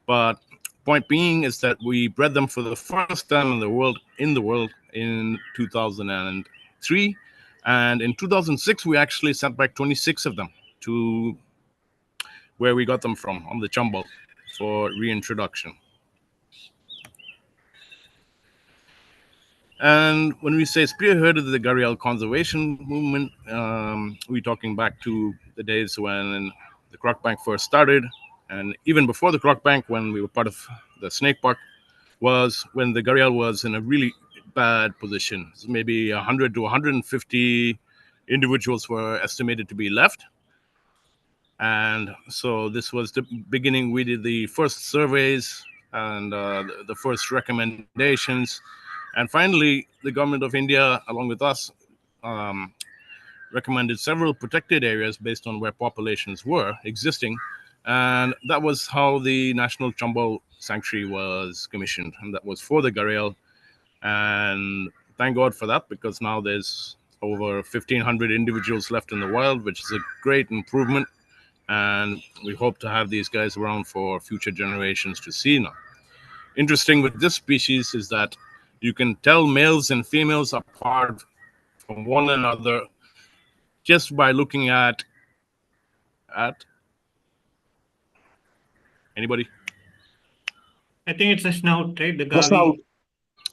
But point being is that we bred them for the first time in the world in 2003, and in 2006 we actually sent back 26 of them to where we got them from on the Chambal for reintroduction. And when we say spearheaded the Gharial conservation movement, we're talking back to the days when the Croc Bank first started, and even before the Croc Bank, when we were part of the Snake Park, was when the Gharial was in a really bad position. So maybe 100 to 150 individuals were estimated to be left. And so this was the beginning. We did the first surveys and the first recommendations. And finally, the government of India, along with us, recommended several protected areas based on where populations were existing. And that was how the National Chambal Sanctuary was commissioned. And that was for the Gharial. And thank God for that, because now there's over 1,500 individuals left in the wild, which is a great improvement. And we hope to have these guys around for future generations to see now. Interesting with this species is that you can tell males and females apart from one another just by looking at anybody? I think it's a snout, right? The The snout. gavi.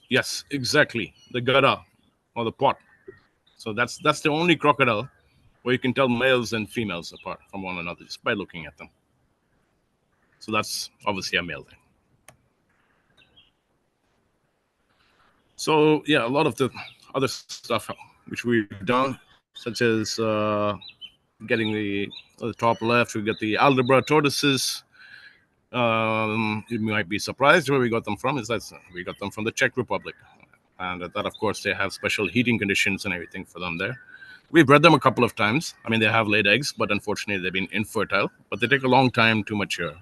Yes, exactly. The gada or the pot. So that's the only crocodile where you can tell males and females apart from one another just by looking at them. So that's obviously a male thing. So yeah, a lot of the other stuff which we've done, such as getting the top left, we get the Aldabra tortoises. You might be surprised where we got them from. Is that we got them from the Czech Republic, and that of course they have special heating conditions and everything for them there. We've bred them a couple of times. I mean, they have laid eggs, but unfortunately they've been infertile. But they take a long time to mature.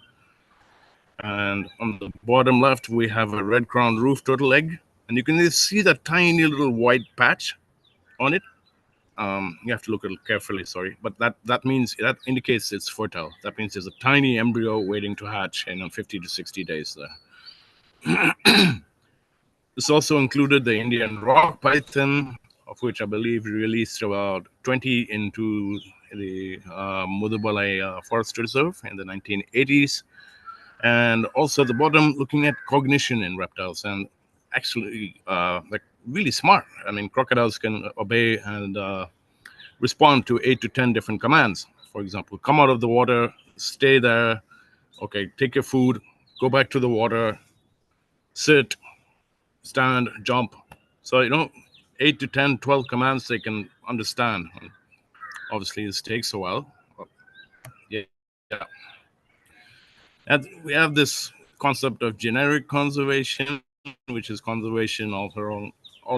And on the bottom left, we have a red-crowned roof turtle egg. And you can see that tiny little white patch on it. You have to look at it carefully, sorry. But that means, that indicates it's fertile. That means there's a tiny embryo waiting to hatch in 50 to 60 days there. This also included the Indian rock python, of which I believe we released about 20 into the Mudubalai Forest Reserve in the 1980s. And also at the bottom, looking at cognition in reptiles, and actually like really smart. I mean, crocodiles can obey and respond to 8 to 10 different commands. For example, come out of the water, stay there, okay, take your food, go back to the water, sit, stand, jump. So, 8 to 10, 12 commands they can understand. Obviously, this takes a while. Yeah. And we have this concept of generic conservation, which is conservation all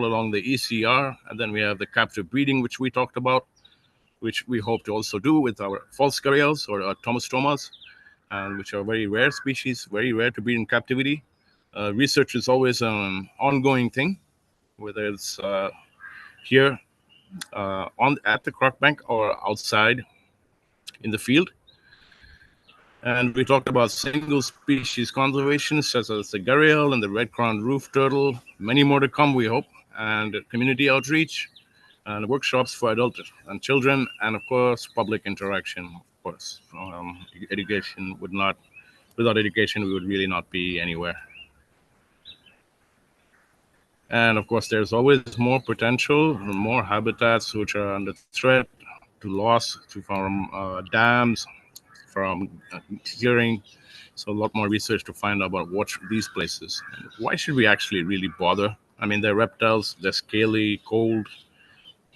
along the ECR. And then we have the captive breeding, which we talked about, which we hope to also do with our false gharials or tomostomas, which are very rare species, very rare to breed in captivity. Research is always an ongoing thing, whether it's here at the Croc Bank or outside in the field. And we talked about single species conservation, such as the gharial and the red-crowned roof turtle. Many more to come, we hope, and community outreach and workshops for adults and children, and of course, public interaction. Of course, education without education, we would really not be anywhere. And of course, there's always more potential, more habitats which are under threat to loss from dams, from clearing. So a lot more research to find out about what these places. Why should we actually really bother? I mean, they're reptiles, they're scaly, cold,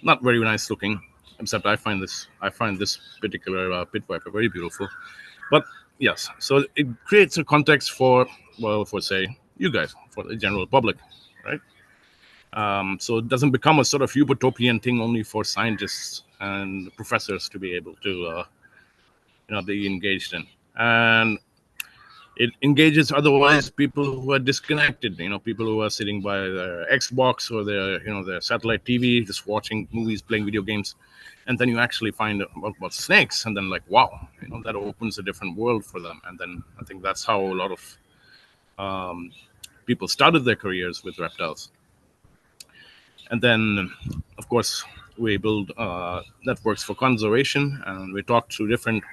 not very nice looking, except I find this particular pit viper very beautiful. But yes, so it creates a context for say, you guys, for the general public, right? So it doesn't become a sort of utopian thing only for scientists and professors to be able to be engaged in. And it engages otherwise people who are disconnected, people who are sitting by their Xbox or their satellite TV, just watching movies, playing video games. And then you actually find out about snakes, and then like, wow, that opens a different world for them. And then I think that's how a lot of people started their careers with reptiles. And then, of course, we build networks for conservation, and we talk to different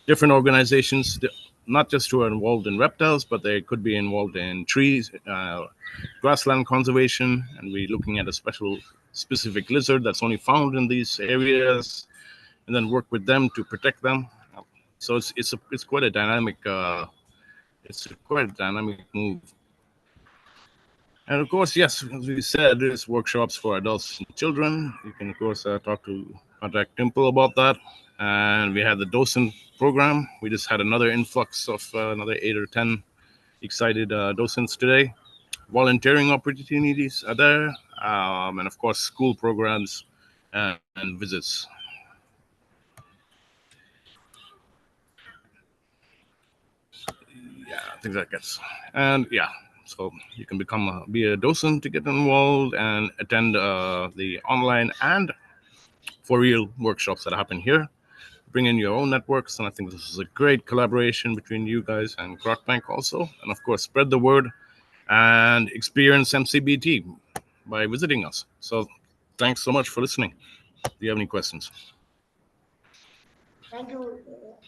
organizations, not just who are involved in reptiles, but they could be involved in trees, grassland conservation, and we're looking at a specific lizard that's only found in these areas, and then work with them to protect them. So it's quite a dynamic move. And of course, yes, as we said, there's workshops for adults and children. You can, of course, contact Dimple about that. And we had the docent program. We just had another influx of another 8 or 10 excited docents today. Volunteering opportunities are there. And of course, school programs and visits. Yeah, things like that. And yeah, so you can be a docent to get involved and attend the online and for real workshops that happen here. Bring in your own networks, and I think this is a great collaboration between you guys and Bank also. And of course, spread the word and experience MCBT by visiting us. So thanks so much for listening. Do you have any questions? Thank you,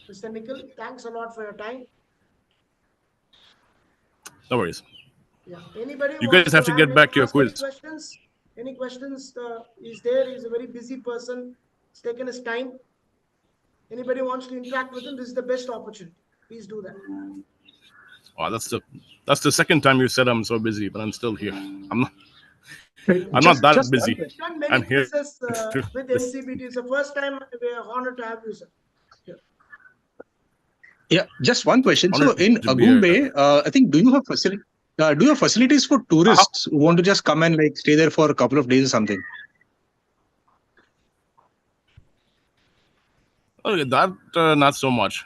Mr. Nikhil. Thanks a lot for your time. No worries. Yeah. Anybody You guys have to get back to your quiz. Any questions? He's there. He's a very busy person. He's taken his time. Anybody wants to interact with him, this is the best opportunity. Please do that. Oh, that's the second time you said I'm so busy, but I'm still here. I'm not that busy. We've done many I'm here quizzes with MCBT. It's the first time we're honored to have you, sir. Yeah, just one question. So Honored in to be here. Agumbe, I think, do you have facilities for tourists who want to just come and like stay there for a couple of days or something? Okay, that not so much.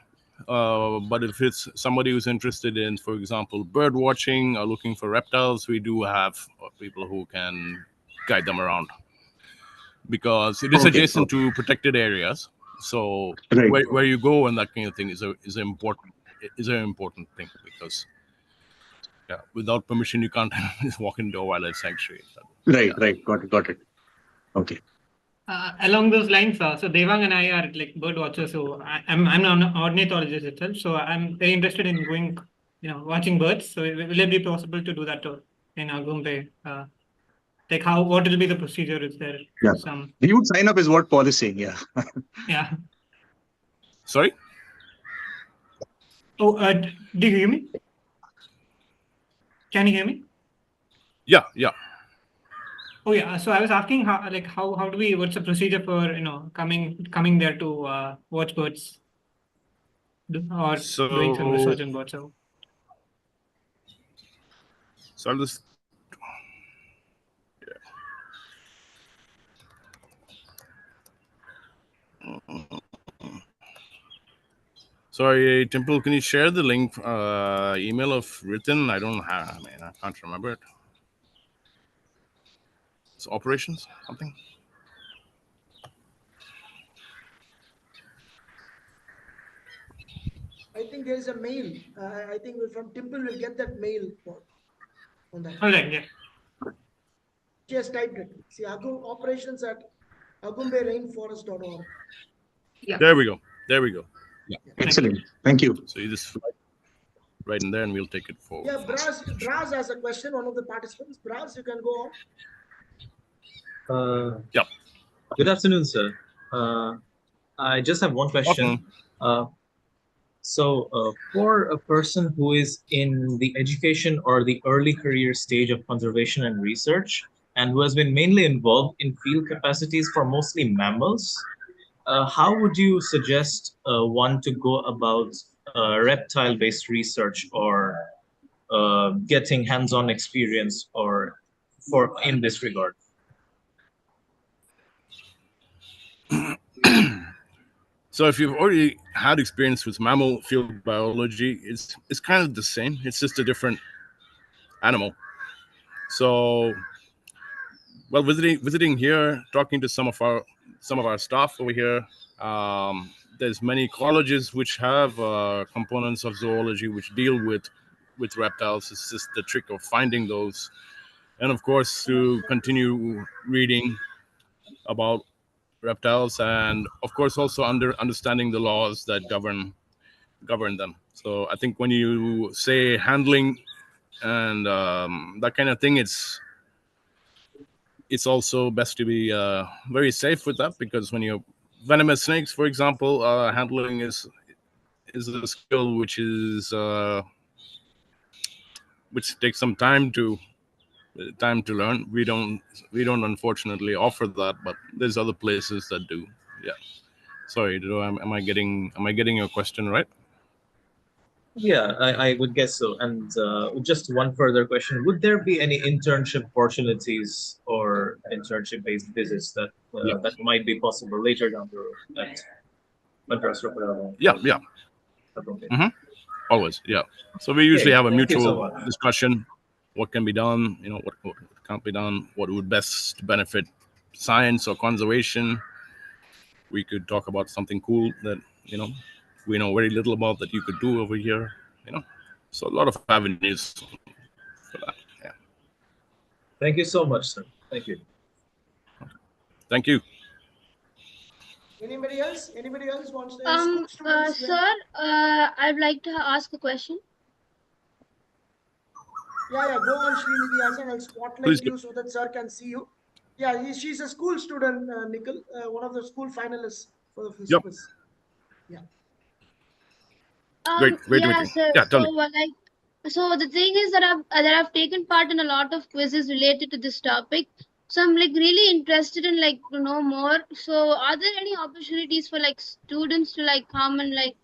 But if it's somebody who's interested in, for example, bird watching or looking for reptiles, we do have people who can guide them around, because it is adjacent to protected areas. So where you go and that kind of thing is an important thing, because without permission you can't just walk into a wildlife sanctuary. Right. Got it. Okay. Along those lines, so Devang and I are like bird watchers. So I'm an ornithologist itself. So I'm very interested in going, watching birds. So will it be possible to do that in Agumbe? Like what will be the procedure? Is there some? We would sign up is what Paul is saying. Yeah. Yeah. Sorry? Oh, do you hear me? Can you hear me? Yeah. Oh yeah. So I was asking how do we? What's the procedure for coming there to watch birds, or doing some research on birds? So I'll just. Sorry, Temple, can you share the link, email of written? I can't remember it. It's operations, something? I think there is a mail. I think from Temple will get that mail on that. All right, yeah. She has typed it. See, operations at agumbe-rainforest.org. Yeah. There we go. Yeah. Excellent. Thank you. So you just write in there and we'll take it forward. Yeah, Braz has a question, one of the participants. Braz, you can go on. Yeah. Good afternoon, sir. I just have one question. So for a person who is in the education or the early career stage of conservation and research, and who has been mainly involved in field capacities for mostly mammals, how would you suggest one to go about reptile-based research or getting hands-on experience in this regard? So if you've already had experience with mammal field biology, it's kind of the same. It's just a different animal. So, well, visiting here, talking to some of our staff over here, there's many colleges which have components of zoology which deal with with reptiles. It's just the trick of finding those, and of course to continue reading about reptiles, and of course also understanding the laws that govern them. So I think when you say handling and that kind of thing, it's also best to be very safe with that, because when you're venomous snakes, for example, handling is a skill which takes some time to learn. We don't unfortunately offer that, but there's other places that do. Yeah. Sorry, am I getting your question right? Yeah, I would guess so. And just one further question: would there be any internship opportunities or internship-based visits that that might be possible later down the road at Madras Crocodile? Yeah. Always, yeah. So we usually have a Thank you so mutual much. discussion. What can be done? What can't be done? What would best benefit science or conservation? We could talk about something cool that we know very little about that you could do over here. So a lot of avenues for that. Yeah. Thank you so much, sir. Thank you. Thank you. Anybody else? Anybody else wants to ask students? Sir, I'd like to ask a question. Yeah, go on, Srinidhi. I'll spotlight Please you so that sir can see you. Yeah, she's a school student, Nikhil, one of the school finalists for the Yep. quiz. Yeah. Great to meet Yeah, you. sir. Yeah, tell me. So the thing is that I've taken part in a lot of quizzes related to this topic. So I'm like really interested in like to know more. So are there any opportunities for like students to like come and like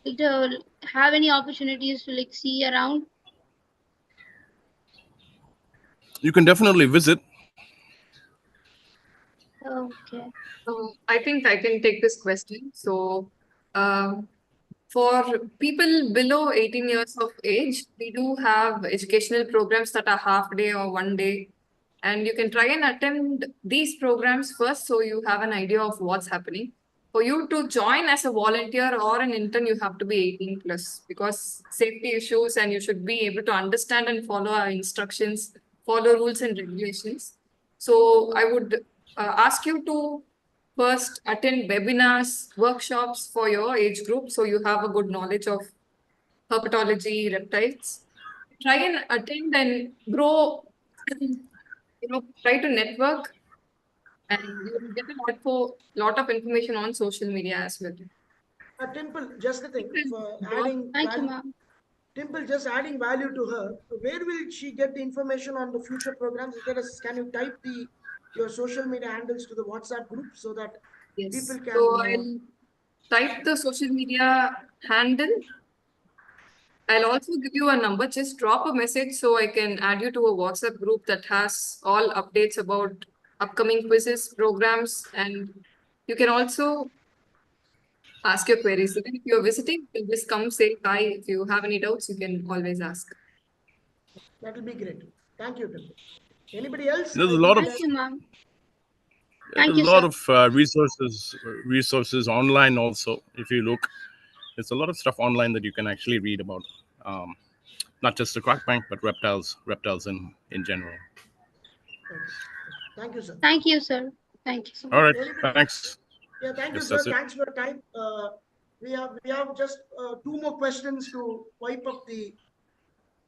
to have any opportunities to like see around? You can definitely visit. Okay. I think I can take this question. So, for people below 18 years of age, we do have educational programs that are half day or 1 day. And you can try and attend these programs first so you have an idea of what's happening. For you to join as a volunteer or an intern, you have to be 18 plus, because safety issues, and you should be able to understand and follow our instructions, follow rules and regulations. So I would ask you to first attend webinars, workshops for your age group, so you have a good knowledge of herpetology, reptiles. Try and attend and grow, try to network, and you will get a lot of information on social media as well. Dimple, just the thing for adding Thank you, value. ma'am. Dimple, just adding value to her. Where will she get the information on the future programs? Can you type your social media handles to the WhatsApp group so that people can? So I'll type the social media handle. I'll also give you a number. Just drop a message so I can add you to a WhatsApp group that has all updates about upcoming quizzes, programs, and you can also ask your queries. Even if you're visiting, you just come say hi. If you have any doubts, you can always ask. That will be great. Thank you, Dimple. Anybody else? There's a lot of Thank you, ma'am. There's Thank a you, lot sir. of resources online also. If you look, there's a lot of stuff online that you can actually read about. Not just the crack bank, but reptiles in general. Okay. Thank you, sir. Thank you, sir. Thank you so much. All right, thanks. Yeah, thank you, Yes, sir. that's it. Thanks for your time. We have just 2 more questions to wipe up the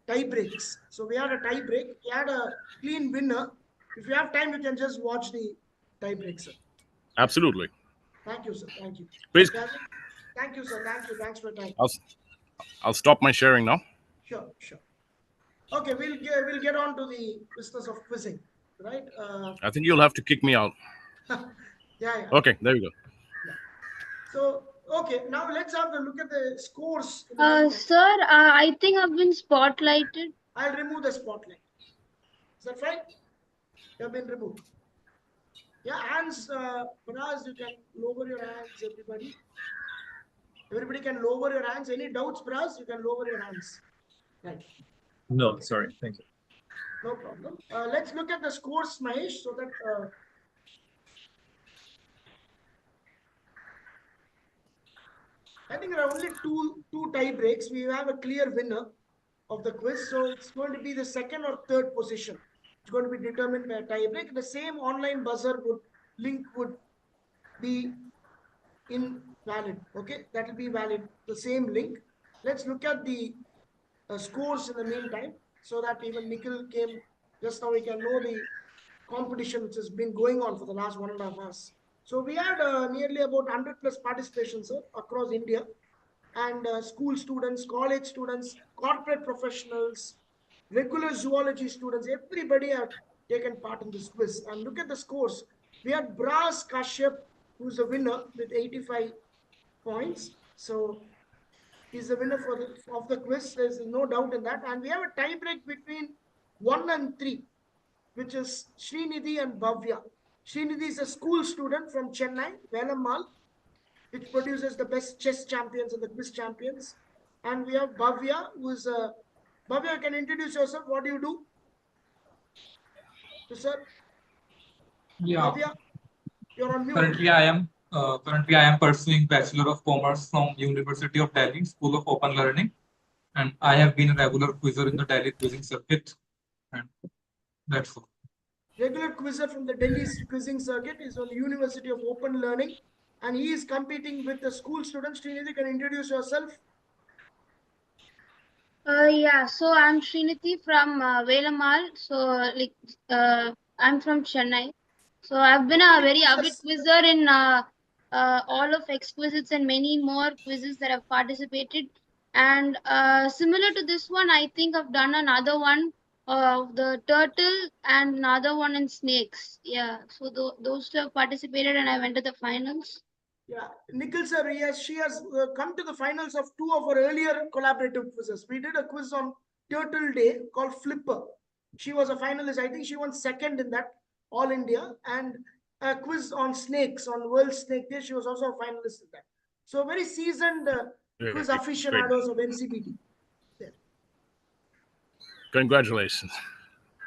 tie breaks. So we had a tie break. We had a clean winner. If you have time, you can just watch the tie break, sir. Absolutely. Thank you, sir. Thank you. Please. Thank you, sir. Thank you. Thanks for your time. I'll stop my sharing now. Sure. Okay, we'll get on to the business of quizzing, right? I think you'll have to kick me out. Yeah. Okay, there you go. Yeah. So, okay, now let's have a look at the scores. Sir, I think I've been spotlighted. I'll remove the spotlight. Is that fine? You have been removed. Yeah, hands, Faraz, you can lower your hands, everybody. Everybody can lower your hands. Any doubts, Faraz? You can lower your hands. Right. No, sorry. Thank you. No problem. Let's look at the scores, Mahesh, so that I think there are only two tie breaks. We have a clear winner of the quiz. So it's going to be the second or third position. It's going to be determined by a tie break. The same online buzzer link would be invalid. Okay, that will be valid. The same link. Let's look at the scores in the meantime, so that even Nikhil came just now, we can know the competition which has been going on for the last 1.5 hours. So we had nearly about 100 plus participation, across India, and school students, college students, corporate professionals, regular zoology students, everybody have taken part in this quiz. And look at the scores. We had Bras Kashyap, who's the winner with 85 points. So he's the winner of the quiz. There's no doubt in that. And we have a tie break between 1 and 3, which is Srinidhi and Bhavya. Srinidhi is a school student from Chennai, Velamal, which produces the best chess champions and the quiz champions. And we have Bhavya, who is Bhavya, you can introduce yourself. What do you do? So, sir. Yeah. Bhavya, you're on mute. Currently I am pursuing Bachelor of Commerce from University of Delhi, School of Open Learning, and I have been a regular quizzer in the Delhi quizzing circuit, and that's all. Regular quizzer from the Delhi quizzing circuit is on the University of Open Learning, and he is competing with the school students. Srinidhi, can you introduce yourself? Yeah, so I'm Srinidhi from Velamal. So I'm from Chennai. So I've been a very avid quizzer in all of Exquisites and many more quizzes that I've participated. And similar to this one, I think I've done another one of the turtle and another one in snakes. Yeah, so those two have participated and I went to the finals. Yeah, Nikhil sir, she has come to the finals of 2 of our earlier collaborative quizzes. We did a quiz on Turtle Day called Flipper. She was a finalist. I think she won second in that All India, and a quiz on snakes, on World Snake Day. She was also a finalist in that. So very seasoned quiz aficionados of MCBT. Yeah. Congratulations.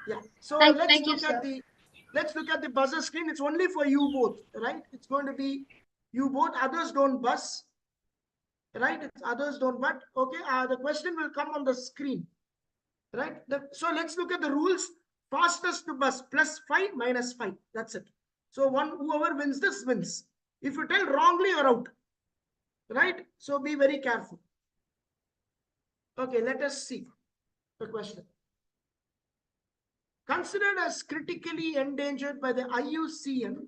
Yeah. So Thank you, let's look at the buzzer screen. It's only for you both, right? It's going to be you both. Others don't buzz, right? Others don't. But okay, the question will come on the screen, right? So let's look at the rules. Fastest to buzz +5 -5. That's it. So whoever wins this wins. If you tell wrongly, you're out, right? So be very careful. Okay, let us see the question. Considered as critically endangered by the IUCN,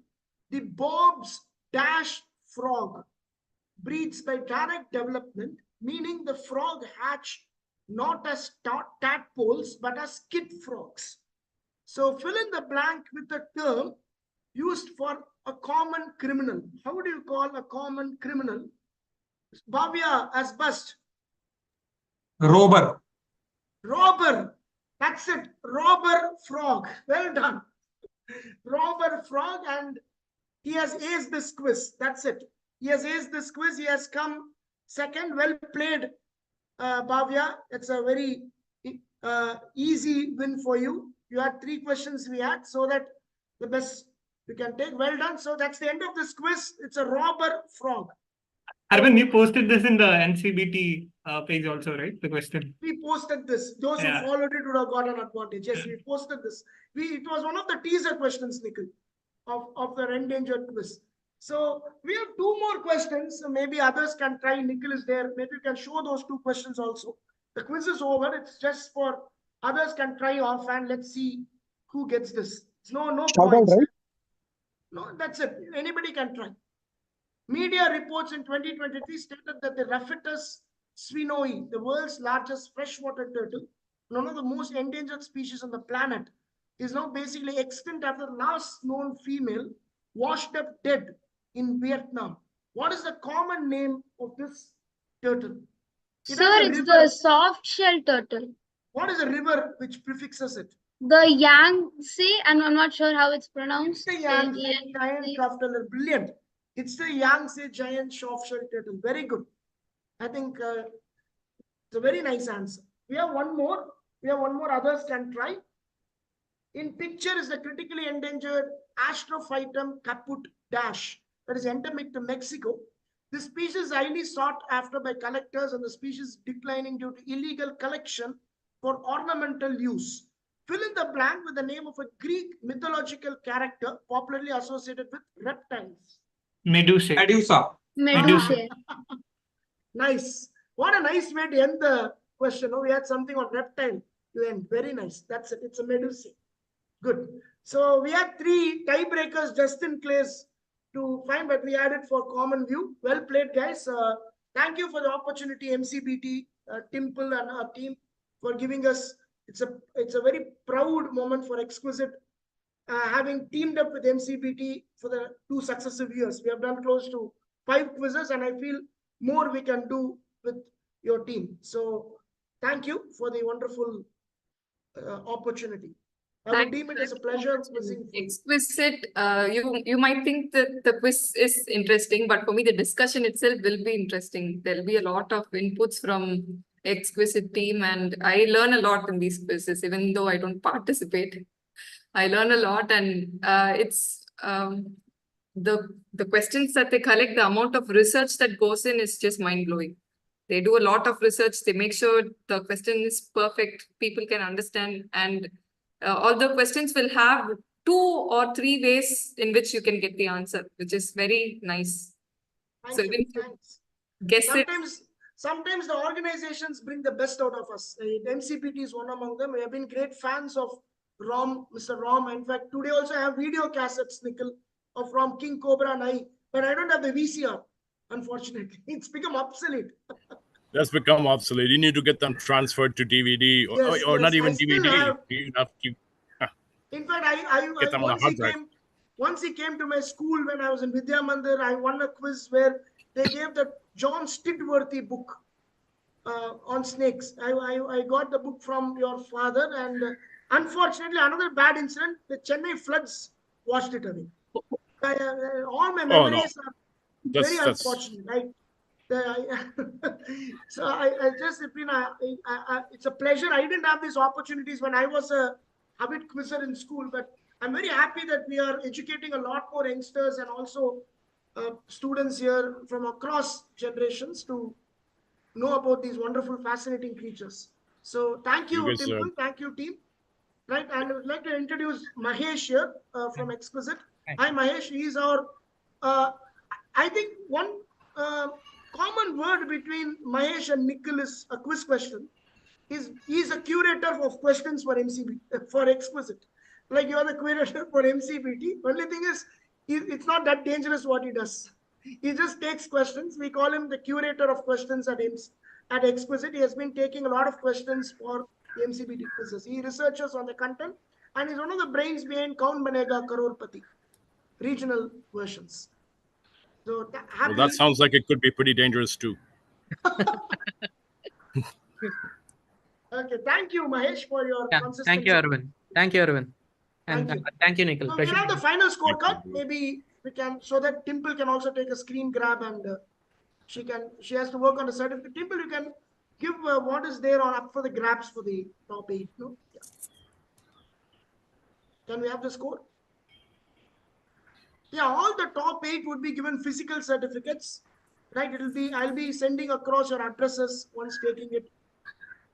the Bob's dash frog breeds by direct development, meaning the frog hatch not as tadpoles but as kid frogs. So fill in the blank with a term used for a common criminal. How do you call a common criminal? Bhavya as bust. Robber. Robber. That's it. Robber frog. Well done. Robber frog, and he has aced this quiz. That's it. He has aced this quiz. He has come second. Well played, Bhavya. It's a very easy win for you. You had 3 questions we had, so that the best you can take. Well done. So that's the end of this quiz. It's a robber frog. Arvind, you posted this in the MCBT page also, right? The question. We posted this. Those who followed it would have got an advantage. Yes, we posted this. It was one of the teaser questions, Nikhil, of the endangered quiz. So we have 2 more questions. So maybe others can try. Nikhil is there. Maybe you can show those 2 questions also. The quiz is over. It's just for others can try off, and let's see who gets this. It's no points. Right? No, that's it. Anybody can try. Media reports in 2023 stated that the Raphitus swinoi, the world's largest freshwater turtle, one of the most endangered species on the planet, is now basically extinct after the last known female washed up dead in Vietnam. What is the common name of this turtle? Sir, it's the soft shell turtle. What is a river which prefixes it? The Yangtze, and I'm not sure how it's pronounced. The Yangtze giant turtle. Brilliant. It's the Yangtze giant soft-shell turtle. Very good. I think it's a very nice answer. We have one more. Others can try. In picture is the critically endangered Astrophytum caput dash that is endemic to Mexico. This species is highly sought after by collectors and the species declining due to illegal collection for ornamental use. Fill in the blank with the name of a Greek mythological character popularly associated with reptiles. Medusa. Medusa. Medusa. Nice. What a nice way to end the question. Oh, we had something on reptile to end. Very nice. That's it. It's a Medusa. Good. So we had 3 tiebreakers just in case to find, but we added for common view. Well played, guys. Thank you for the opportunity, MCBT, Timple, and our team for giving us. It's a very proud moment for Exquisite, having teamed up with MCBT for the 2 successive years. We have done close to 5 quizzes, and I feel more we can do with your team. So thank you for the wonderful opportunity. I would deem it as a pleasure quizzing. Exquisite. You might think that the quiz is interesting, but for me, the discussion itself will be interesting. There'll be a lot of inputs from Exquisite team, and I learn a lot in these quizzes, even though I don't participate. I learn a lot, and it's the questions that they collect, the amount of research that goes in is just mind blowing. They do a lot of research. They make sure the question is perfect, people can understand, and all the questions will have 2 or 3 ways in which you can get the answer, which is very nice. Thank So you. even if you Thanks. guess it, Sometimes the organizations bring the best out of us. MCBT is one among them. We have been great fans of Rom, Mr. Rom. In fact, today also I have video cassettes, Nikhil, of Rom, King Cobra and I, but I don't have the VCR, unfortunately. It's become obsolete. That's become obsolete. You need to get them transferred to DVD or not even DVD. You have to. In fact, once he came to my school when I was in Vidya Mandir, I won a quiz where they gave the John Stidworthy book on snakes. I got the book from your father, and unfortunately, another bad incident, the Chennai floods washed it away. All my memories are very unfortunate. Right? So I just, it's a pleasure. I didn't have these opportunities when I was a habit quizzer in school, but I'm very happy that we are educating a lot more youngsters and also students here from across generations to know about these wonderful, fascinating creatures. So thank you, Timple. Thank you, team. Right, and I would like to introduce Mahesh here from Exquisite. Hi, Mahesh. He's our, I think one common word between Mahesh and Nikhil is a quiz question. He's a curator of questions for for Exquisite. Like you are the curator for MCBT. Only thing is, it's not that dangerous what he does. He just takes questions. We call him the curator of questions at Exquisite. He has been taking a lot of questions for the MCBT quizzes. He researches on the content, and he's one of the brains behind Kaun Banega Crorepati regional versions. So well, that sounds like it could be pretty dangerous too. Okay, thank you, Mahesh, for your consistency. Thank you, Arvind. Thank you, Arvind. And thank you, Nikhil. So we'll have the final scorecard. Maybe we can, so that Timple can also take a screen grab, and she has to work on the certificate. Timple, you can give what is there on up for the grabs for the top 8. No? Yeah. Can we have the score? Yeah, all the top 8 would be given physical certificates, right? I'll be sending across your addresses once taking it,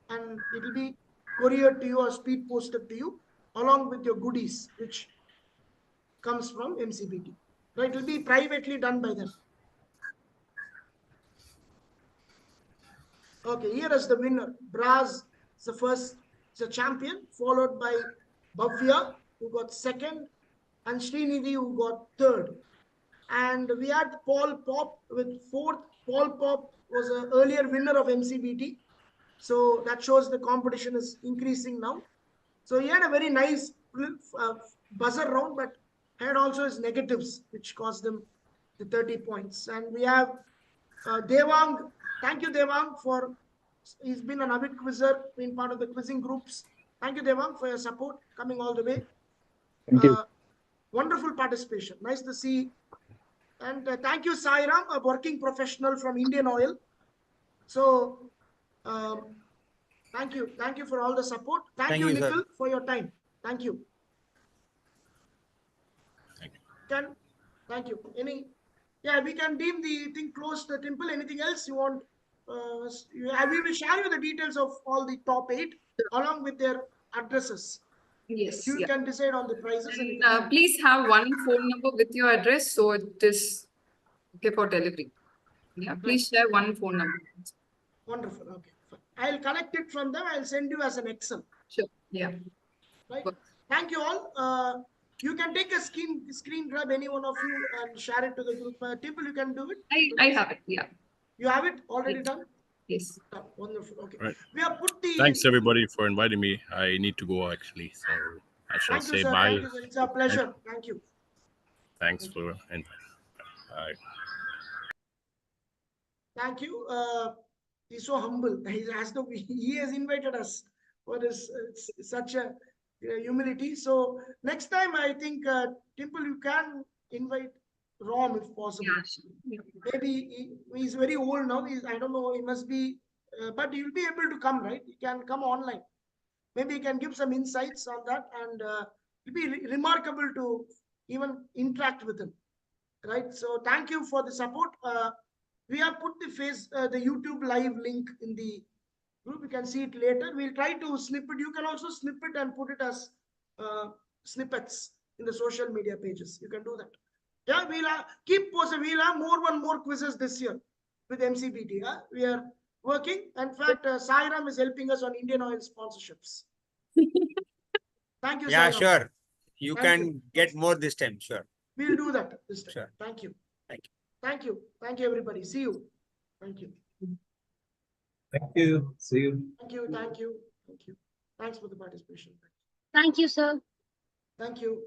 and it will be couriered to you or speed posted to you along with your goodies, which comes from MCBT. Right? It will be privately done by them. Okay, here is the winner. Braz is the champion, followed by Bhavya, who got 2nd, and Srinidhi, who got 3rd. And we had Paul Pop with 4th. Paul Pop was an earlier winner of MCBT. So that shows the competition is increasing now. So he had a very nice buzzer round, but had also his negatives, which cost them the 30 points. And we have Devang. Thank you, Devang, he's been an avid quizzer, been part of the quizzing groups. Thank you, Devang, for your support, coming all the way. Thank you. Wonderful participation. Nice to see. And thank you, Sairam, a working professional from Indian Oil. So, thank you. Thank you for all the support. Thank you, Nikhil, for your time. Thank you. Thank you. Any Yeah, we can deem the thing closed, the temple. Anything else you want? We will share you the details of all the top 8 along with their addresses. Yes. You Yeah. can decide on the prices. And you And can please have one phone number with your address so it is okay for delivery. Yeah, please share one phone number. Wonderful. Okay. Fine. I'll collect it from them. I'll send you as an Excel. Sure. Yeah. Right. Thank you all. You can take a screen grab, any one of you, and share it to the group. Temple, you can do it. I have it. Yeah. You have it already done? Yes. Oh, wonderful. Okay. Right. We have put the. Thanks everybody for inviting me. I need to go actually, so I shall Thank you, say sir. bye. Thank you, sir. It's a pleasure. Thank you. Thanks for inviting. Bye. Thank you. He's so humble. He's as though he has invited us for this such a humility. So next time, I think Temple, you can invite Rom if possible. Yeah. Maybe he's very old now. I don't know. He must be, but he'll be able to come, right? He can come online. Maybe he can give some insights on that, and it'll be remarkable to even interact with him, right? So thank you for the support. We have put the YouTube live link in the group. You can see it later. We'll try to snip it. You can also snip it and put it as snippets in the social media pages. You can do that. Yeah, we'll keep posting. We'll have more quizzes this year with MCBT. We are working. In fact, Sairam is helping us on Indian Oil sponsorships. Thank you, Yeah, Sairam. sure. You Thank can you. get more this time. Sure. We'll do that this time. Sure. Thank you. Thank you. Thank you. Thank you, everybody. See you. Thank you. Thank you. See you. Thank you. Thank you. Thank you. Thanks for the participation. Thank you, sir. Thank you.